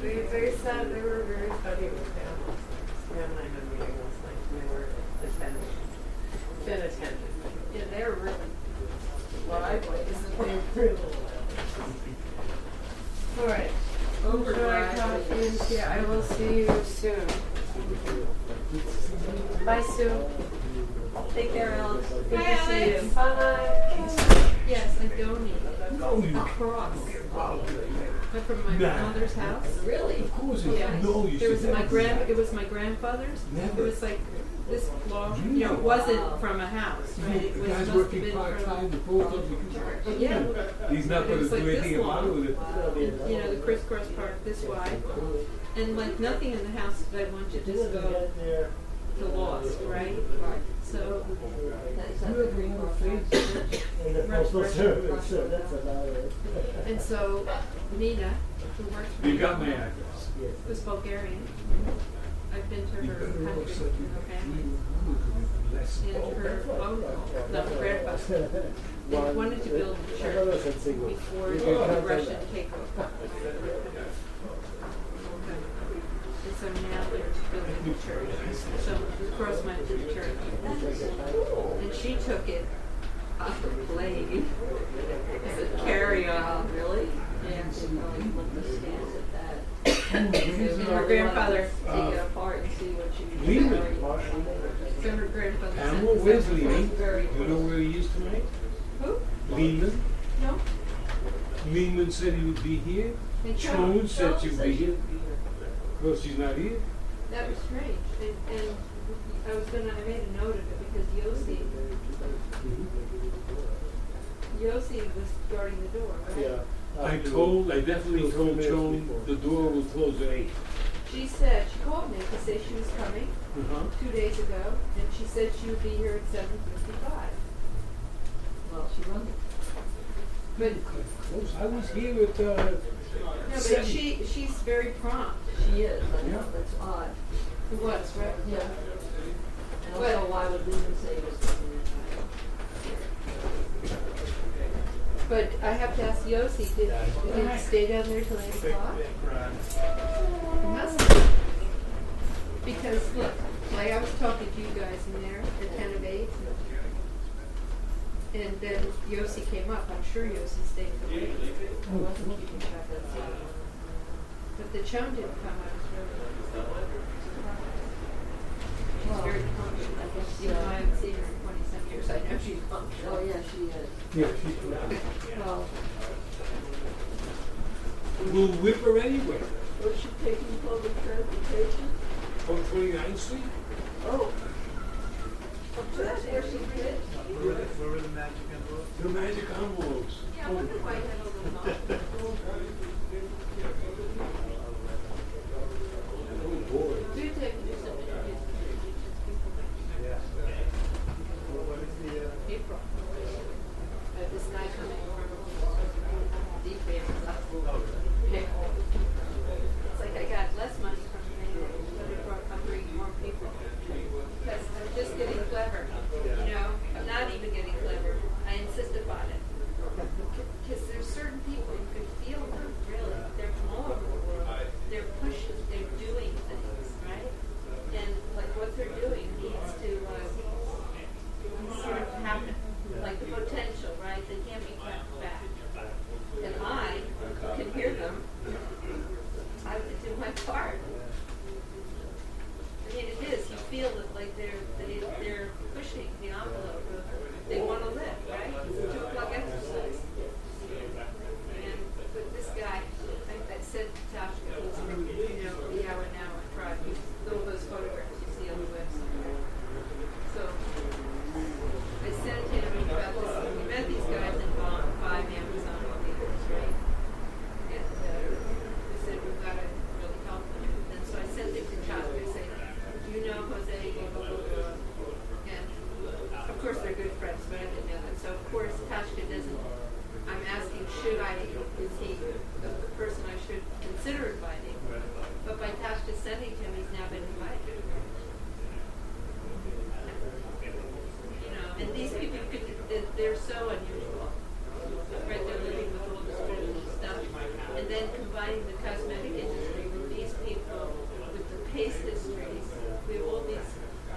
They said they were very funny with families. Sam and I had a meeting last night and they were attending. Been attending. Yeah, they were really lively. They were really all right. Enjoy coffee and tea. I will see you soon. Bye, Sue. Take care, Alex. Good Hi, to see Alex. you. Bye. Yes, I donated No, you a cross. Went from my Nah. mother's house. Really? Of course you Yeah. No, you It was should my never. it was my grandfather's. Never. It was like this long. You know, it wasn't from a house, right? It The was guy's must have working been part-time, the from. both of you. Yeah. He's not It going to was do like anything this about it long. with it. You know, the crisscross part this wide, and like nothing in the house that I want to just go to lost, right? So That's not the green bar face. And the postal service, so that's about it. and so Nina, who works for You me, got my address. was Bulgarian. I've been to You her better all of a country sudden and her family. less. And her uncle, no, her grandfather, they wanted to build a church before the Russian takeover. And so now they're building a church. So of course went to the church. And she took it off the plane as a carry-on. Really? Yeah. So probably look the scans at that. And her grandfather, Take it apart and see what you can Lehman. so her grandfather sent Pamela, this where's out. Lehman? Very You know where he is tonight? Who? Lehman. No. Lehman said he would be here. And Joan said Joan she'd be here. Well, she's not here. That was strange. And I made a note of it because Yossi was guarding the door, right? Yeah. I definitely told Joan the door will close at 8. She said, she called me to say she was coming Uh-huh. 2 days ago, and she said she would be here at 7:55. Well, she wasn't. But, Close. I was here at no, but 7. she's very prompt. She is. I know. Yeah. That's odd. It was, right? Yeah. And But- also, why would Lehman say it was something But I have to ask Yossi, did he stay down there till 8 o'clock? He must have. Because, look, like I was talking to you guys in there at 10 of 8, and then Yossi came up. I'm sure Yossi stayed till 8. I wasn't keeping track of that. But the chum didn't come. I was really surprised. She's very punctual. I guess, even though I haven't seen her in 20-some years, I know she's punctual. Oh, yeah, she is. Yeah, she's good. Well, We'll whip her anyway. was she taking public transportation? On 29th Street? Oh. So that's where she did. The magic envelopes. Yeah, I wonder why he had a little mouth. Oh, boy. Do take do some interviews. April. This guy coming from deep It's like I got less money from the but it brought I'm bringing more people. Because I'm just getting clever. You know, I'm not even getting clever. I insist upon it. Because there's certain people you can feel them really. They're from all over the world. They're pushing, they're doing things, right? And like what they're doing needs to sort of happen. Like the potential, right? They can't be kept back. And I can hear them. I would do my part. I mean, it is. You feel that like they're pushing.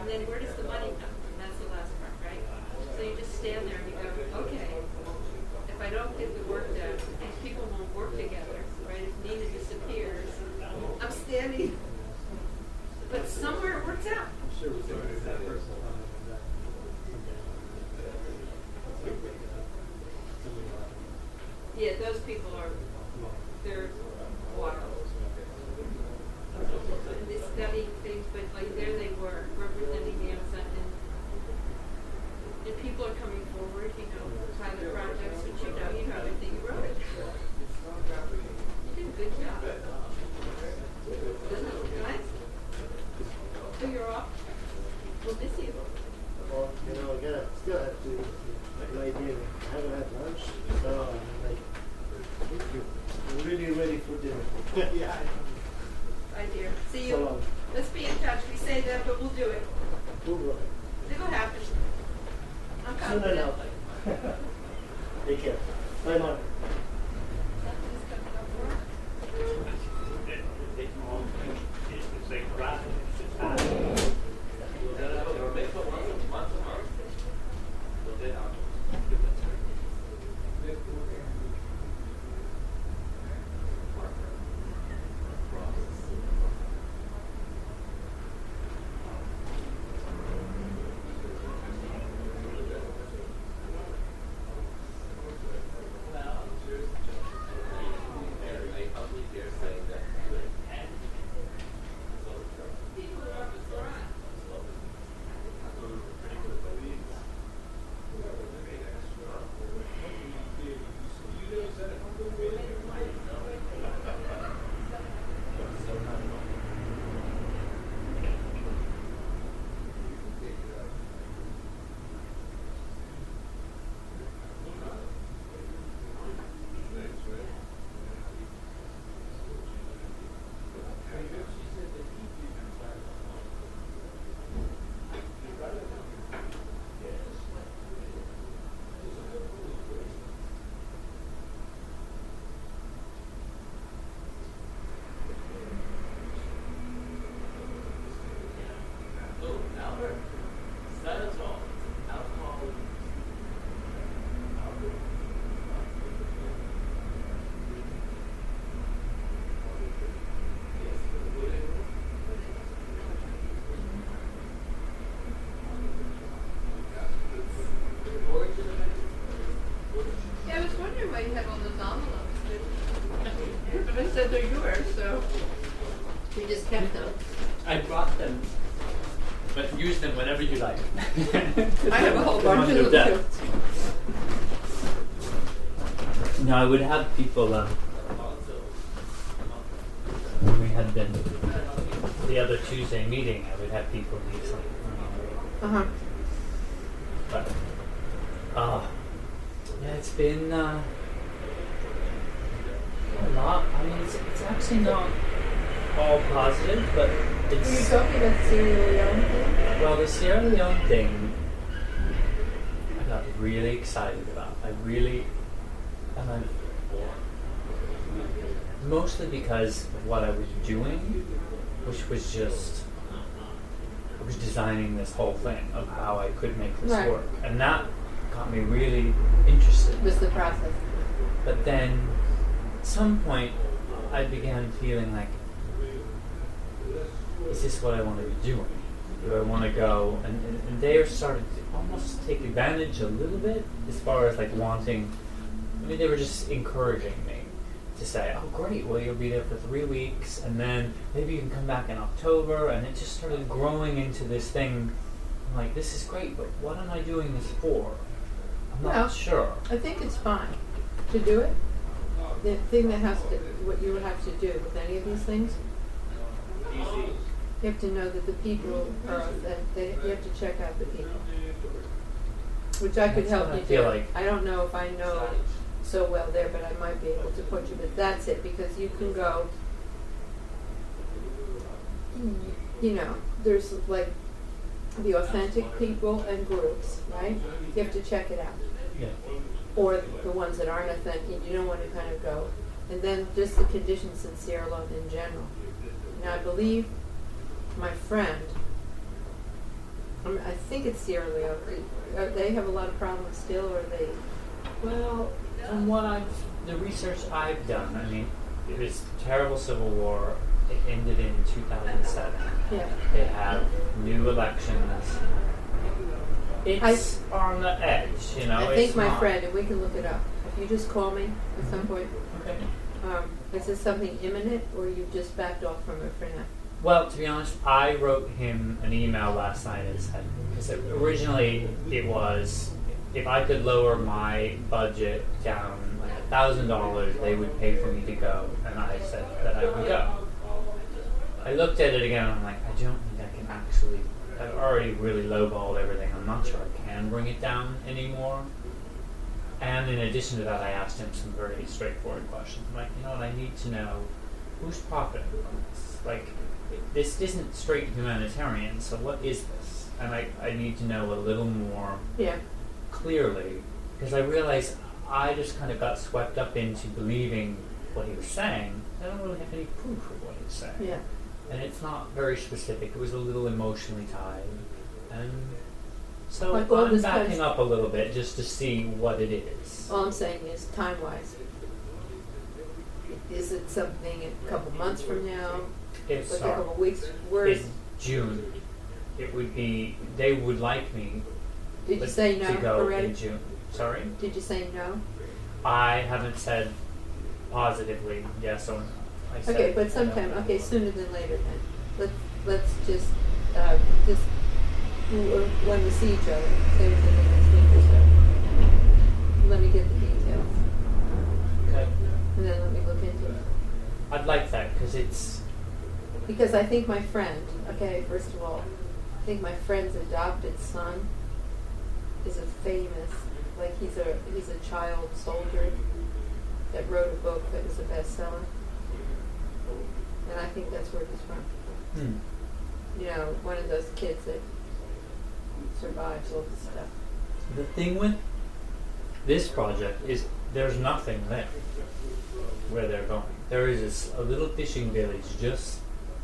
And then where does the money come from? That's the last part, right? So you just stand there and you go, okay, if I don't get the work done, these people won't work together, right? If Nina disappears, I'm standing, but somewhere it works out. Yeah, those people they're wild. And they study things, but like there they were, representing the Amazon, and people are coming forward, pilot projects, which you know everything, you wrote it. You did a good job. Doesn't it look nice? So you're off. We'll miss you. Well, still have to maybe I haven't had lunch, so I'm like, I'm really ready for dinner. Yeah. Bye, dear. See you. So long. Let's be in touch. We say that, but we'll do it. We'll go. It will happen. I'm Soon confident. enough. Take care. Bye, Mark. Something's coming up for us. Yeah, I was wondering why you had all those envelopes. But I said they're yours, so we just kept them. I brought them, but use them whenever you like. I have a whole bunch of them too. No, I would have people. When we had the other Tuesday meeting, I would have people leave something for me. But yeah, it's been a lot. I mean, it's actually not all positive, but it's. Were you talking about Sierra Leone thing? Well, the Sierra Leone thing, I got really excited about. Mostly because of what I was doing, which was just, I was designing this whole thing of how I could make this Right. work. And that got me really interested. Was the process. But then, at some point, I began feeling like, is this what I want to be doing? Do I want to go? And they started to almost take advantage a little bit as far as like wanting, they were just encouraging me to say, oh great, well you'll be there for 3 weeks and then maybe you can come back in October, and it just started growing into this thing. I'm like, this is great, but what am I doing this for? I'm not sure. I think it's fine to do it. The thing that what you would have to do with any of these things, you have to know that the people are, you have to check out the people. Which I could That's help what I you feel do. like. I don't know if I know so well there, but I might be able to put you, but that's it, because you can go, there's like the authentic people and groups, right? You have to check it out. Yeah. Or the ones that aren't authentic, you don't want to kind of go. And then just the conditions in Sierra Leone in general. Now I believe my friend I mean, I think it's Sierra Leone. They have a lot of problems still, or they? Well, from the research I've done, I mean, it was a terrible civil war. It ended in 2007. Yeah. They have new elections. It's on the edge, you know. I think it's my not- friend, and we can look it up. If you just call me at some point, Okay. is this something imminent, or you just backed off from it for now? Well, to be honest, I wrote him an email last night and said, because originally it was, if I could lower my budget down like $1,000, they would pay for me to go, and I said that I would go. I looked at it again, and I'm like, I don't think I can actually, I've already really lowballed everything. I'm not sure I can bring it down anymore. And in addition to that, I asked him some very straightforward questions. I'm like, you know what, I need to know who's profiting from this. Like, this isn't straight humanitarian, so what is this? And I need to know a little more Yeah. clearly, because I realized I just kind of got swept up into believing what he was saying. I don't really have any proof of what he was saying. Yeah. And it's not very specific. It was a little emotionally tied. And so Like all I'm this backing kind up a little bit just to see what it is. All I'm saying is time-wise. Is it something a couple months from now? It's Like a couple weeks? Where in is? June. It would be, they would like me Did you say no to go already? in June. Sorry? Did you say no? I haven't said positively yes or no. I said Okay, but I don't sometime. know. Okay, sooner than later then. Let's just when we see each other, say within the next week or so. Let me get the details, Okay. and then let me look into it. I'd like that because it's, Because I think my friend, okay, first of all, I think my friend's adopted son is a famous, like he's a child soldier that wrote a book that was a bestseller. And I think that's where he's from. You know, one of those kids that survives all this stuff. the thing with this project is there's nothing there where they're going. There is a little fishing village just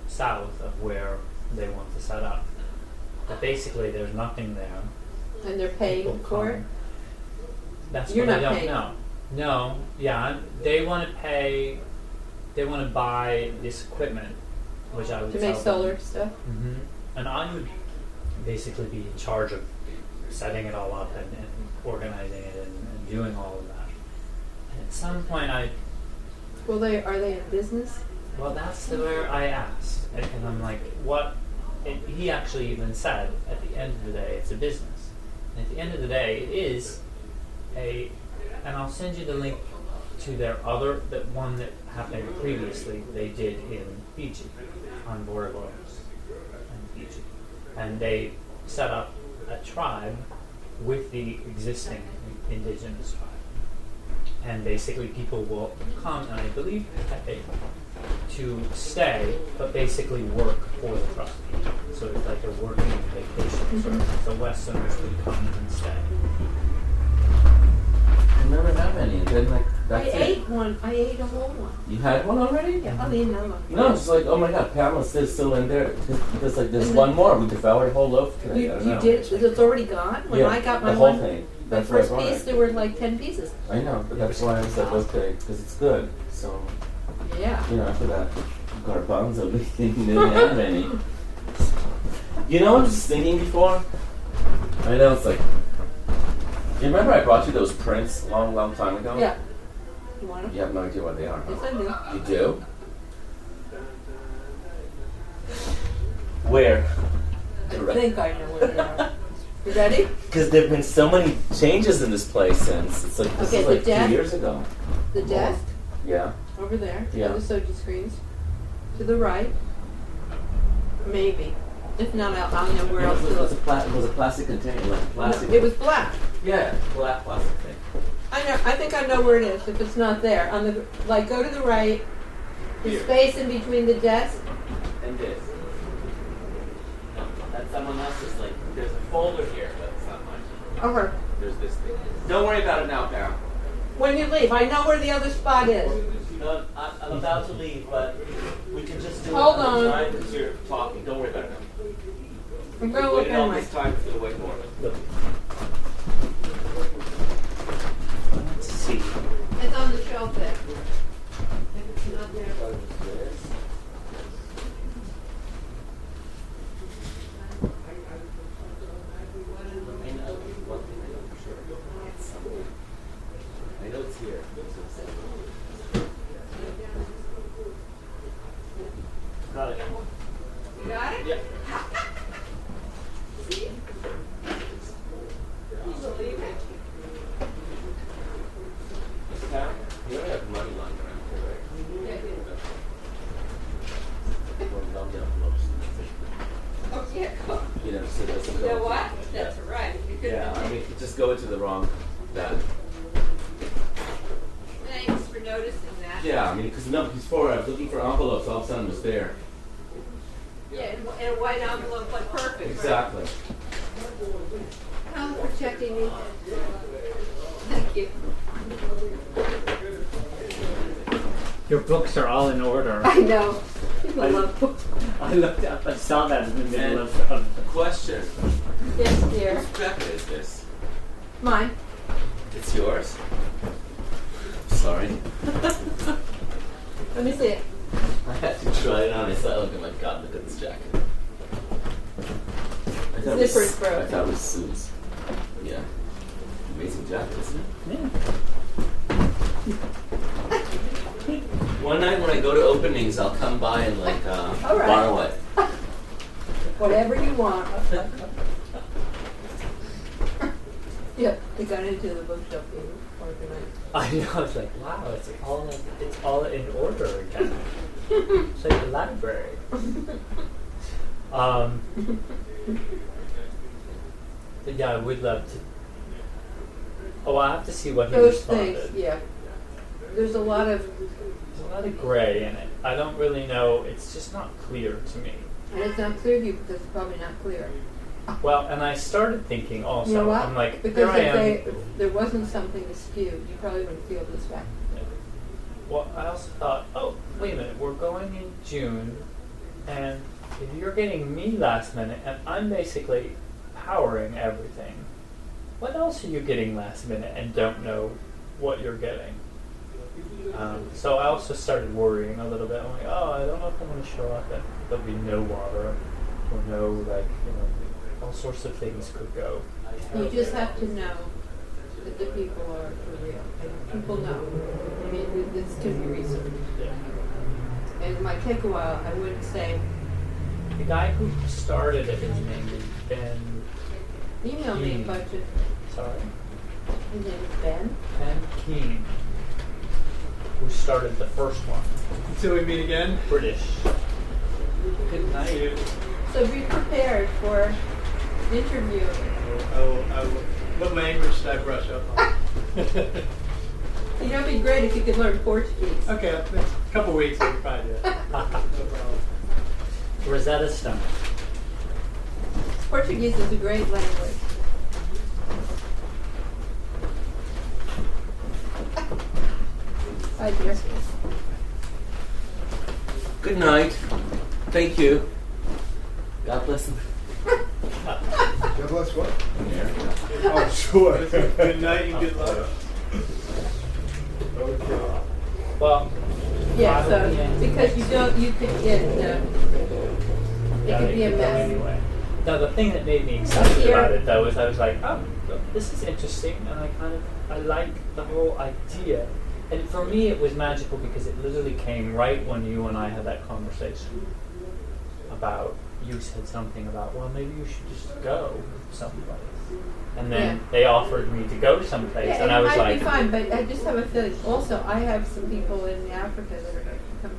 south of where they want to set up. But basically there's nothing there. And they're paying People for it? come. That's You're what I not don't paying. know. No, yeah, they want to pay. They want to buy this equipment, which I would To make sell them. solar stuff? Mm-hmm. And I would basically be in charge of setting it all up and organizing it and doing all of that. And at some point, Well, are they in business? well, that's where I asked, and I'm like, what? And he actually even said, at the end of the day, it's a business. And at the end of the day, it is and I'll send you the link to that one that happened previously. They did in Fiji, on Borough in Fiji, and they set up a tribe with the existing indigenous tribe. And basically people will come and I believe pay to stay, but basically work for the tribe. So it's like a working vacation service. So Westerners would come and stay. I never have any. And then like I that's it. ate one. I ate a whole one. You had one already? Yeah, I'll eat another one. No, it's like, oh my god, Pamela's still in there. There's like there's And one more. We devoured a whole loaf today. I don't You know. did? It's already gone? When Yeah, I got my the whole one, thing. my That's why I first brought piece, it. there were like 10 pieces. I know, but that's why I was like, okay, because it's good. So, Yeah. you know, after that garbanzo, we didn't have any. You know what I was just thinking before? I know it's like, you remember I brought you those prints a long time ago? Yeah. You want them? You have no idea what they are. Yes, I do. You do? Where? I think I know where they are. You ready? Because there have been so many changes in this place since. It's like, this Okay, is the like desk. 2 years ago. The desk Yeah. over there. Yeah. The soju screens. To the right. Maybe. If not, I'll know where else to it was look. it was a plastic container, like plastic. It was black. Yeah, black plastic thing. I know. I think I know where it is. If it's not there, on the go to the right. The Here. space in between the desk. And this. No, that's someone else's. Like, there's a folder here, but it's not mine. Okay. There's this thing. Don't worry about it now, Pam. When you leave, I know where the other spot is. No, I'm about to leave, but we can just do Hold it on. time because you're talking. Don't worry about it now. I'm gonna look Waited all at my. this time for the wait more. Let's see. It's on the shelf there. If it's not there. I know it's here. Got it. You got it? Yeah. See? Can you believe it? You don't have money lying around here, right? Yeah, it is. Well, down the envelopes. Oh, yeah, cool. You know, so it doesn't You go. know what? That's right. You could Yeah, I mean, just go into the wrong bag. Thanks for noticing that. Yeah, I mean, because I was looking for envelopes, all of a sudden it was there. Yeah, in a white envelope, like perfect. Exactly. Right? How's protecting me? Thank you. Your books are all in order. I know. People I- love books. I looked up, I saw that in the middle And of a question. Yes, dear. Whose jacket is this? Mine. It's yours? Sorry. Let me see it. I had to try it on. I thought, oh my god, look at this jacket. I thought it was- Zipper's broken. I thought it was Sue's. Yeah. Amazing jacket, isn't it? Yeah. One night when I go to openings, I'll come by and like All right. borrow it. Whatever you want. Yep, they got into the bookshelf being organized. I know, I was like, wow, it's all in order again. It's like a library. But yeah, I would love to. Oh, I have to see what he Those responded. things, yeah. There's a lot of, There's a lot of gray in it. I don't really know. It's just not clear to me. and it's not clear to you because it's probably not clear. Well, and I started thinking also. You know what? I'm like, Because here I am. if there wasn't something askew, you probably wouldn't feel this way. Well, I also thought, oh, wait a minute, we're going in June, and if you're getting me last minute, and I'm basically powering everything, what else are you getting last minute and don't know what you're getting? So I also started worrying a little bit. I'm like, oh, I don't know if I'm going to show up and there'll be no water, or no, like, you know, all sorts of things could go. You just have to know that the people are for real. And people know. I mean, this can be researched. Yeah. And it might take a while. I wouldn't say, The guy who started it, his name is Ben. email me a budget. Sorry. His name is Ben. Ben Keane, who started the first one. Until we meet again. British. Good night. So be prepared for interview. I will. What language should I brush up on? You know, it'd be great if you could learn Portuguese. Okay, next couple weeks we can probably do it. No problem. Rosetta Stone. Portuguese is a great language. Hi, dear. Good night. Thank you. God bless them. God bless what? America. Oh, sure. Good night and good luck. Okay. Well, Yeah, so probably, because you don't, you could get, it could be a go mess. anyway. Now, the thing that made me excited Here. about it, though, is I was like, oh, this is interesting, and I like the whole idea. And for me, it was magical because it literally came right when you and I had that conversation about, you said something about, well, maybe you should just go someplace. And then Yeah. they offered me to go someplace, Yeah, and I was it might like, be fine, but I just have a feeling. Also, I have some people in Africa that are going to come.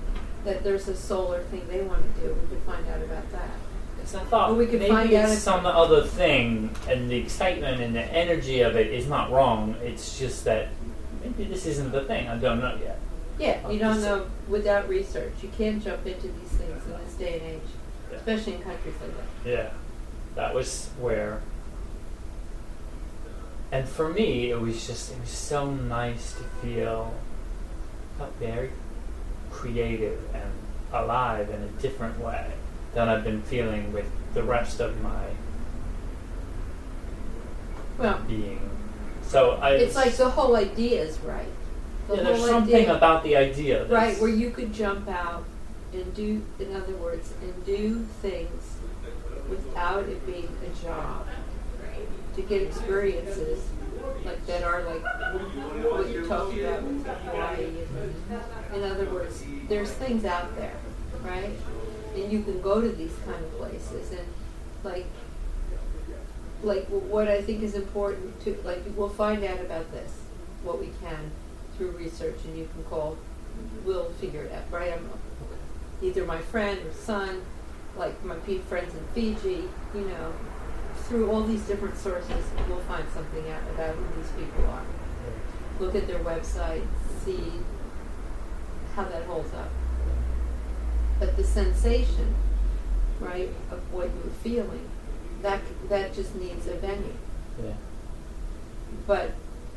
That there's a solar thing they want to do. We could find out about that. because I thought Well, we could maybe find out it's if- some other thing, and the excitement and the energy of it is not wrong. It's just that maybe this isn't the thing. I don't know yet. Yeah, you don't know without research. You can't jump into these things in this day and age, Yeah. especially in countries like that. Yeah, that was where. And for me, it was so nice to felt very creative and alive in a different way. than I've been feeling with the rest of my Well, being. So it's like the whole idea is right. The there's whole something idea, about the idea that's, right, where you could jump out and do, in other words, and do things without it being a job, to get experiences like that are like what you're talking about with Hawaii. In other words, there's things out there, right? And you can go to these kind of places, and like what I think is important to, like, we'll find out about this, what we can through research, and you can call, we'll figure it out, right? I'm either my friend or son, like my friends in Fiji, you know, through all these different sources, we'll find something out about who these people are. Look at their website, see how that holds up. But the sensation, right, of what you were feeling, that just needs a venue. Yeah. But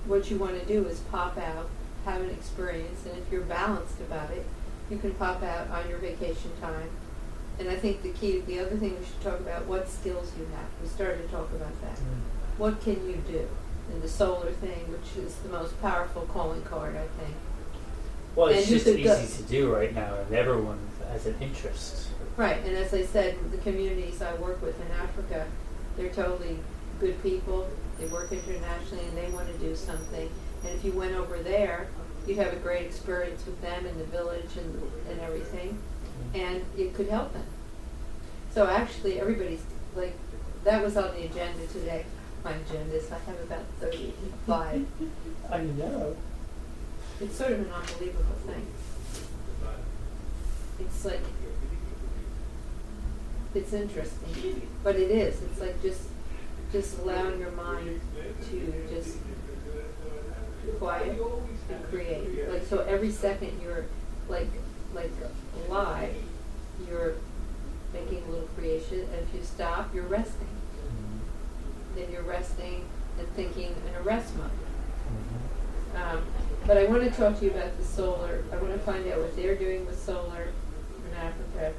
what you want to do is pop out, have an experience, and if you're balanced about it, you can pop out on your vacation time. And I think the other thing we should talk about, what skills you have. We started to talk about that. What can you do? And the solar thing, which is the most powerful calling card, I think. Well, it's And you just could easy to do right now, and everyone has an interest. Right, and as I said, the communities I work with in Africa, they're totally good people. They work internationally, and they want to do something. And if you went over there, you'd have a great experience with them in the village and everything, and it could help them. So actually, everybody's, like, that was on the agenda today. My agendas, I have about 35. I know. It's sort of an unbelievable thing. It's like, it's interesting, but it is. It's like just allowing your mind to just be quiet and create. Like, so every second you're like alive, you're making a little creation, and if you stop, you're resting. Then you're resting and thinking in a rest mode. But I want to talk to you about the solar. I want to find out what they're doing with solar in Africa,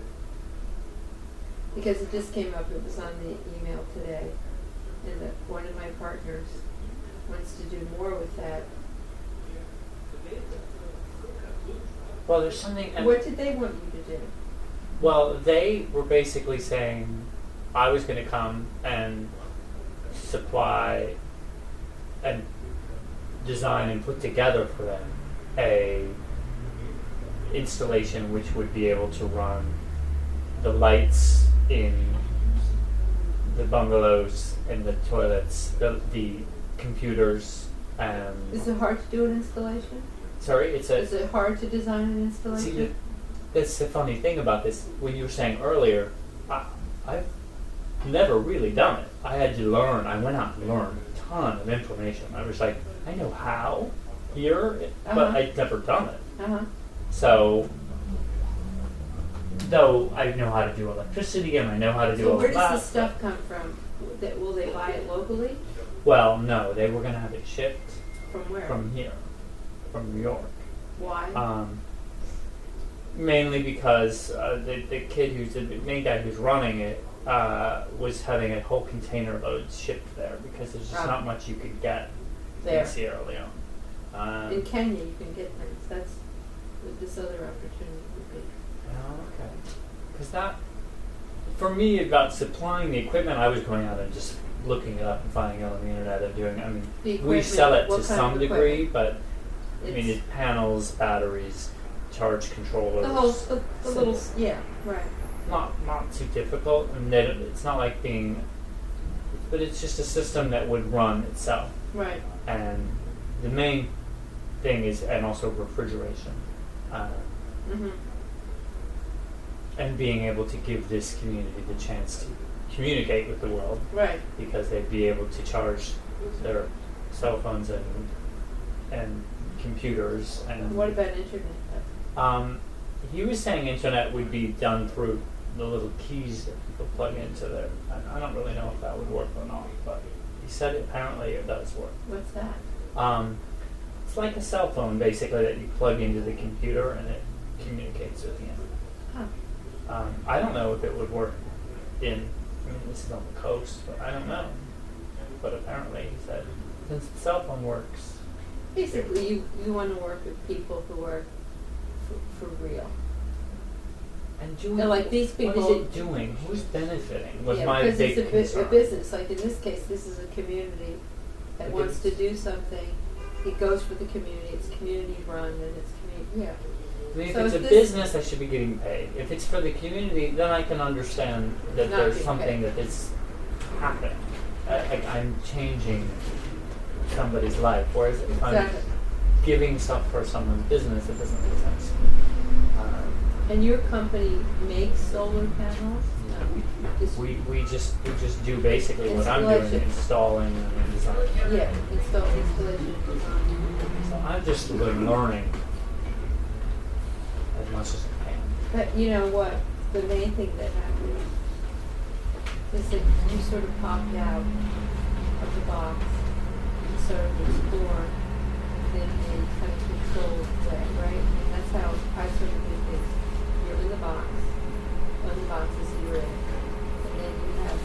because it just came up. It was on the email today, and that one of my partners wants to do more with that. Well, there's something. What did they want you to do? Well, they were basically saying I was going to come and supply and design and put together for them a installation which would be able to run the lights in the bungalows and the toilets, the computers. Is it hard to do an installation? Sorry, Is it hard to design an installation? See, that's the funny thing about this. When you were saying earlier, I've never really done it. I had to learn. I went out and learned a ton of information. I was like, I know how here, but I'd never done it. So, though I know how to do electricity and I know how to do all where that. does the stuff come from? Will they buy it locally? Well, no, they were going to have it shipped From where? from here, from New York. Why? Mainly because the kid who's the main guy who's running it was having a whole container load shipped there because there's just not much you could get There. in Sierra Leone. In Kenya, you can get things. That's what this other opportunity would be. Oh, okay. Because that, for me, about supplying the equipment, I was going out and just looking it up and finding out on the internet and doing. I mean, The we equipment, sell it what to kind some of degree, equipment? but I mean, It's it's panels, batteries, charge controllers. the whole, the little, yeah, right. Not too difficult, and it's not like being, but it's just a system that would run itself. Right. And the main thing is, and also refrigeration, and being able to give this community the chance to communicate with the world, Right. because they'd be able to charge their cell phones and computers. And What about internet? he was saying internet would be done through the little keys that people plug into there. I don't really know if that would work or not, but he said apparently it does work. What's that? It's like a cell phone basically that you plug into the computer and it communicates with you. Huh. I don't know if it would work I mean, this is on the coast, but I don't know. But apparently he said, since the cell phone works, Basically, you want to work with people who are for real. and doing, Now, like these what people- is it doing? Who's benefiting? Was Yeah, my because big it's a concern. business. Like in this case, this is a community that Like wants to it's- do something. It goes for the community. It's community run, and it's community. Yeah. I mean, if So it's a if this- business, I should be getting paid. If it's for the community, then I can understand that Not there's getting something paid. that is happening. I'm changing somebody's life. Whereas if Exactly. I'm giving stuff for someone's business, it doesn't make sense. And your company makes solar panels? Just- We just do basically what I'm doing, Installation. installing and designing. Yeah, installation design. So I'm just learning as much as I can. But you know what? The main thing that happened is that you sort of popped out of the box and started to explore in a kind of controlled way, right? And that's how I sort of do things. You're in the box. One of the boxes you're in. And then you have,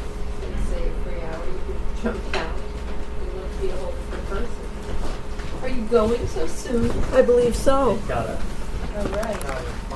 let's say, a free hour. You can jump out and look be a whole different person. Are you going so soon? I believe so. Got it. All right.